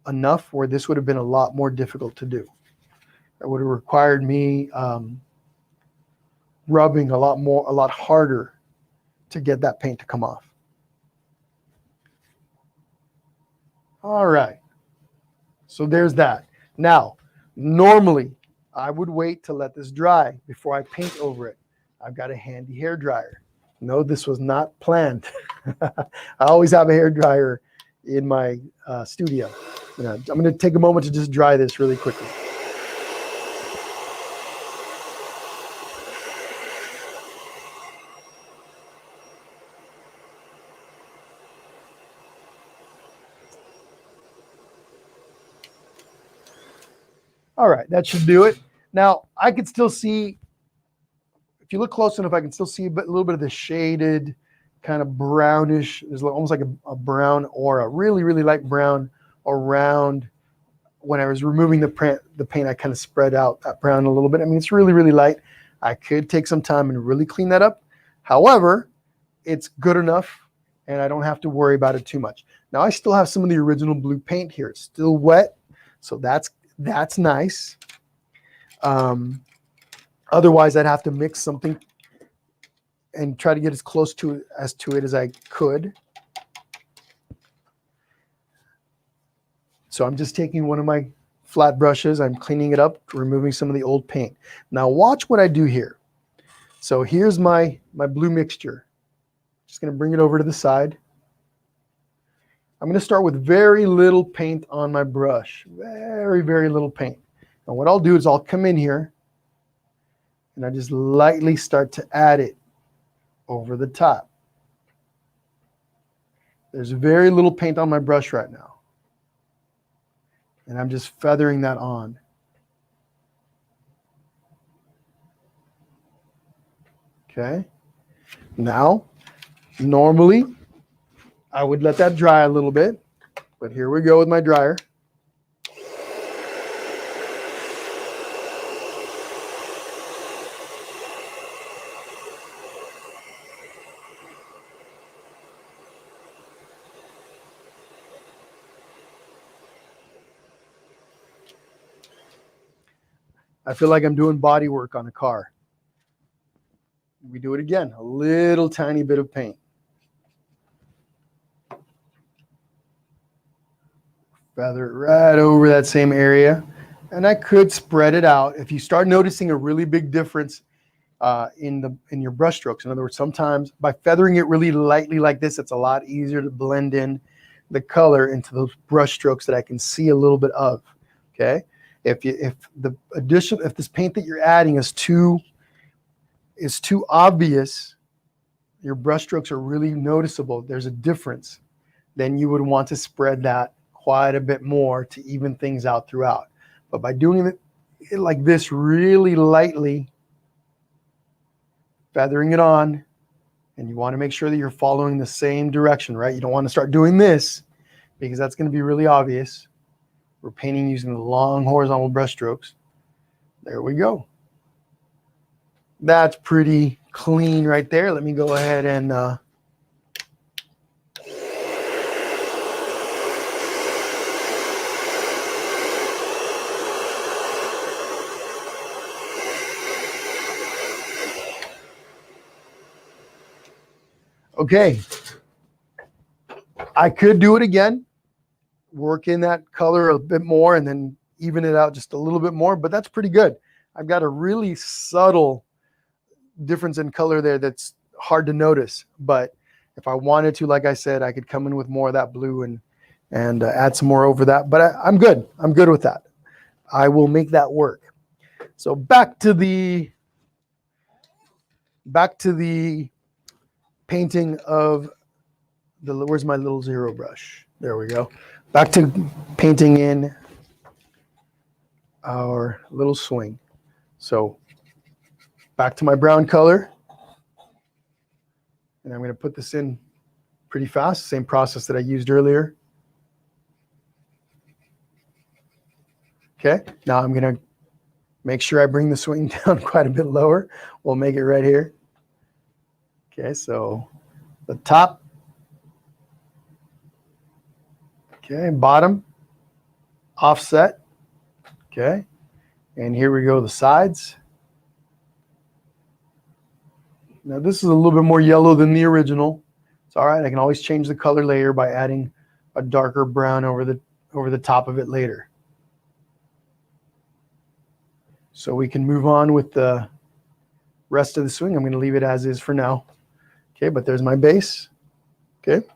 [SPEAKER 1] enough where this would have been a lot more difficult to do. It would have required me rubbing a lot harder to get that paint to come off. All right. So there's that. Now, normally I would wait to let this dry before I paint over it. I've got a handy hair dryer. No, this was not planned. I always have a hair dryer in my studio. I'm going to take a moment to just dry this really quickly. All right, that should do it. Now, I could still see, if you look close enough, I can still see a little bit of the shaded, kind of brownish, there's almost like a brown aura, really, really light brown around. When I was removing the paint, I kind of spread out that brown a little bit. I mean, it's really, really light. I could take some time and really clean that up. However, it's good enough, and I don't have to worry about it too much. Now, I still have some of the original blue paint here. It's still wet, so that's nice. Otherwise, I'd have to mix something and try to get as close to it as I could. So I'm just taking one of my flat brushes. I'm cleaning it up, removing some of the old paint. Now watch what I do here. So here's my blue mixture. Just going to bring it over to the side. I'm going to start with very little paint on my brush. Very, very little paint. And what I'll do is I'll come in here and I just lightly start to add it over the top. There's very little paint on my brush right now. And I'm just feathering that on. Okay. Now, normally, I would let that dry a little bit. But here we go with my dryer. I feel like I'm doing body work on a car. We do it again, a little tiny bit of paint. Feather it right over that same area. And I could spread it out. If you start noticing a really big difference in your brush strokes, in other words, sometimes by feathering it really lightly like this, it's a lot easier to blend in the color into those brush strokes that I can see a little bit of. Okay. If this paint that you're adding is too obvious, your brush strokes are really noticeable, there's a difference, then you would want to spread that quite a bit more to even things out throughout. But by doing it like this, really lightly, feathering it on, and you want to make sure that you're following the same direction, right? You don't want to start doing this because that's going to be really obvious. We're painting using the long horizontal brush strokes. There we go. That's pretty clean right there. Let me go ahead and okay. I could do it again, work in that color a bit more and then even it out just a little bit more, but that's pretty good. I've got a really subtle difference in color there that's hard to notice, but if I wanted to, like I said, I could come in with more of that blue and add some more over that, but I'm good with that. I will make that work. So back to the painting of where's my little zero brush? There we go. Back to painting in our little swing. So back to my brown color. And I'm going to put this in pretty fast, same process that I used earlier. Okay, now I'm going to make sure I bring the swing down quite a bit lower. We'll make it right here. Okay, so the top. Okay, bottom, offset. Okay, and here we go, the sides. Now this is a little bit more yellow than the original. It's all right, I can always change the color layer by adding a darker brown over the top of it later. So we can move on with the rest of the swing. I'm going to leave it as is for now. Okay, but there's my base. Okay.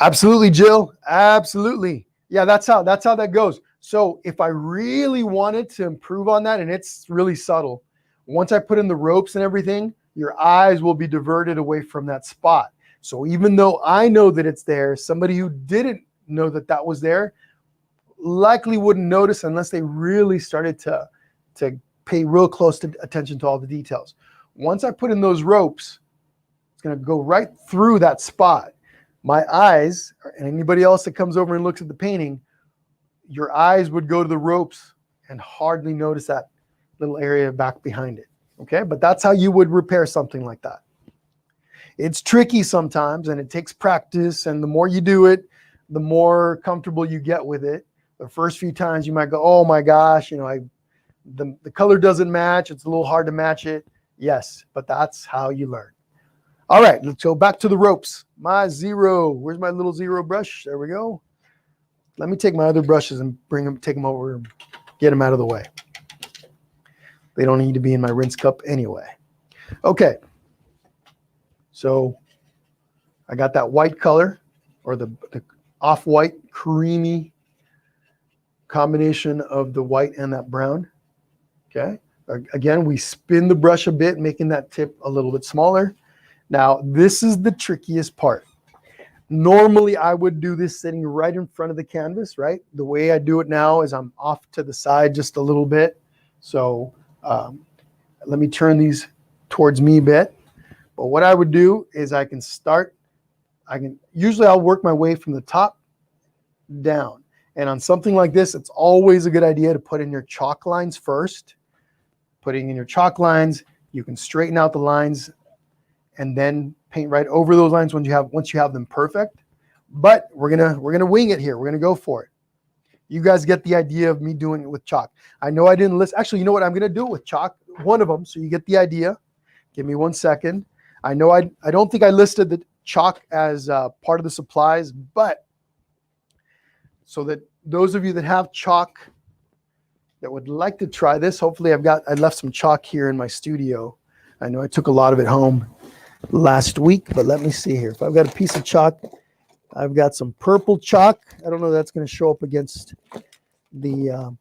[SPEAKER 1] Absolutely, Jill. Absolutely. Yeah, that's how that goes. So if I really wanted to improve on that, and it's really subtle, once I put in the ropes and everything, your eyes will be diverted away from that spot. So even though I know that it's there, somebody who didn't know that that was there likely wouldn't notice unless they really started to pay real close attention to all the details. Once I put in those ropes, it's going to go right through that spot. My eyes, and anybody else that comes over and looks at the painting, your eyes would go to the ropes and hardly notice that little area back behind it. Okay, but that's how you would repair something like that. It's tricky sometimes, and it takes practice, and the more you do it, the more comfortable you get with it. The first few times you might go, oh my gosh, the color doesn't match. It's a little hard to match it. Yes, but that's how you learn. All right, let's go back to the ropes. My zero. Where's my little zero brush? There we go. Let me take my other brushes and take them over and get them out of the way. They don't need to be in my rinse cup anyway. Okay. So I got that white color, or the off-white creamy combination of the white and that brown. Okay. Again, we spin the brush a bit, making that tip a little bit smaller. Now, this is the trickiest part. Normally, I would do this sitting right in front of the canvas, right? The way I do it now is I'm off to the side just a little bit. So let me turn these towards me a bit. But what I would do is usually I'll work my way from the top down. And on something like this, it's always a good idea to put in your chalk lines first. Putting in your chalk lines, you can straighten out the lines and then paint right over those lines once you have them perfect. But we're gonna wing it here. We're gonna go for it. You guys get the idea of me doing it with chalk. I know I didn't list. Actually, you know what? I'm gonna do it with chalk. One of them, so you get the idea. Give me 1 second. I know I don't think I listed the chalk as part of the supplies, but so that those of you that have chalk that would like to try this, hopefully I left some chalk here in my studio. I know I took a lot of it home last week, but let me see here. If I've got a piece of chalk, I've got some purple chalk. I don't know if that's going to show up against the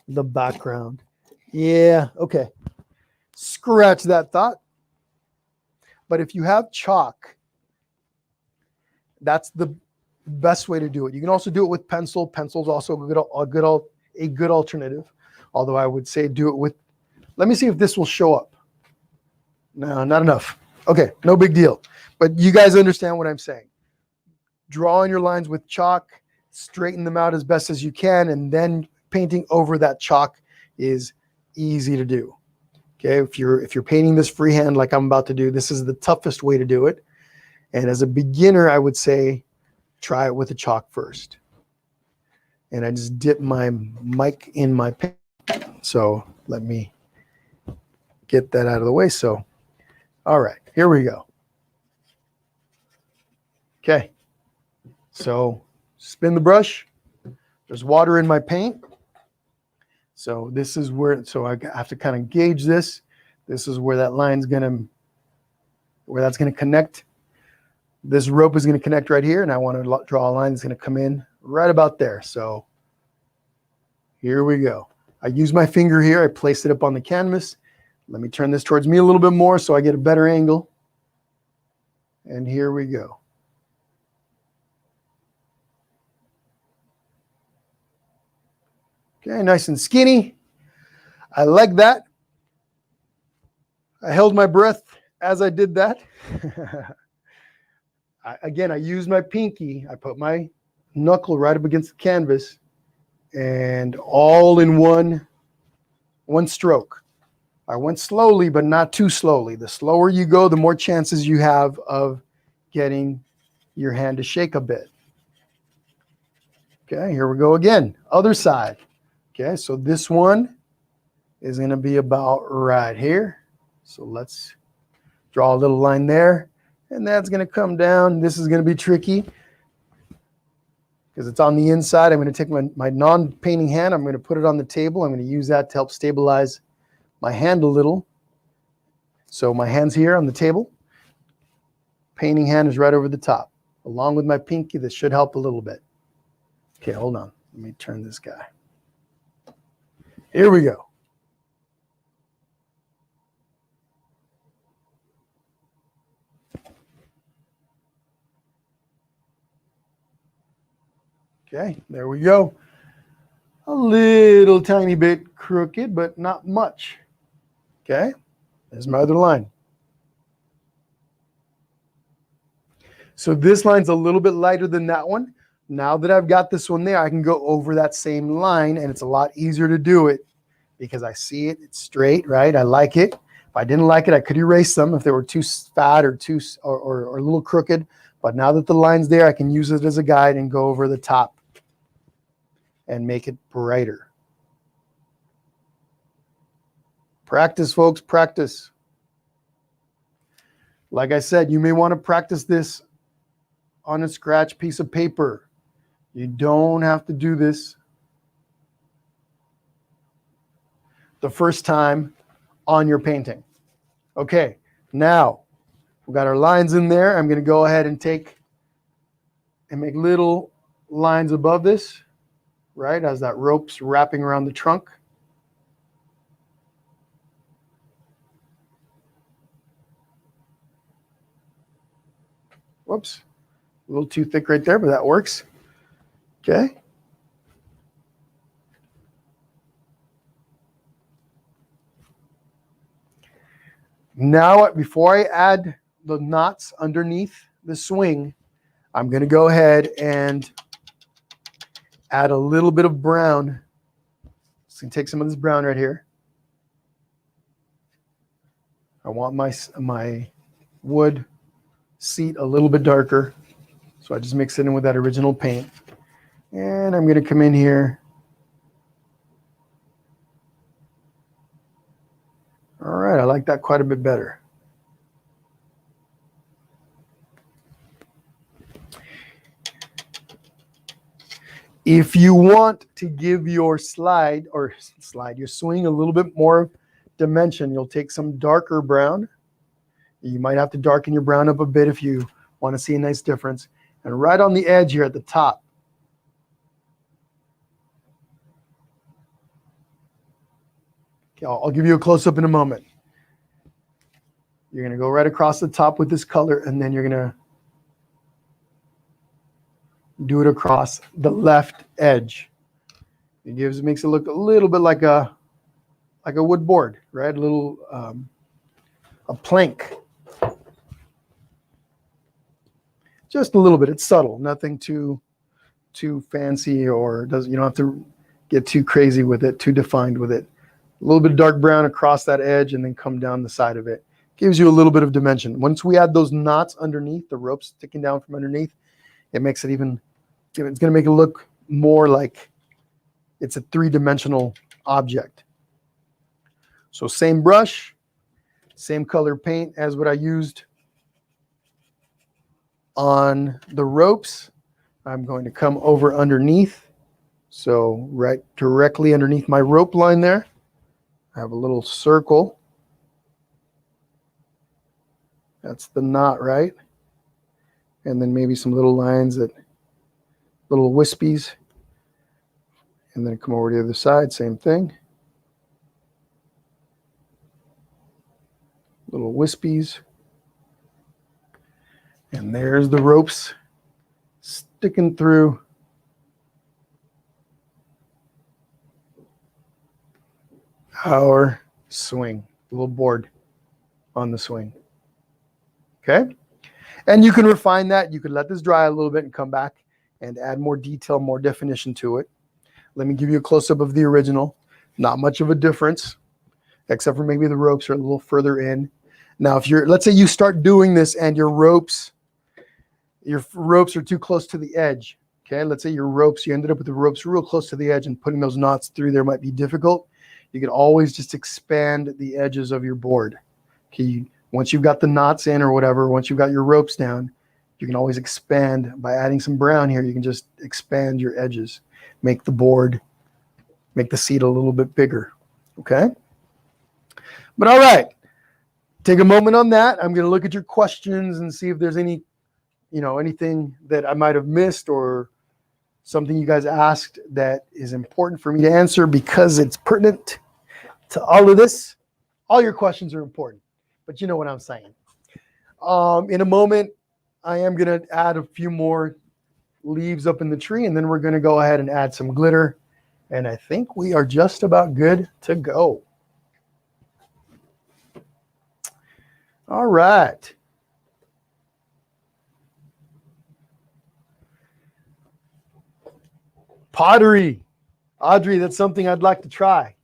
[SPEAKER 1] background. Yeah, okay. Scratch that thought. But if you have chalk, that's the best way to do it. You can also do it with pencil. Pencil is also a good alternative. Although I would say do it with, let me see if this will show up. No, not enough. Okay, no big deal. But you guys understand what I'm saying. Draw on your lines with chalk, straighten them out as best as you can, and then painting over that chalk is easy to do. Okay, if you're painting this freehand like I'm about to do, this is the toughest way to do it. And as a beginner, I would say try it with the chalk first. And I just dip my mic in my pen. So let me get that out of the way. So, all right, here we go. Okay, so spin the brush. There's water in my paint. So this is where, so I have to kind of gauge this. This is where that line's where that's gonna connect. This rope is gonna connect right here, and I want to draw a line that's gonna come in right about there. So here we go. I use my finger here. I place it up on the canvas. Let me turn this towards me a little bit more so I get a better angle. And here we go. Okay, nice and skinny. I like that. I held my breath as I did that. Again, I used my pinky. I put my knuckle right up against the canvas and all in one stroke. I went slowly, but not too slowly. The slower you go, the more chances you have of getting your hand to shake a bit. Okay, here we go again. Other side. Okay, so this one is going to be about right here. So let's draw a little line there. And that's going to come down. This is going to be tricky because it's on the inside. I'm going to take my non-painting hand. I'm going to put it on the table. I'm going to use that to help stabilize my hand a little. So my hand's here on the table. Painting hand is right over the top. Along with my pinky, this should help a little bit. Okay, hold on. Let me turn this guy. Here we go. Okay, there we go. A little tiny bit crooked, but not much. Okay, there's my other line. So this line's a little bit lighter than that one. Now that I've got this one there, I can go over that same line, and it's a lot easier to do it because I see it, it's straight, right? I like it. If I didn't like it, I could erase them if they were too fat or or a little crooked. But now that the line's there, I can use it as a guide and go over the top and make it brighter. Practice, folks, practice. Like I said, you may want to practice this on a scratch piece of paper. You don't have to do this the first time on your painting. Okay, now We've got our lines in there. I'm going to go ahead and take and make little lines above this, right, as that rope's wrapping around the trunk. Whoops, a little too thick right there, but that works. Okay. Now, before I add the knots underneath the swing, I'm going to go ahead and add a little bit of brown. So you can take some of this brown right here. I want my wood seat a little bit darker. So I just mix it in with that original paint. And I'm going to come in here. All right, I like that quite a bit better. If you want to give your your swing a little bit more dimension, you'll take some darker brown. You might have to darken your brown up a bit if you want to see a nice difference. And right on the edge here at the top, okay, I'll give you a close-up in a moment. You're going to go right across the top with this color, and then you're going to do it across the left edge. It makes it look a little bit like a wood board, right? A little a plank. Just a little bit. It's subtle, nothing too fancy, or you don't have to get too crazy with it, too defined with it. A little bit of dark brown across that edge, and then come down the side of it. Gives you a little bit of dimension. Once we add those knots underneath, the ropes sticking down from underneath, it makes it even. It's going to make it look more like it's a three-dimensional object. So same brush, same color paint as what I used on the ropes. I'm going to come over underneath. So right directly underneath my rope line there, I have a little circle. That's the knot, right? And then maybe some little lines, little wispies. And then come over to the other side, same thing. Little wispies. And there's the ropes sticking through our swing, little board on the swing. Okay? And you can refine that. You can let this dry a little bit and come back and add more detail, more definition to it. Let me give you a close-up of the original. Not much of a difference, except for maybe the ropes are a little further in. Now, let's say you start doing this and your ropes are too close to the edge. Okay, let's say you ended up with the ropes real close to the edge, and putting those knots through there might be difficult. You can always just expand the edges of your board. Okay, once you've got the knots in or whatever, once you've got your ropes down, you can always expand by adding some brown here. You can just expand your edges, make the seat a little bit bigger. Okay, but all right, take a moment on that. I'm going to look at your questions and see if there's anything that I might have missed, or something you guys asked that is important for me to answer because it's pertinent to all of this. All your questions are important, but you know what I'm saying. In a moment, I am going to add a few more leaves up in the tree, and then we're going to go ahead and add some glitter. And I think we are just about good to go. All right. Pottery. Audrey, that's something I'd like to try.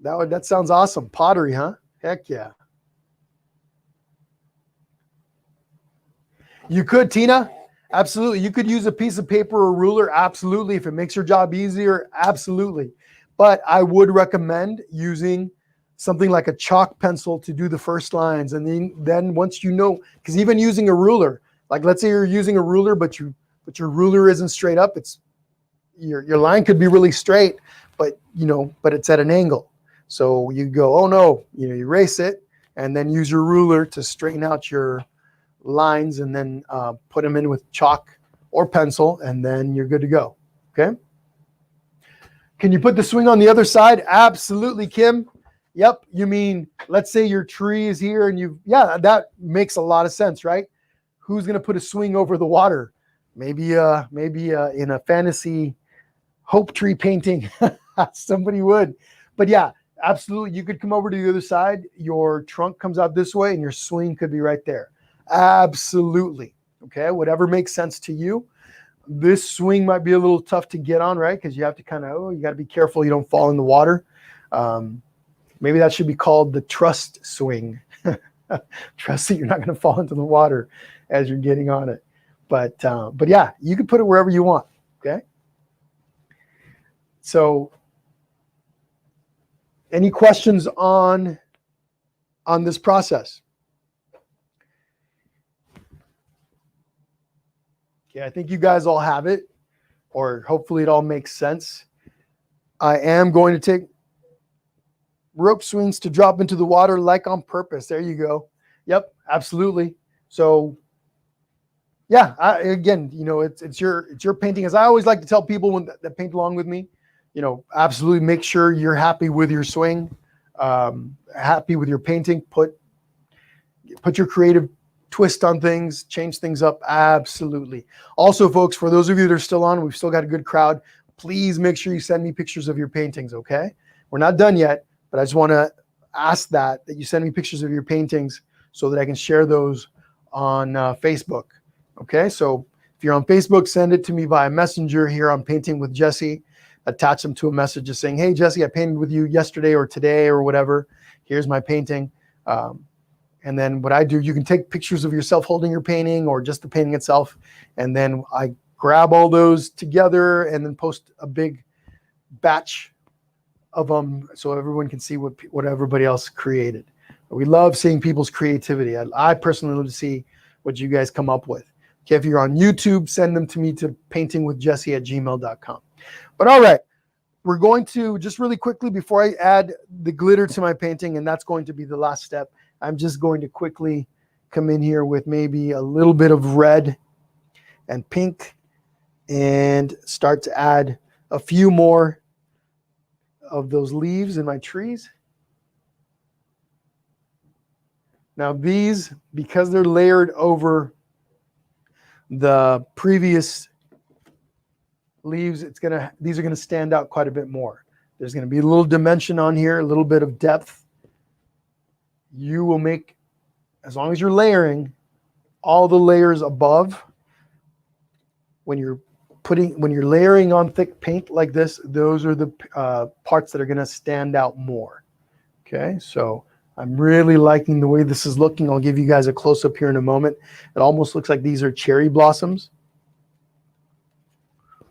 [SPEAKER 1] That sounds awesome. Pottery, huh? Heck yeah. You could, Tina. Absolutely. You could use a piece of paper or ruler. Absolutely. If it makes your job easier, absolutely. But I would recommend using something like a chalk pencil to do the first lines. And then once you know, because even using a ruler, like let's say you're using a ruler, but your ruler isn't straight up. It's your line could be really straight, but it's at an angle. So you go, oh no, you erase it, and then use your ruler to straighten out your lines, and then put them in with chalk or pencil, and then you're good to go. Okay. Can you put the swing on the other side? Absolutely, Kim. Yep. You mean, let's say your tree is here and yeah, that makes a lot of sense, right? Who's going to put a swing over the water? Maybe in a fantasy hope tree painting, somebody would. But yeah, absolutely. You could come over to the other side. Your trunk comes out this way and your swing could be right there. Absolutely. Okay. Whatever makes sense to you. This swing might be a little tough to get on, right? Because you have to you got to be careful you don't fall in the water. Maybe that should be called the trust swing. Trust that you're not going to fall into the water as you're getting on it. But yeah, you can put it wherever you want. Okay. So, any questions on this process? Okay, I think you guys all have it, or hopefully it all makes sense. I am going to take rope swings to drop into the water like on purpose. There you go. Yep, absolutely. So yeah, again, it's your painting. As I always like to tell people that paint along with me, absolutely make sure you're happy with your swing, happy with your painting. Put your creative twist on things, change things up. Absolutely. Also, folks, for those of you that are still on, we've still got a good crowd. Please make sure you send me pictures of your paintings. Okay, we're not done yet, but I just want to ask that you send me pictures of your paintings so that I can share those on Facebook. Okay, so if you're on Facebook, send it to me via Messenger here on Painting with Jesse. Attach them to a message just saying, hey, Jesse, I painted with you yesterday or today or whatever. Here's my painting. And then what I do, you can take pictures of yourself holding your painting or just the painting itself. And then I grab all those together and then post a big batch of them so everyone can see what everybody else created. We love seeing people's creativity. I personally love to see what you guys come up with. Okay, if you're on YouTube, send them to me to paintingwithjesse@gmail.com. But all right, we're going to just really quickly before I add the glitter to my painting, and that's going to be the last step. I'm just going to quickly come in here with maybe a little bit of red and pink and start to add a few more of those leaves in my trees. Now these, because they're layered over the previous leaves, these are going to stand out quite a bit more. There's going to be a little dimension on here, a little bit of depth. You will make, as long as you're layering, all the layers above. When you're layering on thick paint like this, those are the parts that are going to stand out more. Okay, so I'm really liking the way this is looking. I'll give you guys a close-up here in a moment. It almost looks like these are cherry blossoms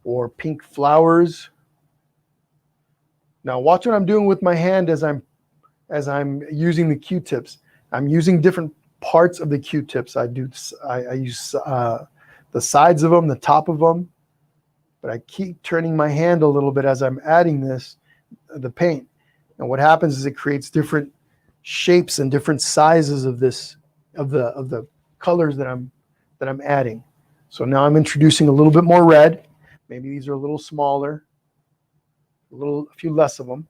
[SPEAKER 1] or pink flowers. Now watch what I'm doing with my hand as I'm using the Q-tips. I'm using different parts of the Q-tips. I use the sides of them, the top of them, but I keep turning my hand a little bit as I'm adding the paint. And what happens is it creates different shapes and different sizes of the colors that I'm adding. So now I'm introducing a little bit more red. Maybe these are a little smaller, a few less of them.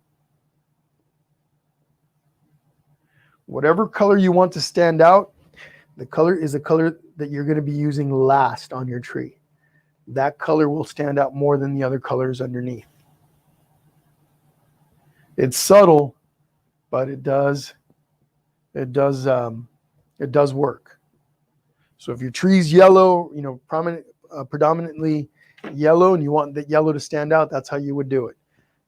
[SPEAKER 1] Whatever color you want to stand out, the color is the color that you're going to be using last on your tree. That color will stand out more than the other colors underneath. It's subtle, but it does work. So if your tree's yellow, predominantly yellow, and you want the yellow to stand out, that's how you would do it.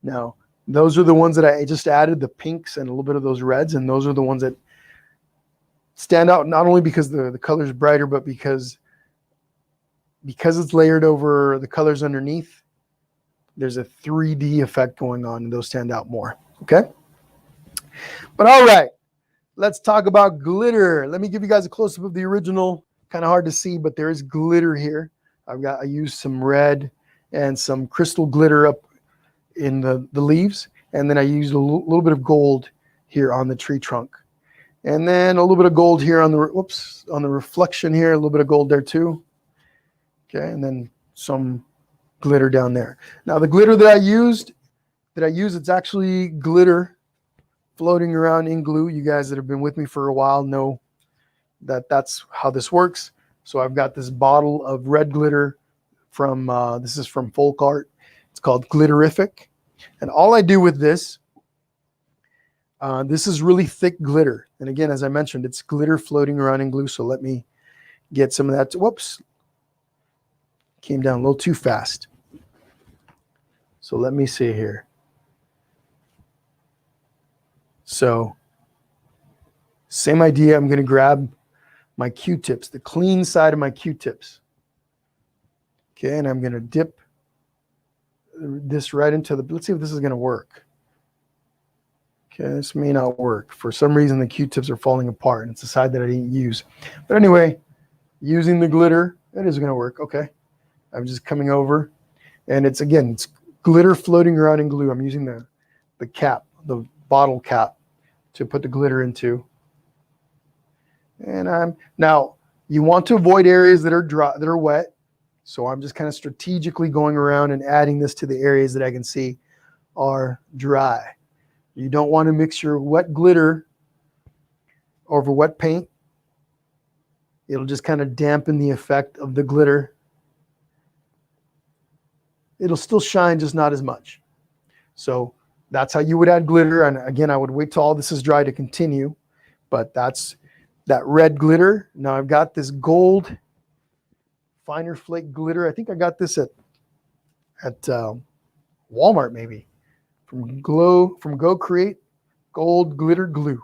[SPEAKER 1] Now, those are the ones that I just added, the pinks and a little bit of those reds, and those are the ones that stand out not only because the color is brighter, but because it's layered over the colors underneath. There's a 3D effect going on, and those stand out more. Okay? But all right, let's talk about glitter. Let me give you guys a close-up of the original. Kind of hard to see, but there is glitter here. I used some red and some crystal glitter up in the leaves, and then I used a little bit of gold here on the tree trunk. And then a little bit of gold here on the, whoops, on the reflection here, a little bit of gold there too. Okay, and then some glitter down there. Now the glitter that I use, it's actually glitter floating around in glue. You guys that have been with me for a while know that that's how this works. So I've got this bottle of red glitter from, this is from Folk Art. It's called Glitterific. And all I do with this, this is really thick glitter. And again, as I mentioned, it's glitter floating around in glue. So let me get some of that. Whoops. Came down a little too fast. So let me see here. So same idea. I'm going to grab my Q-tips, the clean side of my Q-tips. Okay, and I'm going to dip this right into the, let's see if this is going to work. Okay, this may not work. For some reason, the Q-tips are falling apart, and it's the side that I didn't use. But anyway, using the glitter, it is going to work. Okay, I'm just coming over, and it's, again, it's glitter floating around in glue. I'm using the cap, the bottle cap, to put the glitter into. And now you want to avoid areas that are dry, that are wet. So I'm just kind of strategically going around and adding this to the areas that I can see are dry. You don't want to mix your wet glitter over wet paint. It'll just kind of dampen the effect of the glitter. It'll still shine, just not as much. So that's how you would add glitter. And again, I would wait till all this is dry to continue. But that's that red glitter. Now I've got this gold finer flake glitter. I think I got this at Walmart maybe. From Go Create Gold Glitter Glue.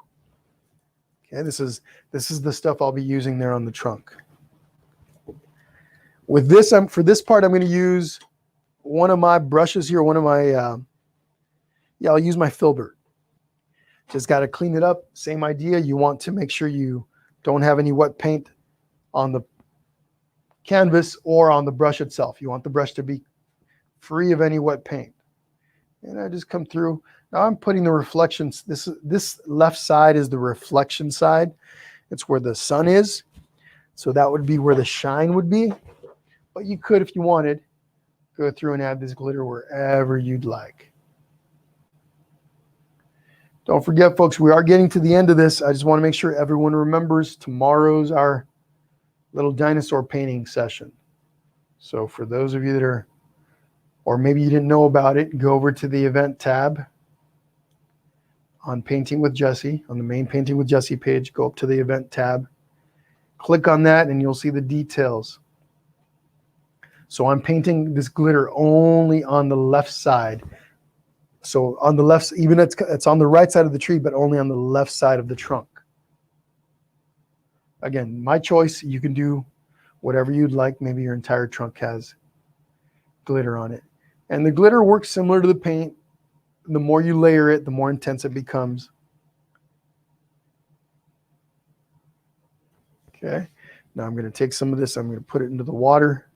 [SPEAKER 1] Okay, this is the stuff I'll be using there on the trunk. With this, for this part, I'm going to use one of my brushes here. One of my I'll use my filbert. Just got to clean it up. Same idea. You want to make sure you don't have any wet paint on the canvas or on the brush itself. You want the brush to be free of any wet paint. And I just come through. Now I'm putting the reflections. This left side is the reflection side. It's where the sun is. So that would be where the shine would be. But you could, if you wanted, go through and add this glitter wherever you'd like. Don't forget, folks, we are getting to the end of this. I just want to make sure everyone remembers tomorrow's our little dinosaur painting session. So for those of you that are, or maybe you didn't know about it, go over to the event tab on Painting with Jesse, on the main Painting with Jesse page. Go up to the event tab, click on that, and you'll see the details. So I'm painting this glitter only on the left side. So on the left, even it's on the right side of the tree, but only on the left side of the trunk. Again, my choice. You can do whatever you'd like. Maybe your entire trunk has glitter on it. And the glitter works similar to the paint. The more you layer it, the more intense it becomes. Okay. Now I'm going to take some of this. I'm going to put it into the water.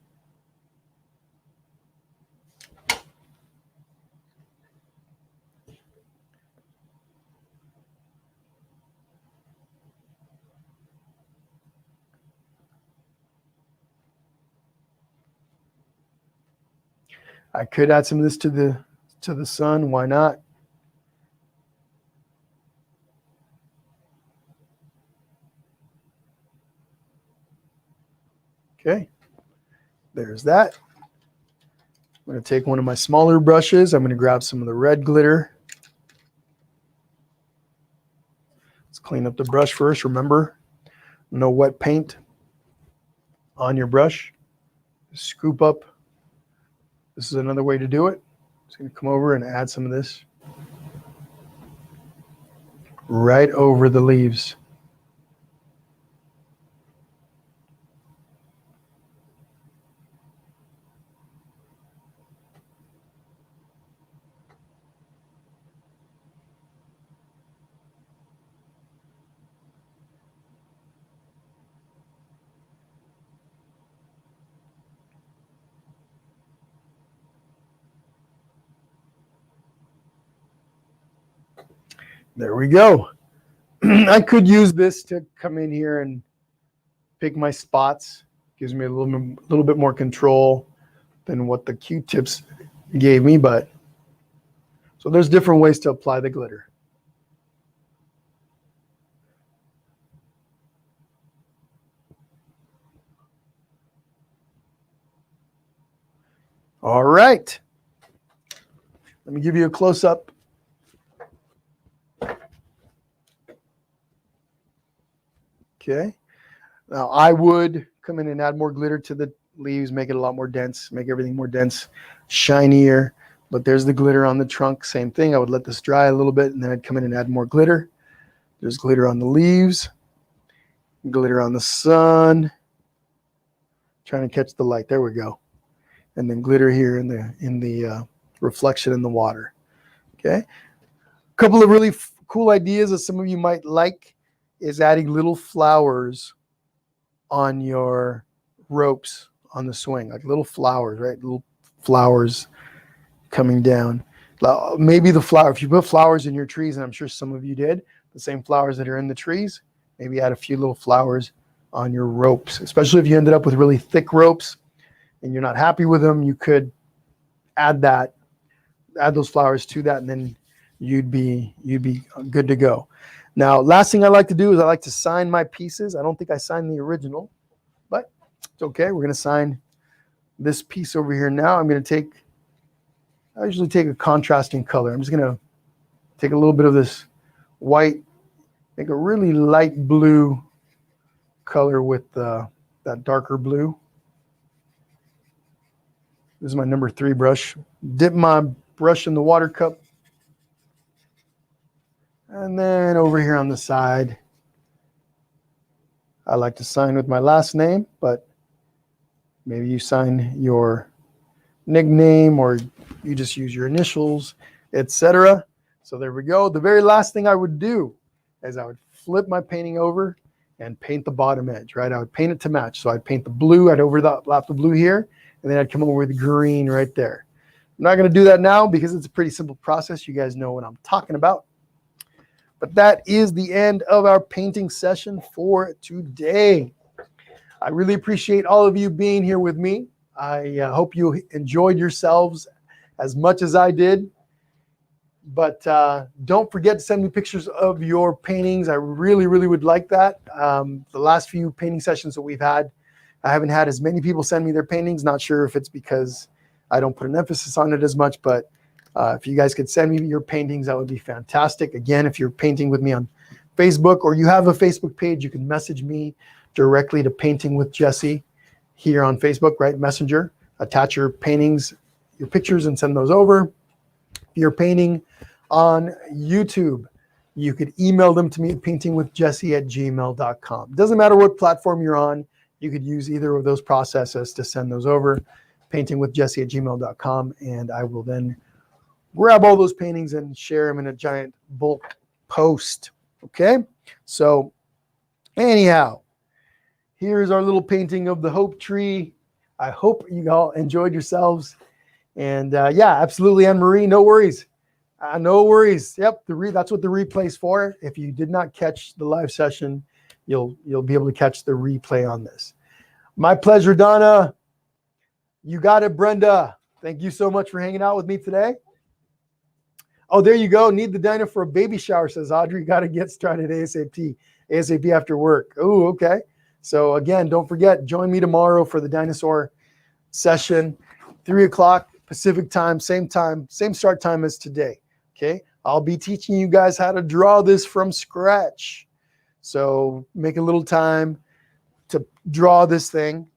[SPEAKER 1] I could add some of this to the sun. Why not? Okay, there's that. I'm going to take one of my smaller brushes. I'm going to grab some of the red glitter. Let's clean up the brush first. Remember, no wet paint on your brush. Scoop up. This is another way to do it. Just going to come over and add some of this right over the leaves. There we go. I could use this to come in here and pick my spots. Gives me a little bit more control than what the Q-tips gave me, but so there's different ways to apply the glitter. All right. Let me give you a close-up. Okay. Now I would come in and add more glitter to the leaves, make it a lot more dense, make everything more dense, shinier. But there's the glitter on the trunk. Same thing. I would let this dry a little bit, and then I'd come in and add more glitter. There's glitter on the leaves, glitter on the sun. Trying to catch the light. There we go. And then glitter here in the reflection in the water. Okay. A couple of really cool ideas that some of you might like is adding little flowers on your ropes on the swing, like little flowers, right? Little flowers coming down. Maybe the flower, if you put flowers in your trees, and I'm sure some of you did, the same flowers that are in the trees, maybe add a few little flowers on your ropes, especially if you ended up with really thick ropes and you're not happy with them. You could add those flowers to that, and then you'd be good to go. Now, last thing I like to do is I like to sign my pieces. I don't think I signed the original, but it's okay. We're going to sign this piece over here now. I usually take a contrasting color. I'm just going to take a little bit of this white, make a really light blue color with that darker blue. This is my number 3 brush. Dip my brush in the water cup. And then over here on the side, I like to sign with my last name, but maybe you sign your nickname or you just use your initials, etc. So there we go. The very last thing I would do is I would flip my painting over and paint the bottom edge, right? I would paint it to match. So I'd paint the blue, I'd overlap the blue here, and then I'd come over with green right there. I'm not going to do that now because it's a pretty simple process. You guys know what I'm talking about. But that is the end of our painting session for today. I really appreciate all of you being here with me. I hope you enjoyed yourselves as much as I did. But don't forget to send me pictures of your paintings. I really, really would like that. The last few painting sessions that we've had, I haven't had as many people send me their paintings. Not sure if it's because I don't put an emphasis on it as much, but if you guys could send me your paintings, that would be fantastic. Again, if you're painting with me on Facebook or you have a Facebook page, you can message me directly to Painting with Jesse here on Facebook, right? Messenger. Attach your paintings, your pictures, and send those over. If you're painting on YouTube, you could email them to me at paintingwithjesse@gmail.com. Doesn't matter what platform you're on. You could use either of those processes to send those over. Paintingwithjesse@gmail.com, and I will then grab all those paintings and share them in a giant bulk post. Okay, so anyhow, here's our little painting of the hope tree. I hope you all enjoyed yourselves. And yeah, absolutely, Anne-Marie, no worries. No worries. Yep, that's what the replay's for. If you did not catch the live session, you'll be able to catch the replay on this. My pleasure, Donna. You got it, Brenda. Thank you so much for hanging out with me today. Oh, there you go. Need the dino for a baby shower, says Audrey. Got to get started ASAP after work. Oh, okay. So again, don't forget, join me tomorrow for the dinosaur session, 3 o'clock Pacific time, same start time as today. Okay. I'll be teaching you guys how to draw this from scratch. So make a little time to draw this thing.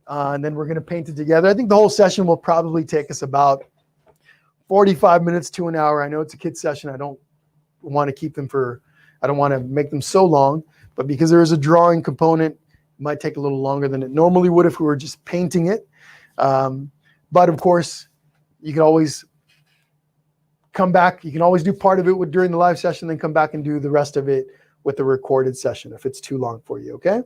[SPEAKER 1] And then we're going to paint it together. I think the whole session will probably take us about 45 minutes to an hour. I know it's a kid's session. I don't want to make them so long, but because there is a drawing component, it might take a little longer than it normally would if we were just painting it. But of course, you can always come back. You can always do part of it during the live session, then come back and do the rest of it with the recorded session if it's too long for you, okay?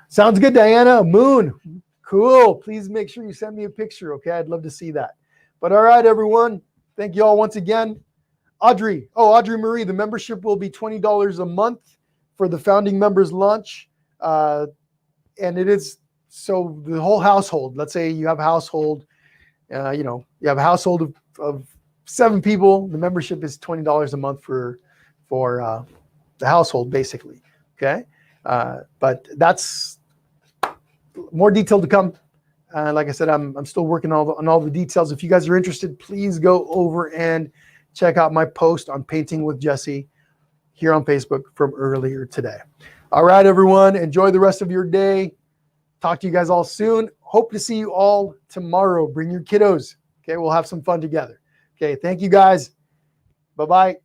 [SPEAKER 1] Sounds good, Diana. Moon. Cool. Please make sure you send me a picture, okay? I'd love to see that. But all right, everyone. Thank you all once again. Audrey. Oh, Audrey Marie, the membership will be $20 a month for the founding members launch. And it is, so the whole household, let's say you have a household, you have a household of 7 people, the membership is $20 a month for the household, basically. Okay. But that's more detail to come. Like I said, I'm still working on all the details. If you guys are interested, please go over and check out my post on Painting with Jesse here on Facebook from earlier today. All right, everyone, enjoy the rest of your day. Talk to you guys all soon. Hope to see you all tomorrow. Bring your kiddos. Okay, we'll have some fun together. Okay, thank you guys. Bye-bye.